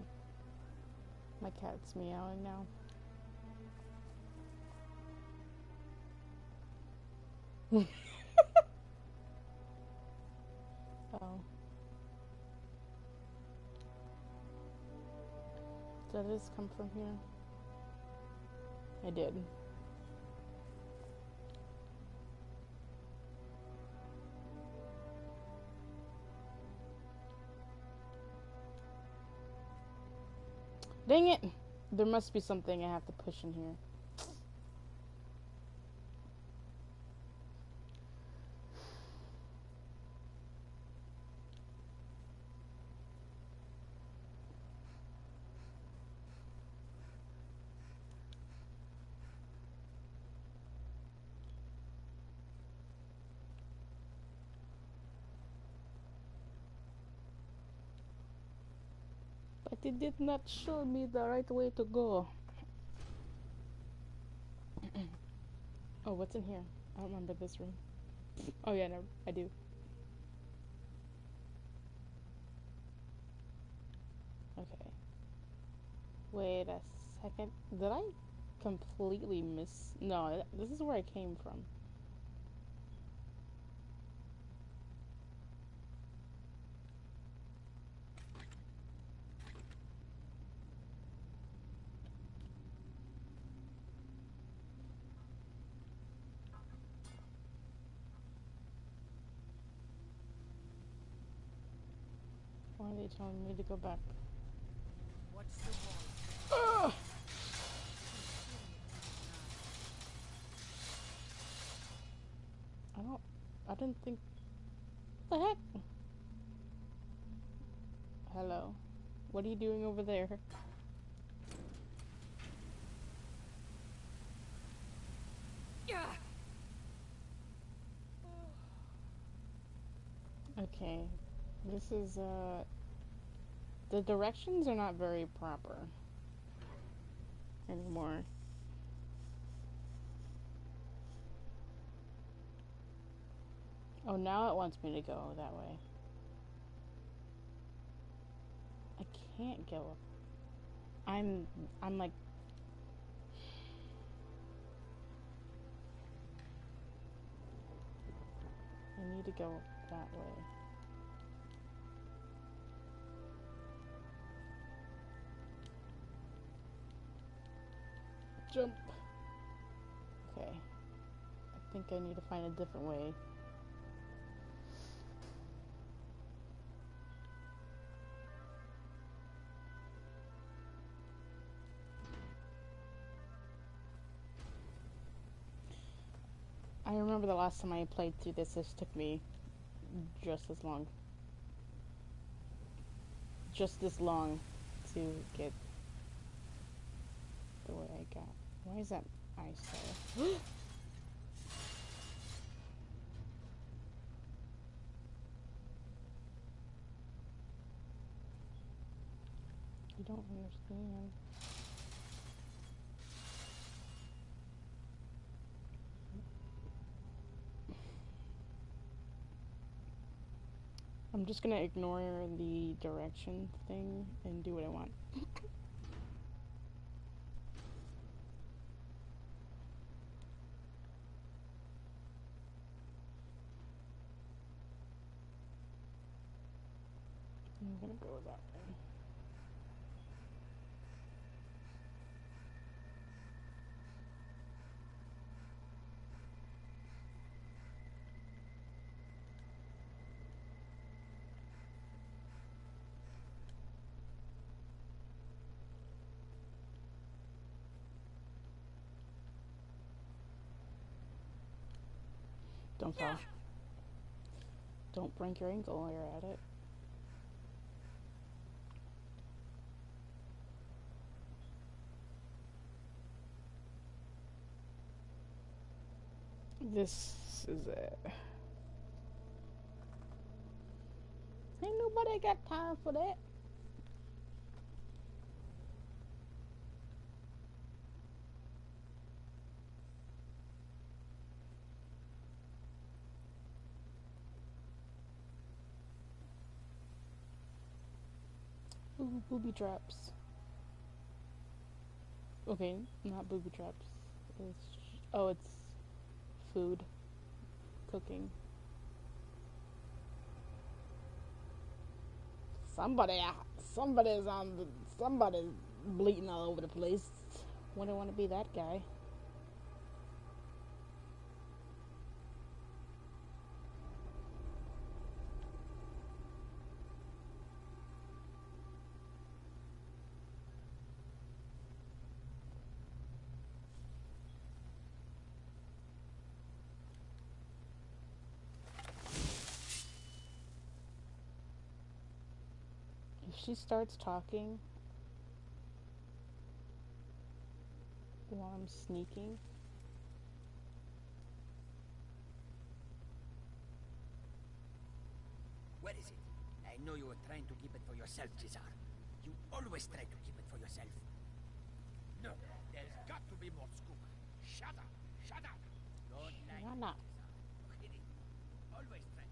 My cat's meowing now. Oh. Did this come from here? I did. Dang it! There must be something I have to push in here. But it did not show me the right way to go. Oh, what's in here? I don't remember this room. Oh yeah, no, I do. Okay. Wait a second. Did I completely miss? No, this is where I came from. Why are they telling me to go back? What's the wall? I didn't think. What the heck? Hello. What are you doing over there? Okay. This is, the directions are not very proper anymore. Oh, now it wants me to go that way. I can't go. I'm like... I need to go that way. Jump! Okay. I think I need to find a different way. I remember the last time I played through this took me just as long. Just this long to get the way I got. Why is that ice there? You don't understand. I'm just gonna ignore the direction thing and do what I want. I'm gonna go that way. Don't fall. Don't break your ankle while you're at it. This is it. Ain't nobody got time for that. Ooh, booby traps. Okay, not booby traps. It's food. Cooking. Somebody's bleeding all over the place. Wouldn't want to be that guy. If she starts talking while I'm sneaking, What is it? I know you were trying to keep it for yourself, Cesar. You always try to keep it for yourself. No, there's got to be more scoop. Shut up! Shut up! Don't lie. Shut up. Always try.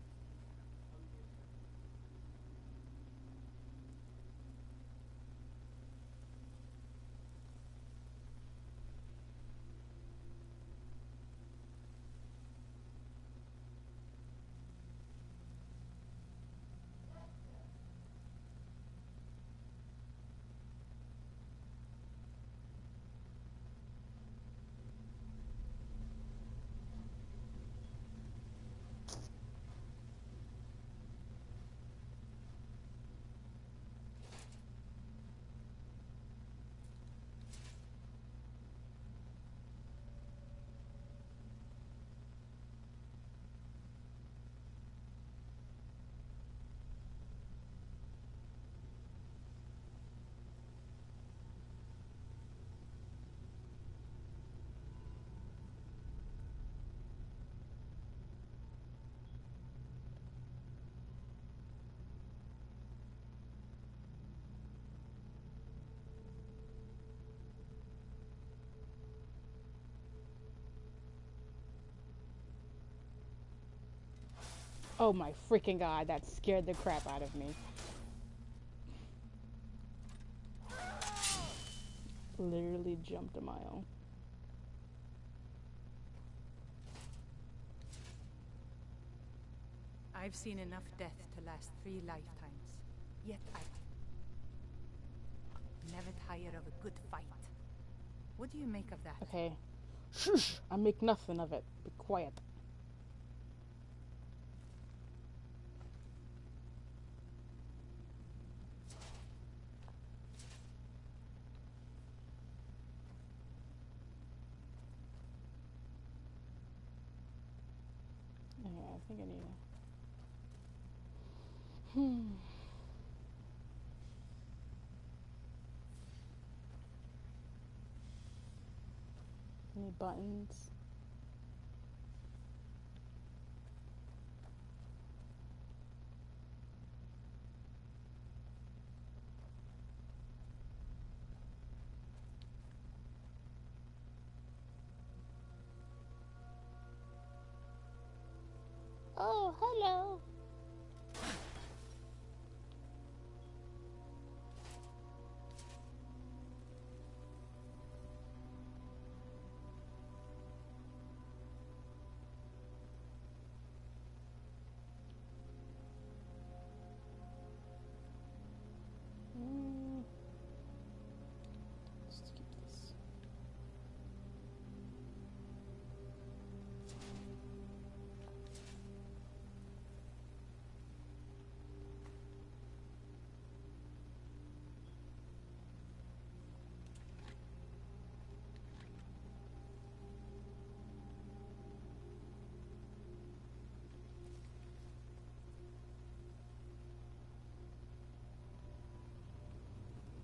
oh my freaking god, that scared the crap out of me. Literally jumped a mile. I've seen enough death to last 3 lifetimes. Yet I never tire of a good fight. What do you make of that? Okay. Shush! I make nothing of it. Be quiet. Yeah, I think I need to... Any buttons? Oh, hello. Let's keep this.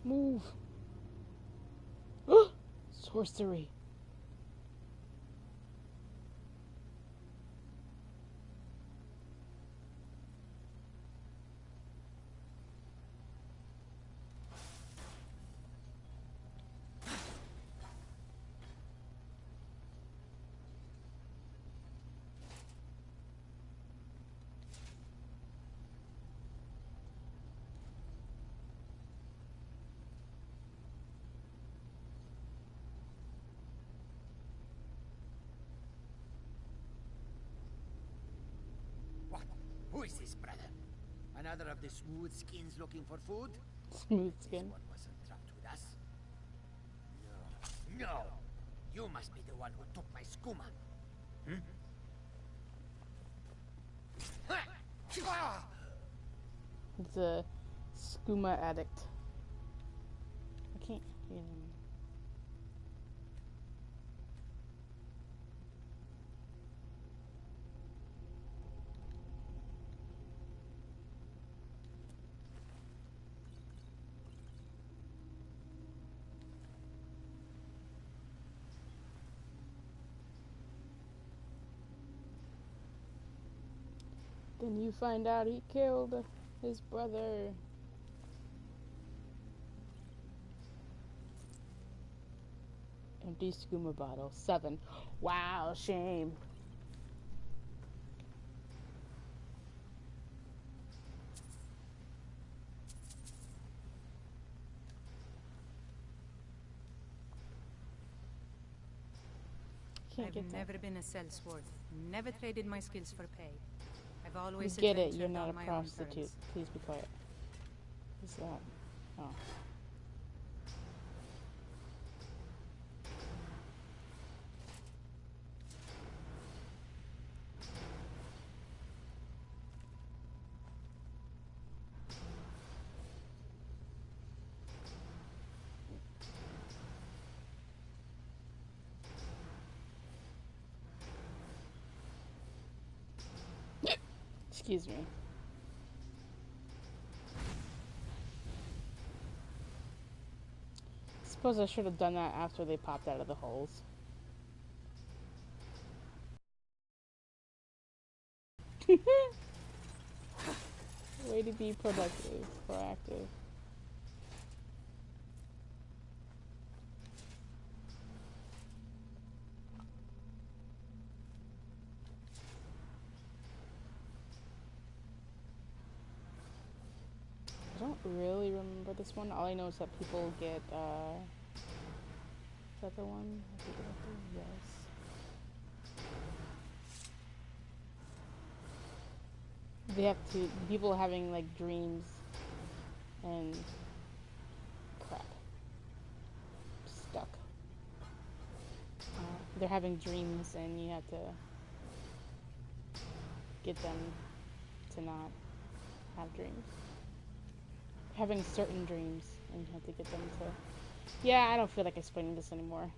Move. Sorcery. choices, brother. Another of the smooth skins looking for food? Smooth skin. This one wasn't trapped with us. No. No! You must be the one who took my skooma. Hmm? It's a skooma addict. I can't hear him. Then you find out he killed his brother. Empty skooma bottle. 7. Wow, shame. I've never been a sellsword. Never traded my skills for pay. I've always You get it, adventured you're not on a my own prostitute. terms. Please be quiet. What's that? Oh. Excuse me. Suppose I should have done that after they popped out of the holes. Way to be productive, proactive. I don't really remember this one. All I know is that people get, is that the one? I think that's the, yes. They have to, people having like dreams and crap. Stuck. They're having dreams and you have to get them to not have dreams. Having certain dreams and you have to get them to... Yeah, I don't feel like explaining this anymore.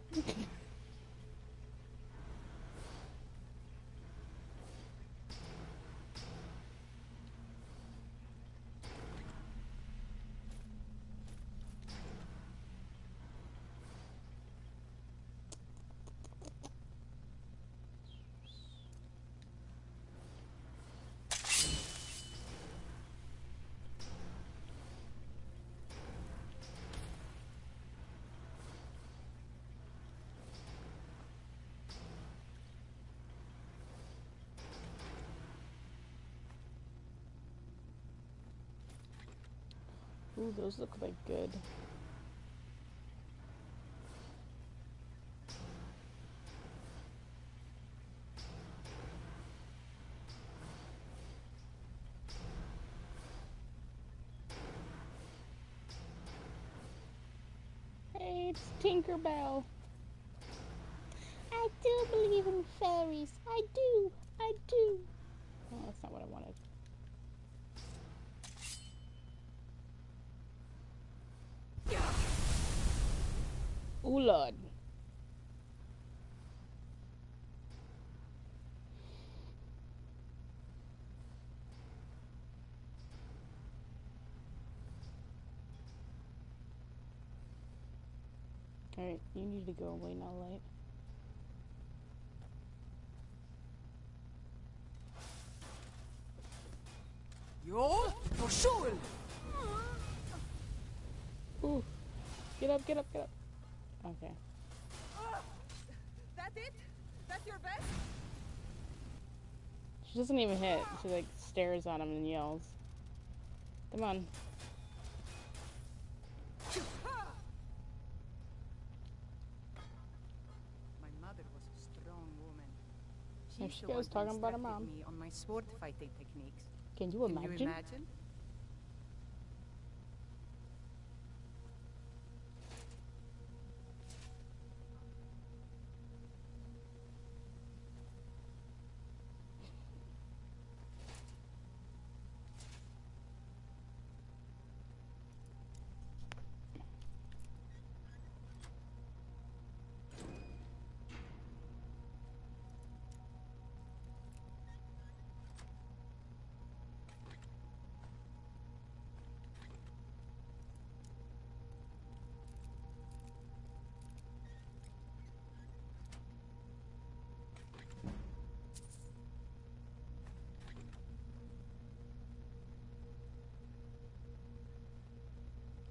Ooh, those look like good. Hey, it's Tinkerbell. I do believe in fairies. I do. I do. Oh, that's not what I wanted. Oh Lord. Alright, you need to go away now, Light. Yo, for sure. Ooh. Get up, get up, get up. Okay. That it? That's your best? She doesn't even hit. She like stares at him and yells. Come on. My mother was a strong woman. There she She's the goes, one who talking about her instructed mom. me on my sword fighting techniques. Can you imagine? Can you imagine?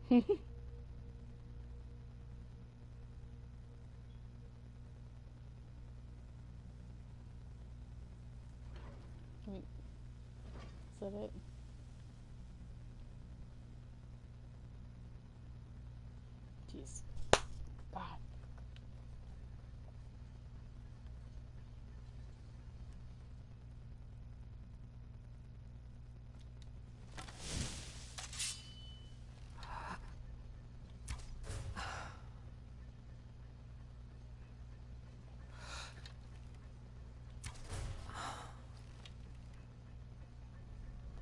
Wait, is that it? Jeez. God.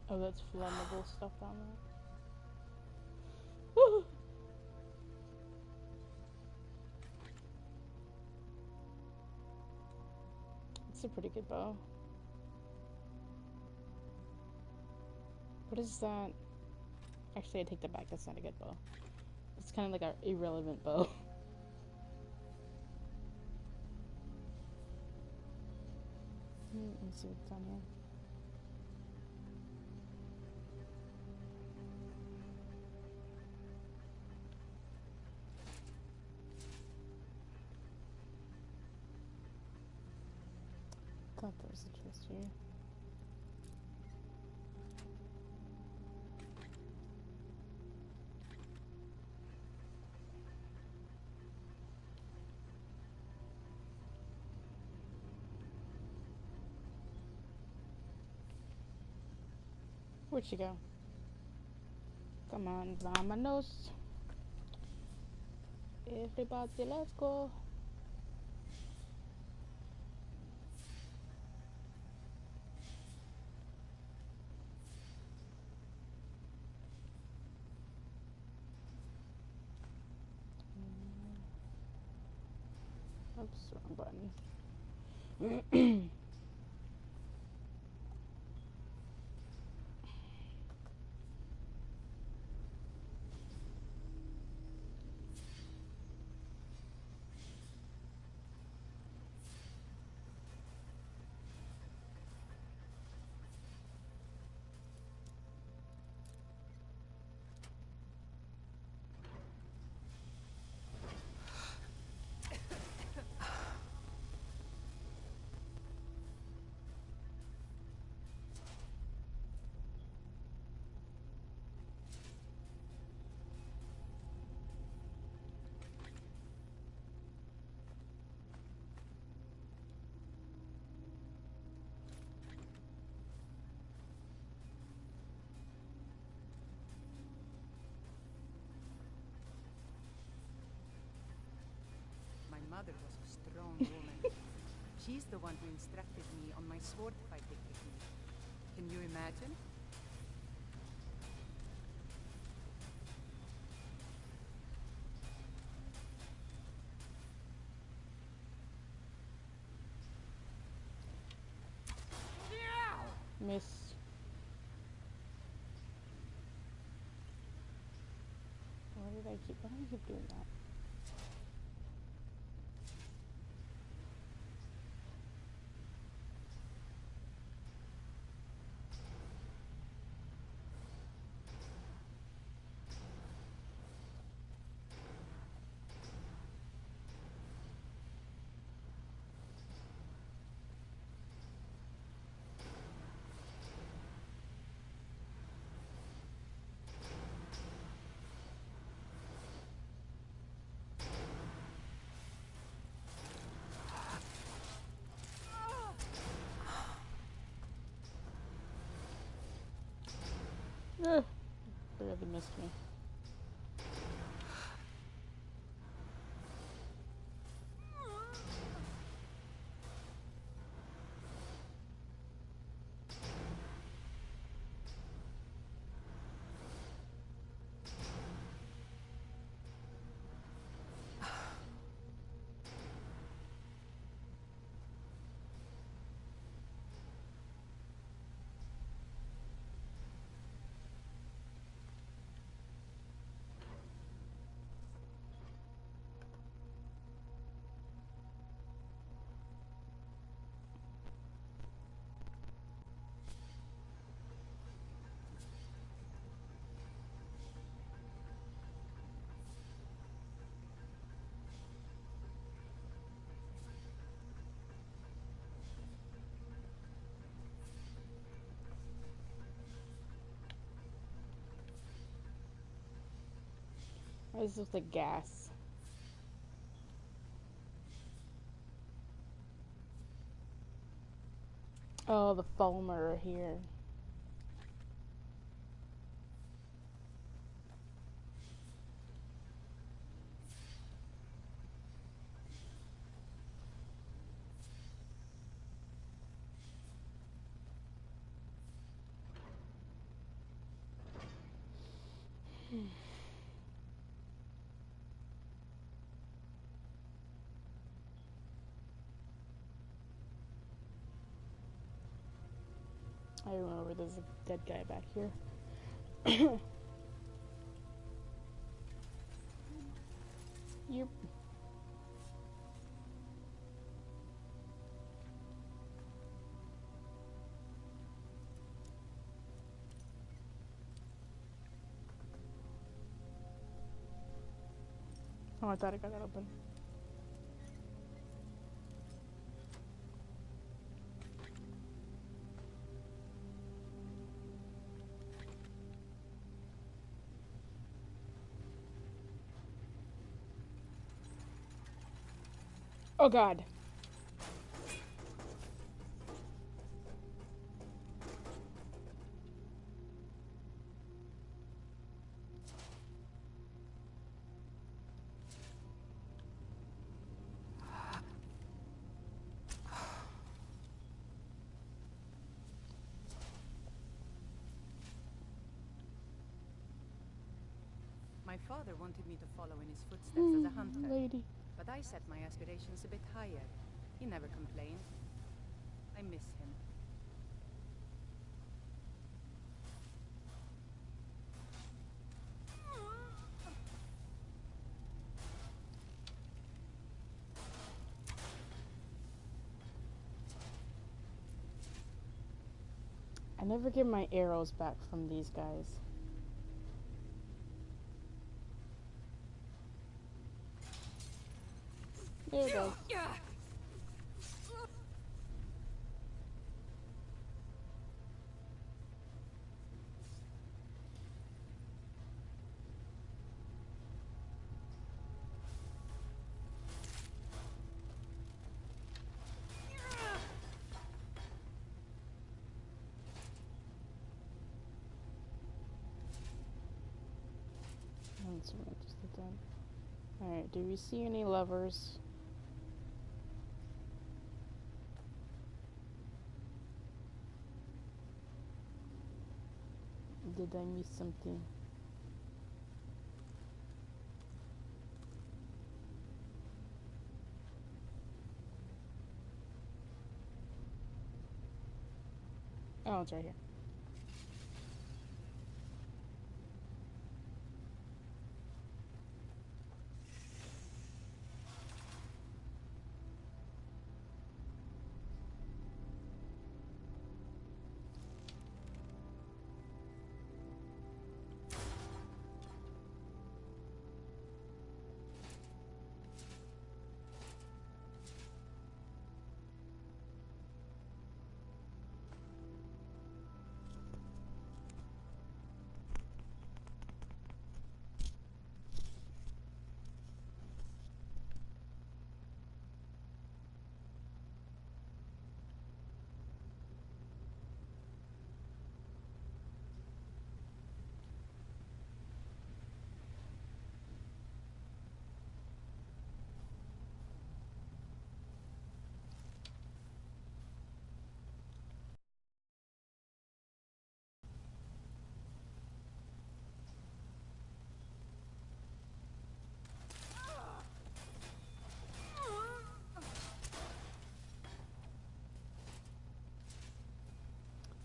Oh, that's flammable stuff down there. Woo! It's a pretty good bow. What is that? Actually, I take that back. That's not a good bow. It's kind of like an irrelevant bow. Let's see what's down here. Thought there was a chest here. Where'd she go? Come on, vámonos. Everybody, let's go. Oops, wrong button. My mother was a strong woman. She's the one who instructed me on my sword fighting technique. Can you imagine? Miss. Why do I keep doing that? Barely missed me. Why is this like gas? Oh, the foamer are here. I remember there's a dead guy back here. Yep. Oh, I thought I got that open. Oh God. My father wanted me to follow in his footsteps as a hunter, lady. But I set my aspirations a bit higher. He never complained. I miss him. I never get my arrows back from these guys. There it goes. That's what I just did that. Alright, do we see any levers? Did I miss something? Oh, it's right here.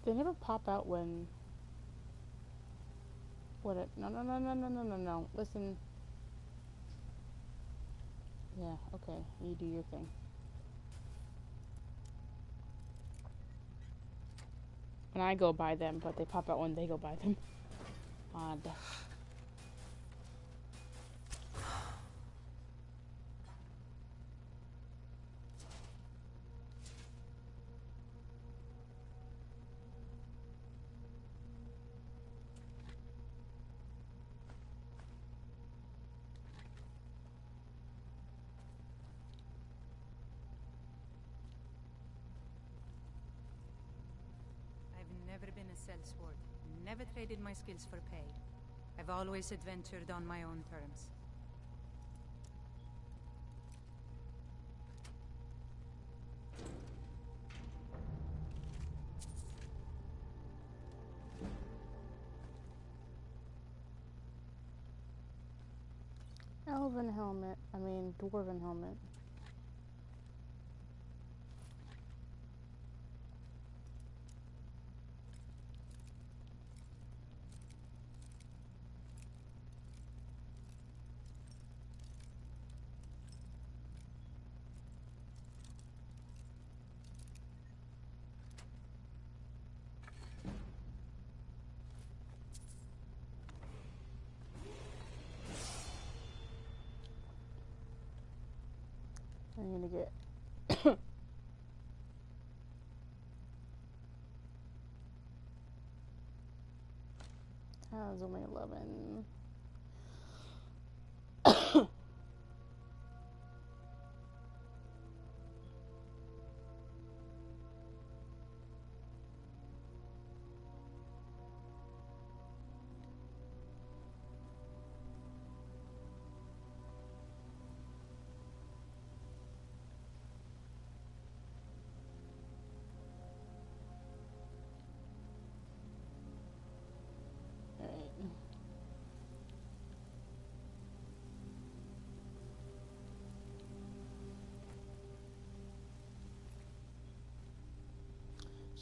They never pop out when... What it... No, no, no, no, no, no, no, no. Listen. Yeah, okay. You do your thing. When I go by them, but they pop out when they go by them. Odd. Never been a sellsword. Never traded my skills for pay. I've always adventured on my own terms. Elven helmet. I mean, dwarven helmet. I'm gonna get was only 11.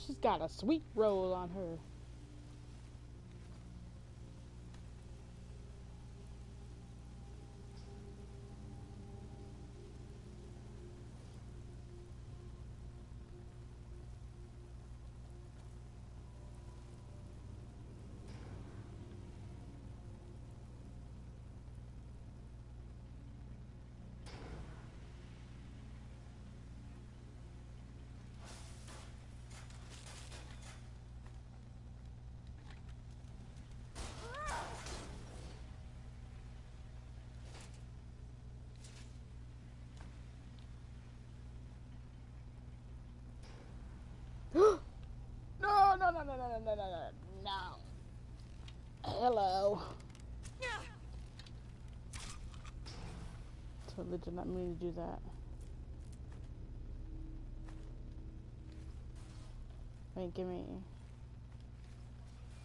She's got a sweet roll on her. No. Hello. Totally did not mean to do that. Wait, give me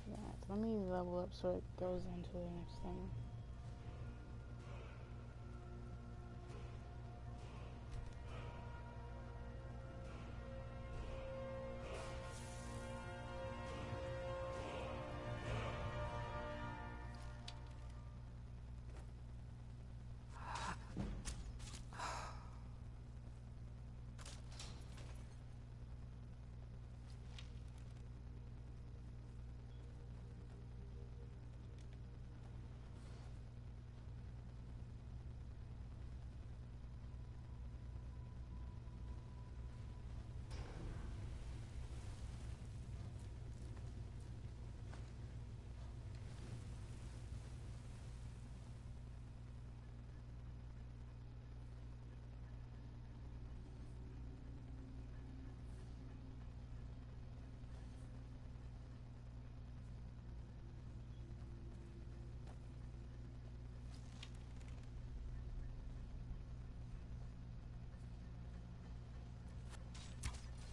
that. Let me level up so it goes into the next thing.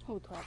Oh, crap.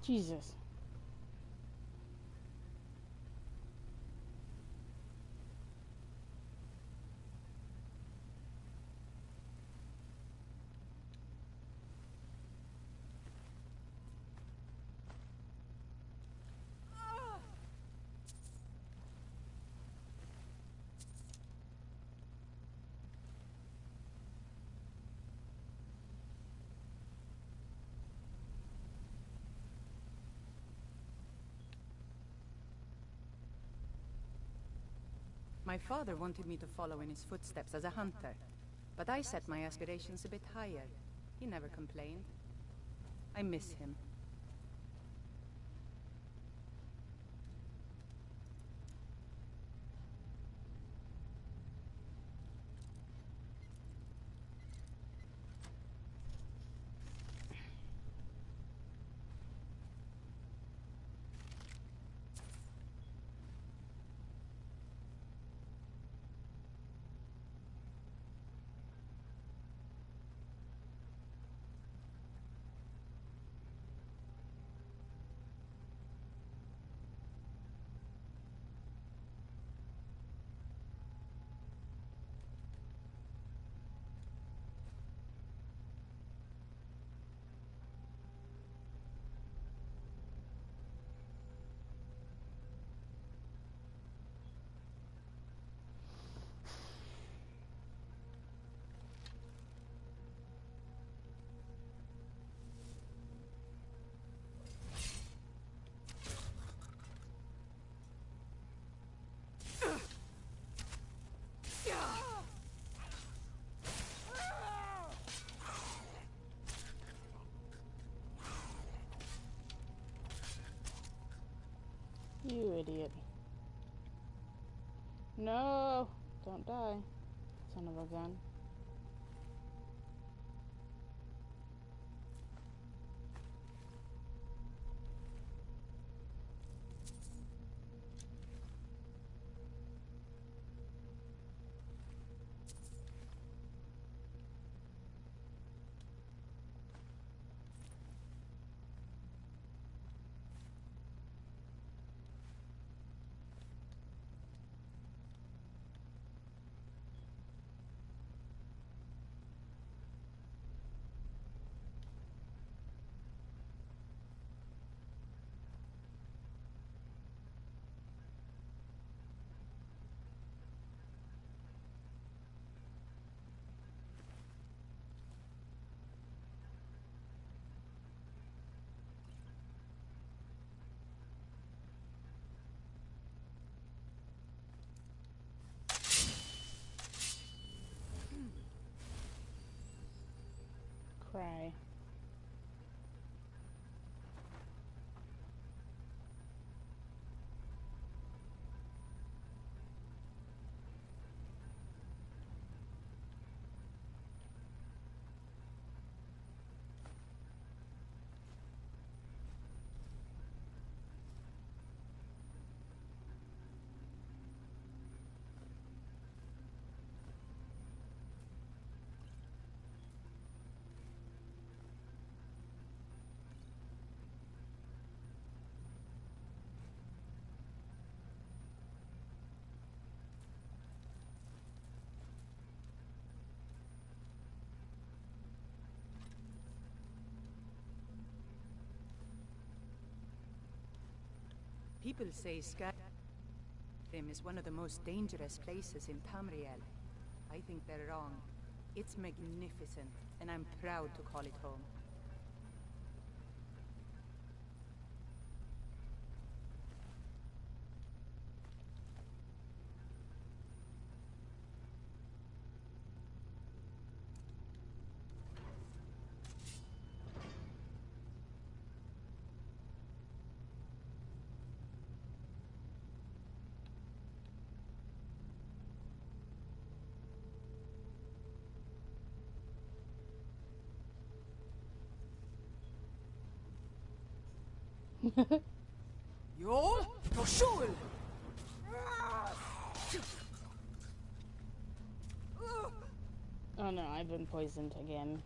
Jesus. My father wanted me to follow in his footsteps as a hunter, but I set my aspirations a bit higher. He never complained. I miss him. You idiot. No! Don't die, son of a gun. Cry. People say Skyrim is one of the most dangerous places in Tamriel. I think they're wrong. It's magnificent, and I'm proud to call it home. Yo, Toshul! Oh no, I've been poisoned again.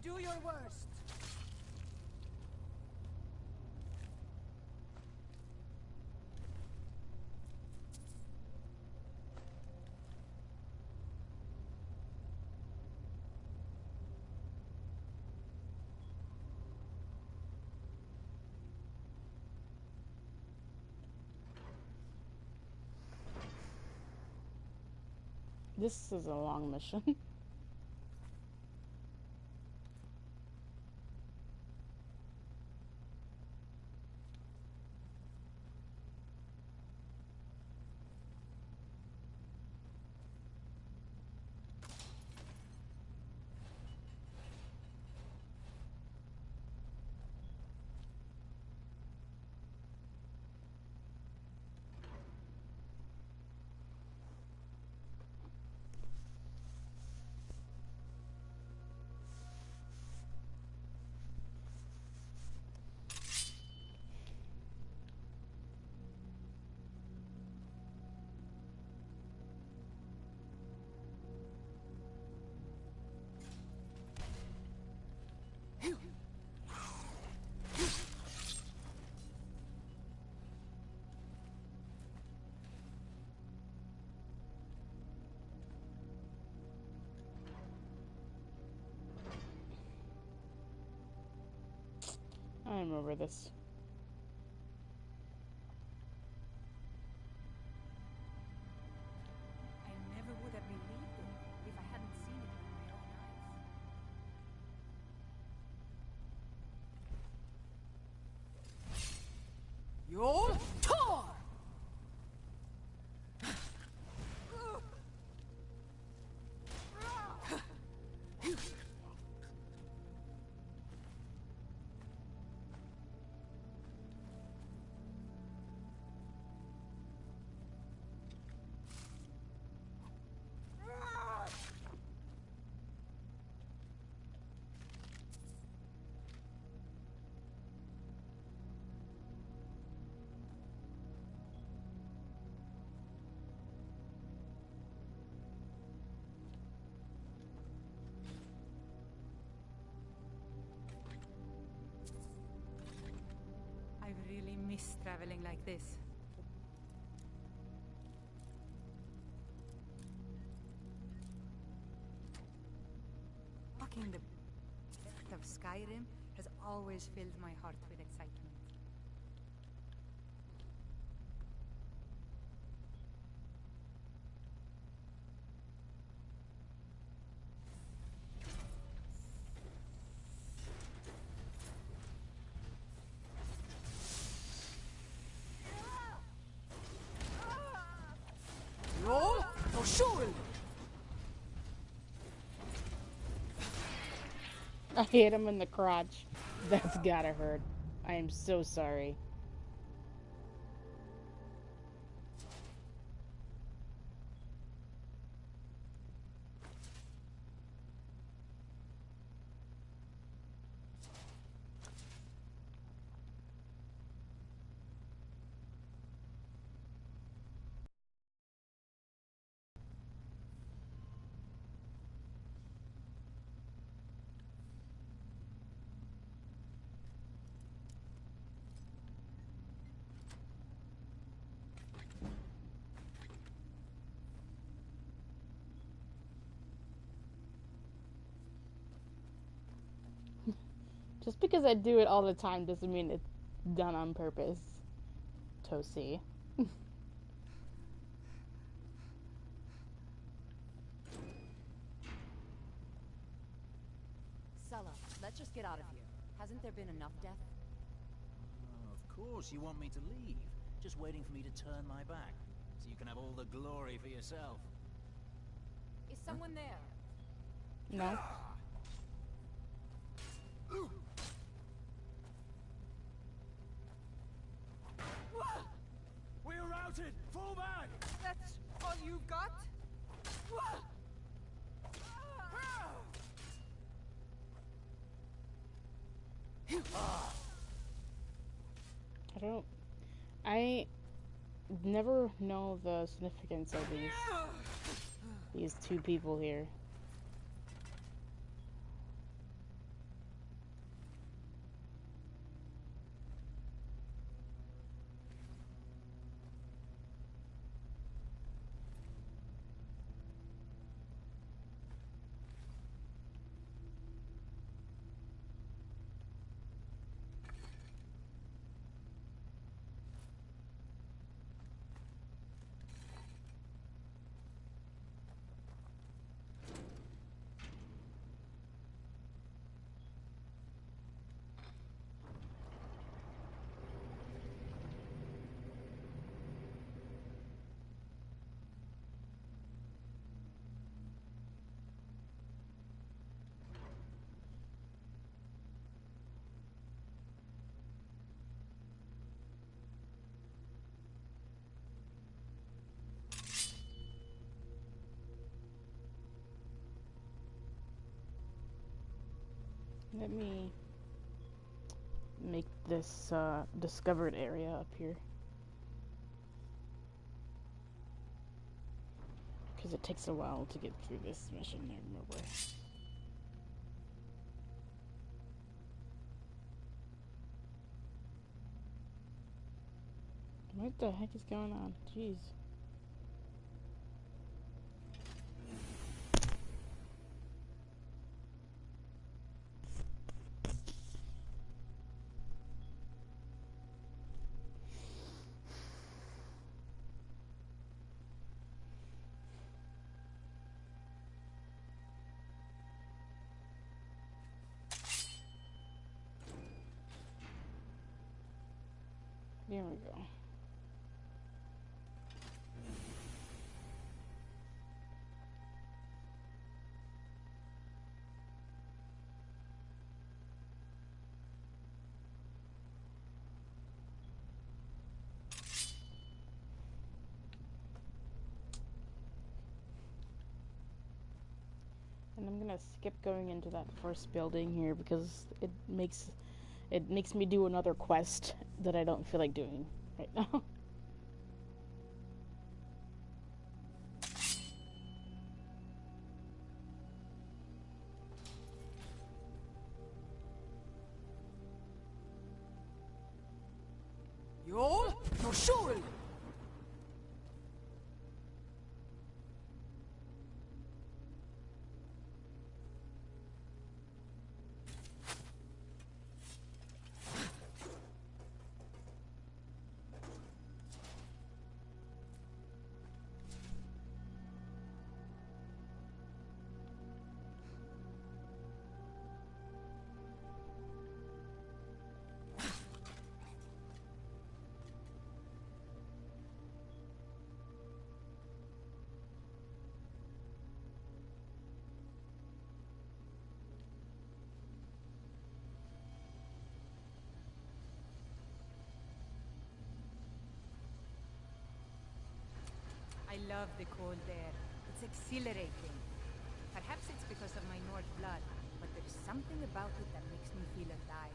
Do your worst. This is a long mission. I remember this. I never would have believed it if I hadn't seen it with my own eyes. Your Tor! I really miss traveling like this. Walking the depth of Skyrim has always filled my heart with excitement. Roll or shoot! I hit him in the crotch. That's gotta hurt. I am so sorry. Just because I do it all the time doesn't mean it's done on purpose. Toasty. Sulla, let's just get out of here. Hasn't there been enough death? Of course you want me to leave. Just waiting for me to turn my back. So you can have all the glory for yourself. Is someone there? No. We're routed! Fall back! That's all you've got? I never know the significance of these two people here. Let me make this discovered area up here. Because it takes a while to get through this mission, I remember. What the heck is going on? Jeez. There we go. And I'm gonna skip going into that first building here because it makes me do another quest that I don't feel like doing right now. You're sure. I love the cold air. It's exhilarating. Perhaps it's because of my North blood, but there's something about it that makes me feel alive.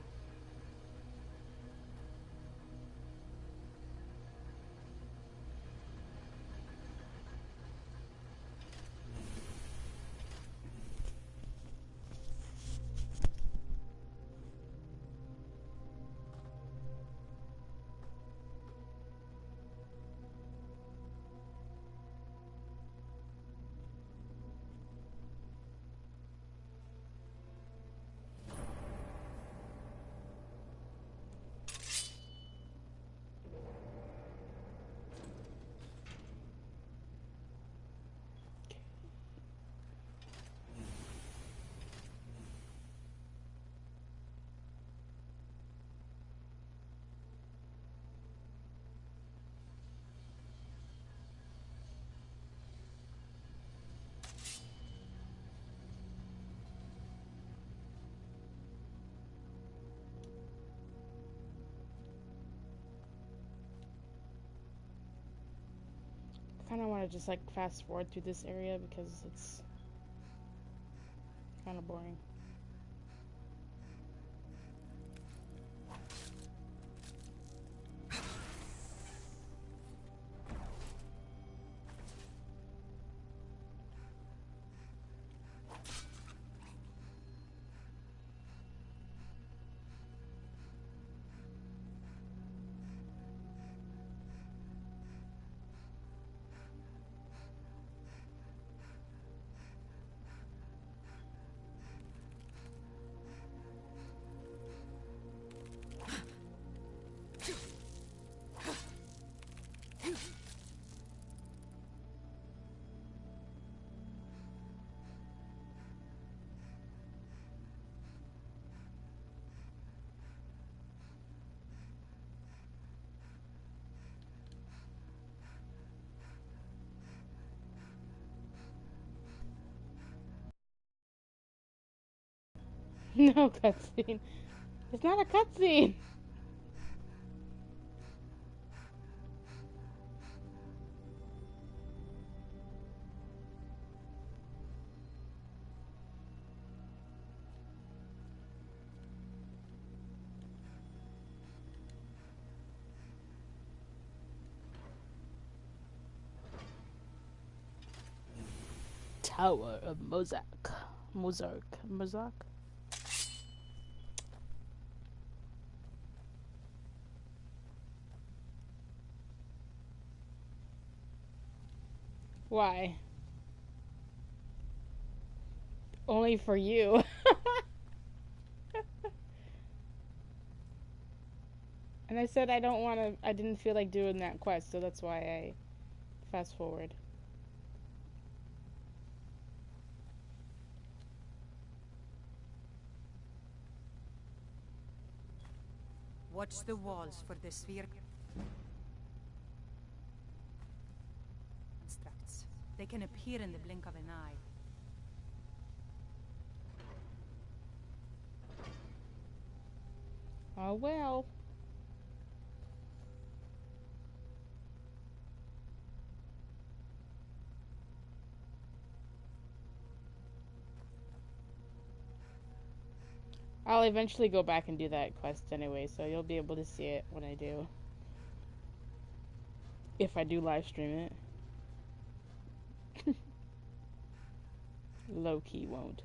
I kind of want to just like fast forward through this area because it's kind of boring. No cutscene. It's not a cutscene. Tower of Mozark. Mozark? Why? Only for you. And I said I don't want to, I didn't feel like doing that quest, so that's why I fast forward. Watch the walls for the sphere constructs. They can appear in the blink of an eye. Oh well. I'll eventually go back and do that quest anyway, so you'll be able to see it when I do. If I do live stream it. Low key won't.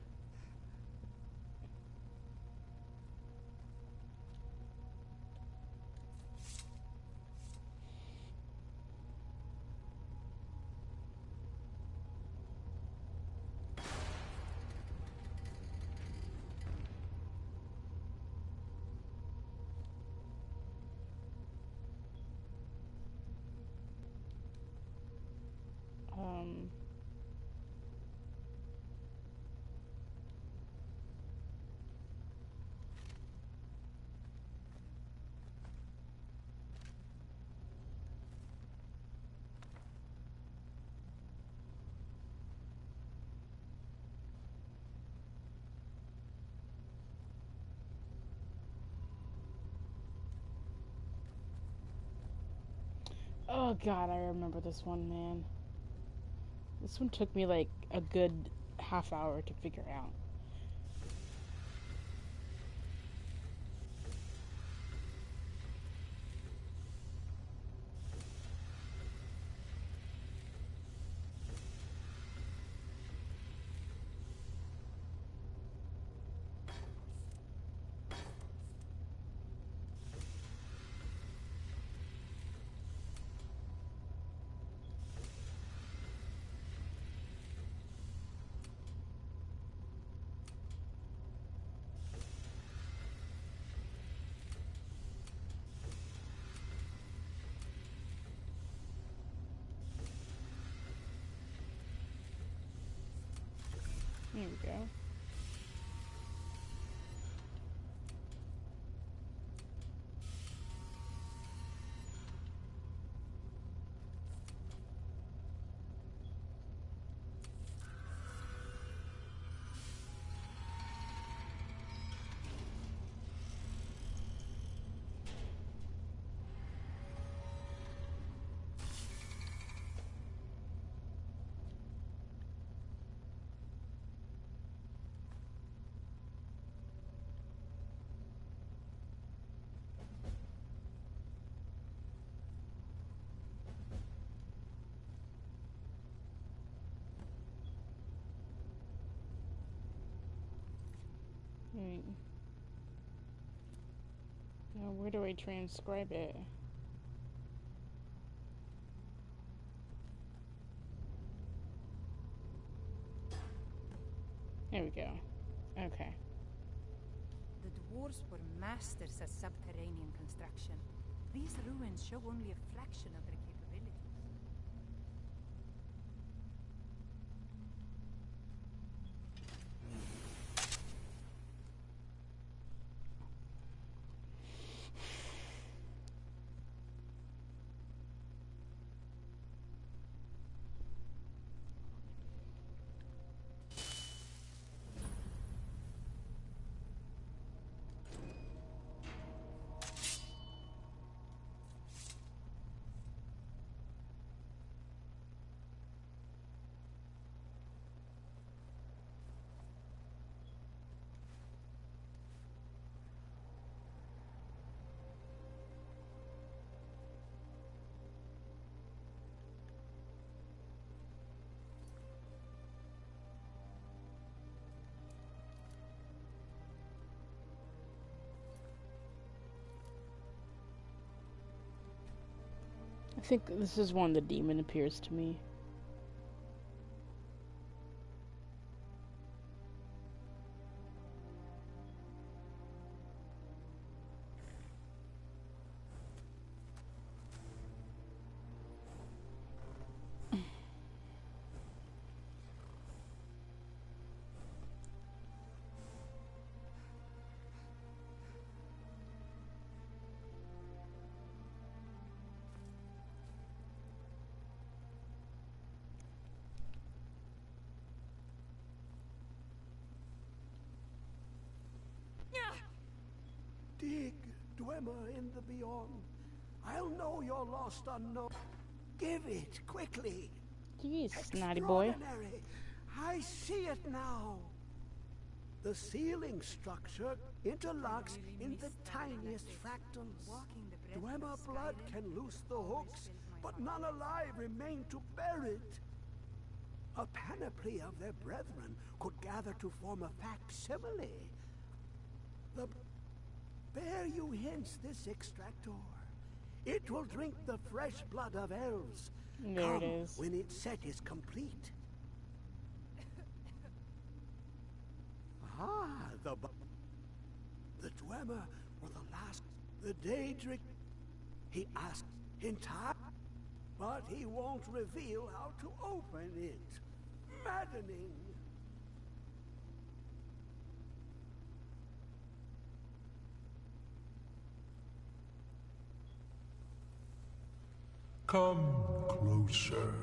Oh god, I remember this one, man. This one took me like a good half hour to figure out. There we go. Right. Now, where do I transcribe it? There we go. Okay. The dwarves were masters at subterranean construction. These ruins show only a fraction of their capabilities. think this is when the demon appears to me. Dig, Dwemer in the beyond. I'll know you're lost unknown. Give it, quickly. Jeez, snotty boy. Extraordinary. I see it now. The ceiling structure interlocks in the tiniest fractals. Dwemer blood can loose the hooks, but none alive remain to bear it. A panoply of their brethren could gather to form a facsimile. Bear you hence this extractor. It will drink the fresh blood of elves. There it is. When its set is complete. The Dwemer were the last. The Daedric. He asked in time, but he won't reveal how to open it. Maddening. Come closer,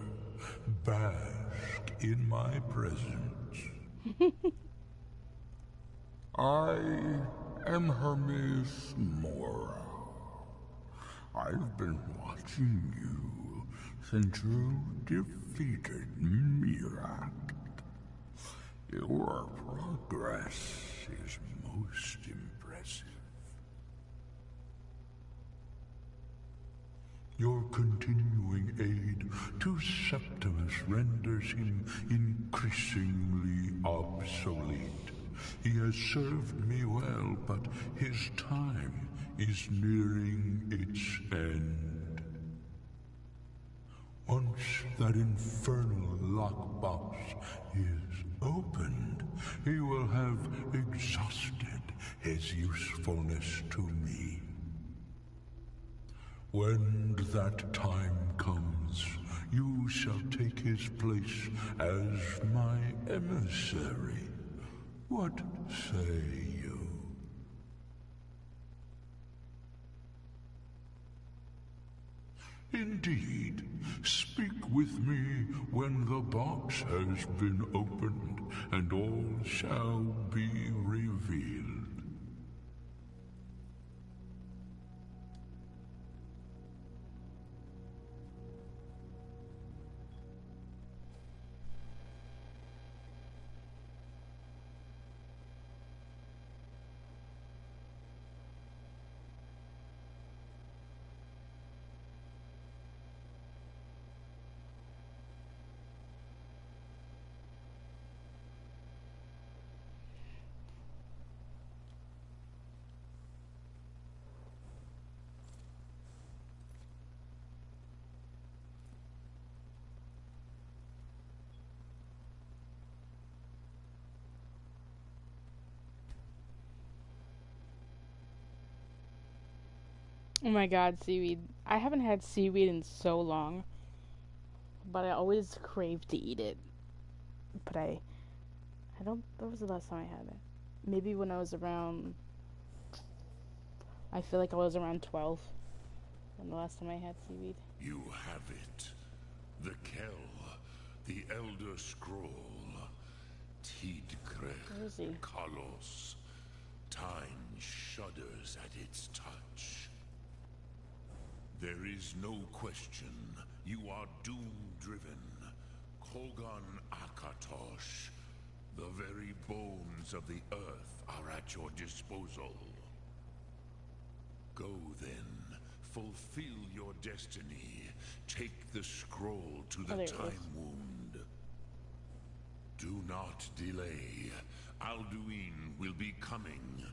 bask in my presence. I am Hermes Mora. I've been watching you since you defeated Mirak. Your progress is most impressive. Your continuing aid to Septimus renders him increasingly obsolete. He has served me well, but his time is nearing its end. Once that infernal lockbox is opened, he will have exhausted his usefulness to me. When that time comes, you shall take his place as my emissary. What say you? Indeed, speak with me when the box has been opened, and all shall be revealed. Oh my god, seaweed. I haven't had seaweed in so long, but I always crave to eat it. But I don't, when was the last time I had it? Maybe when I was around, I feel like I was around 12 when the last time I had seaweed. You have it. The Kell, the Elder Scroll. Where is he? Tidkrech Kalos. Time shudders at its touch. There is no question. You are doom-driven. Kogan Akatosh. The very bones of the earth are at your disposal. Go then. Fulfill your destiny. Take the scroll to the time wound. Do not delay. Alduin will be coming.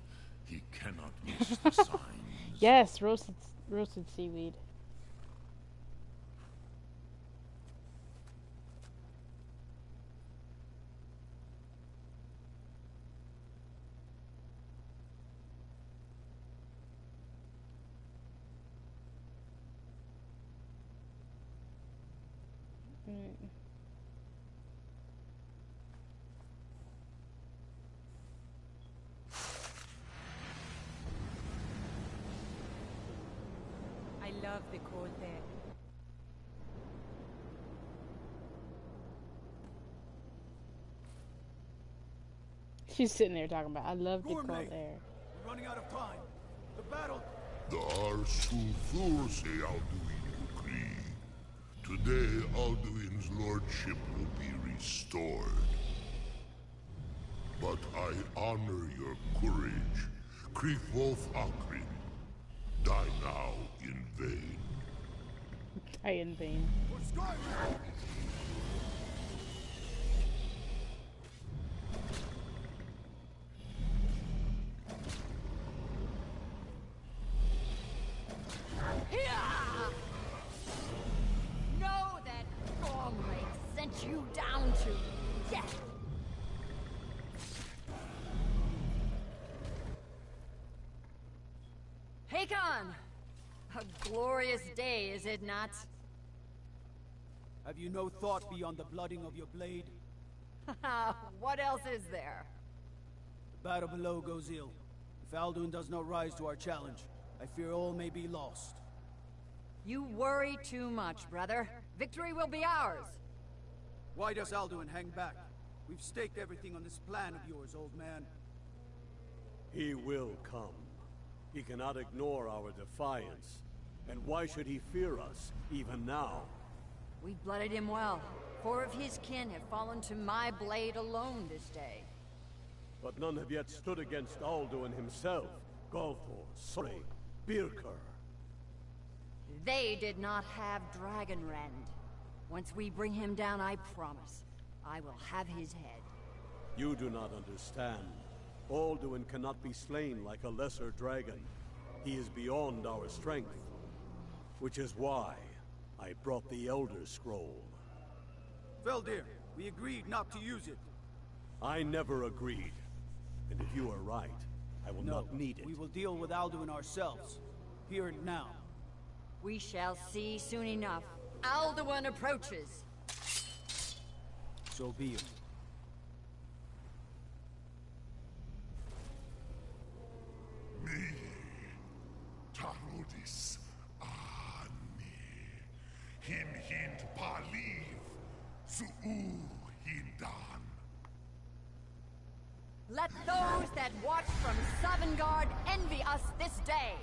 He cannot miss the signs. Yes, roasted seaweed. love the cold air. She's sitting there talking about, I love the cold Gourmet. air. We're running out of time. The battle. The Arsulfurse Alduin decree. Today, Alduin's lordship will be restored. But I honor your courage. Kriegwolf Akrin. Die now in vain. Die in vain. For Skyrim. Know that Gormley sent you down to death. Hakon! A glorious day, is it not? Have you no thought beyond the blooding of your blade? What else is there? The battle below goes ill. If Alduin does not rise to our challenge, I fear all may be lost. You worry too much, brother. Victory will be ours. Why does Alduin hang back? We've staked everything on this plan of yours, old man. He will come. He cannot ignore our defiance. And why should he fear us, even now? We've blooded him well. 4 of his kin have fallen to my blade alone this day. But none have yet stood against Alduin himself. Golthor, Surrey, Birker. They did not have Dragonrend. Once we bring him down, I promise, I will have his head. You do not understand. Alduin cannot be slain like a lesser dragon. He is beyond our strength. Which is why I brought the Elder Scroll. Veldir, we agreed not to use it. I never agreed. And if you are right, I will not need it. We will deal with Alduin ourselves. Here and now. We shall see soon enough. Alduin approaches. So be it. Me, Tarodis, Ani, Him Hind Paliv, Zuu Hindan. Let those that watch from Sovngarde envy us this day.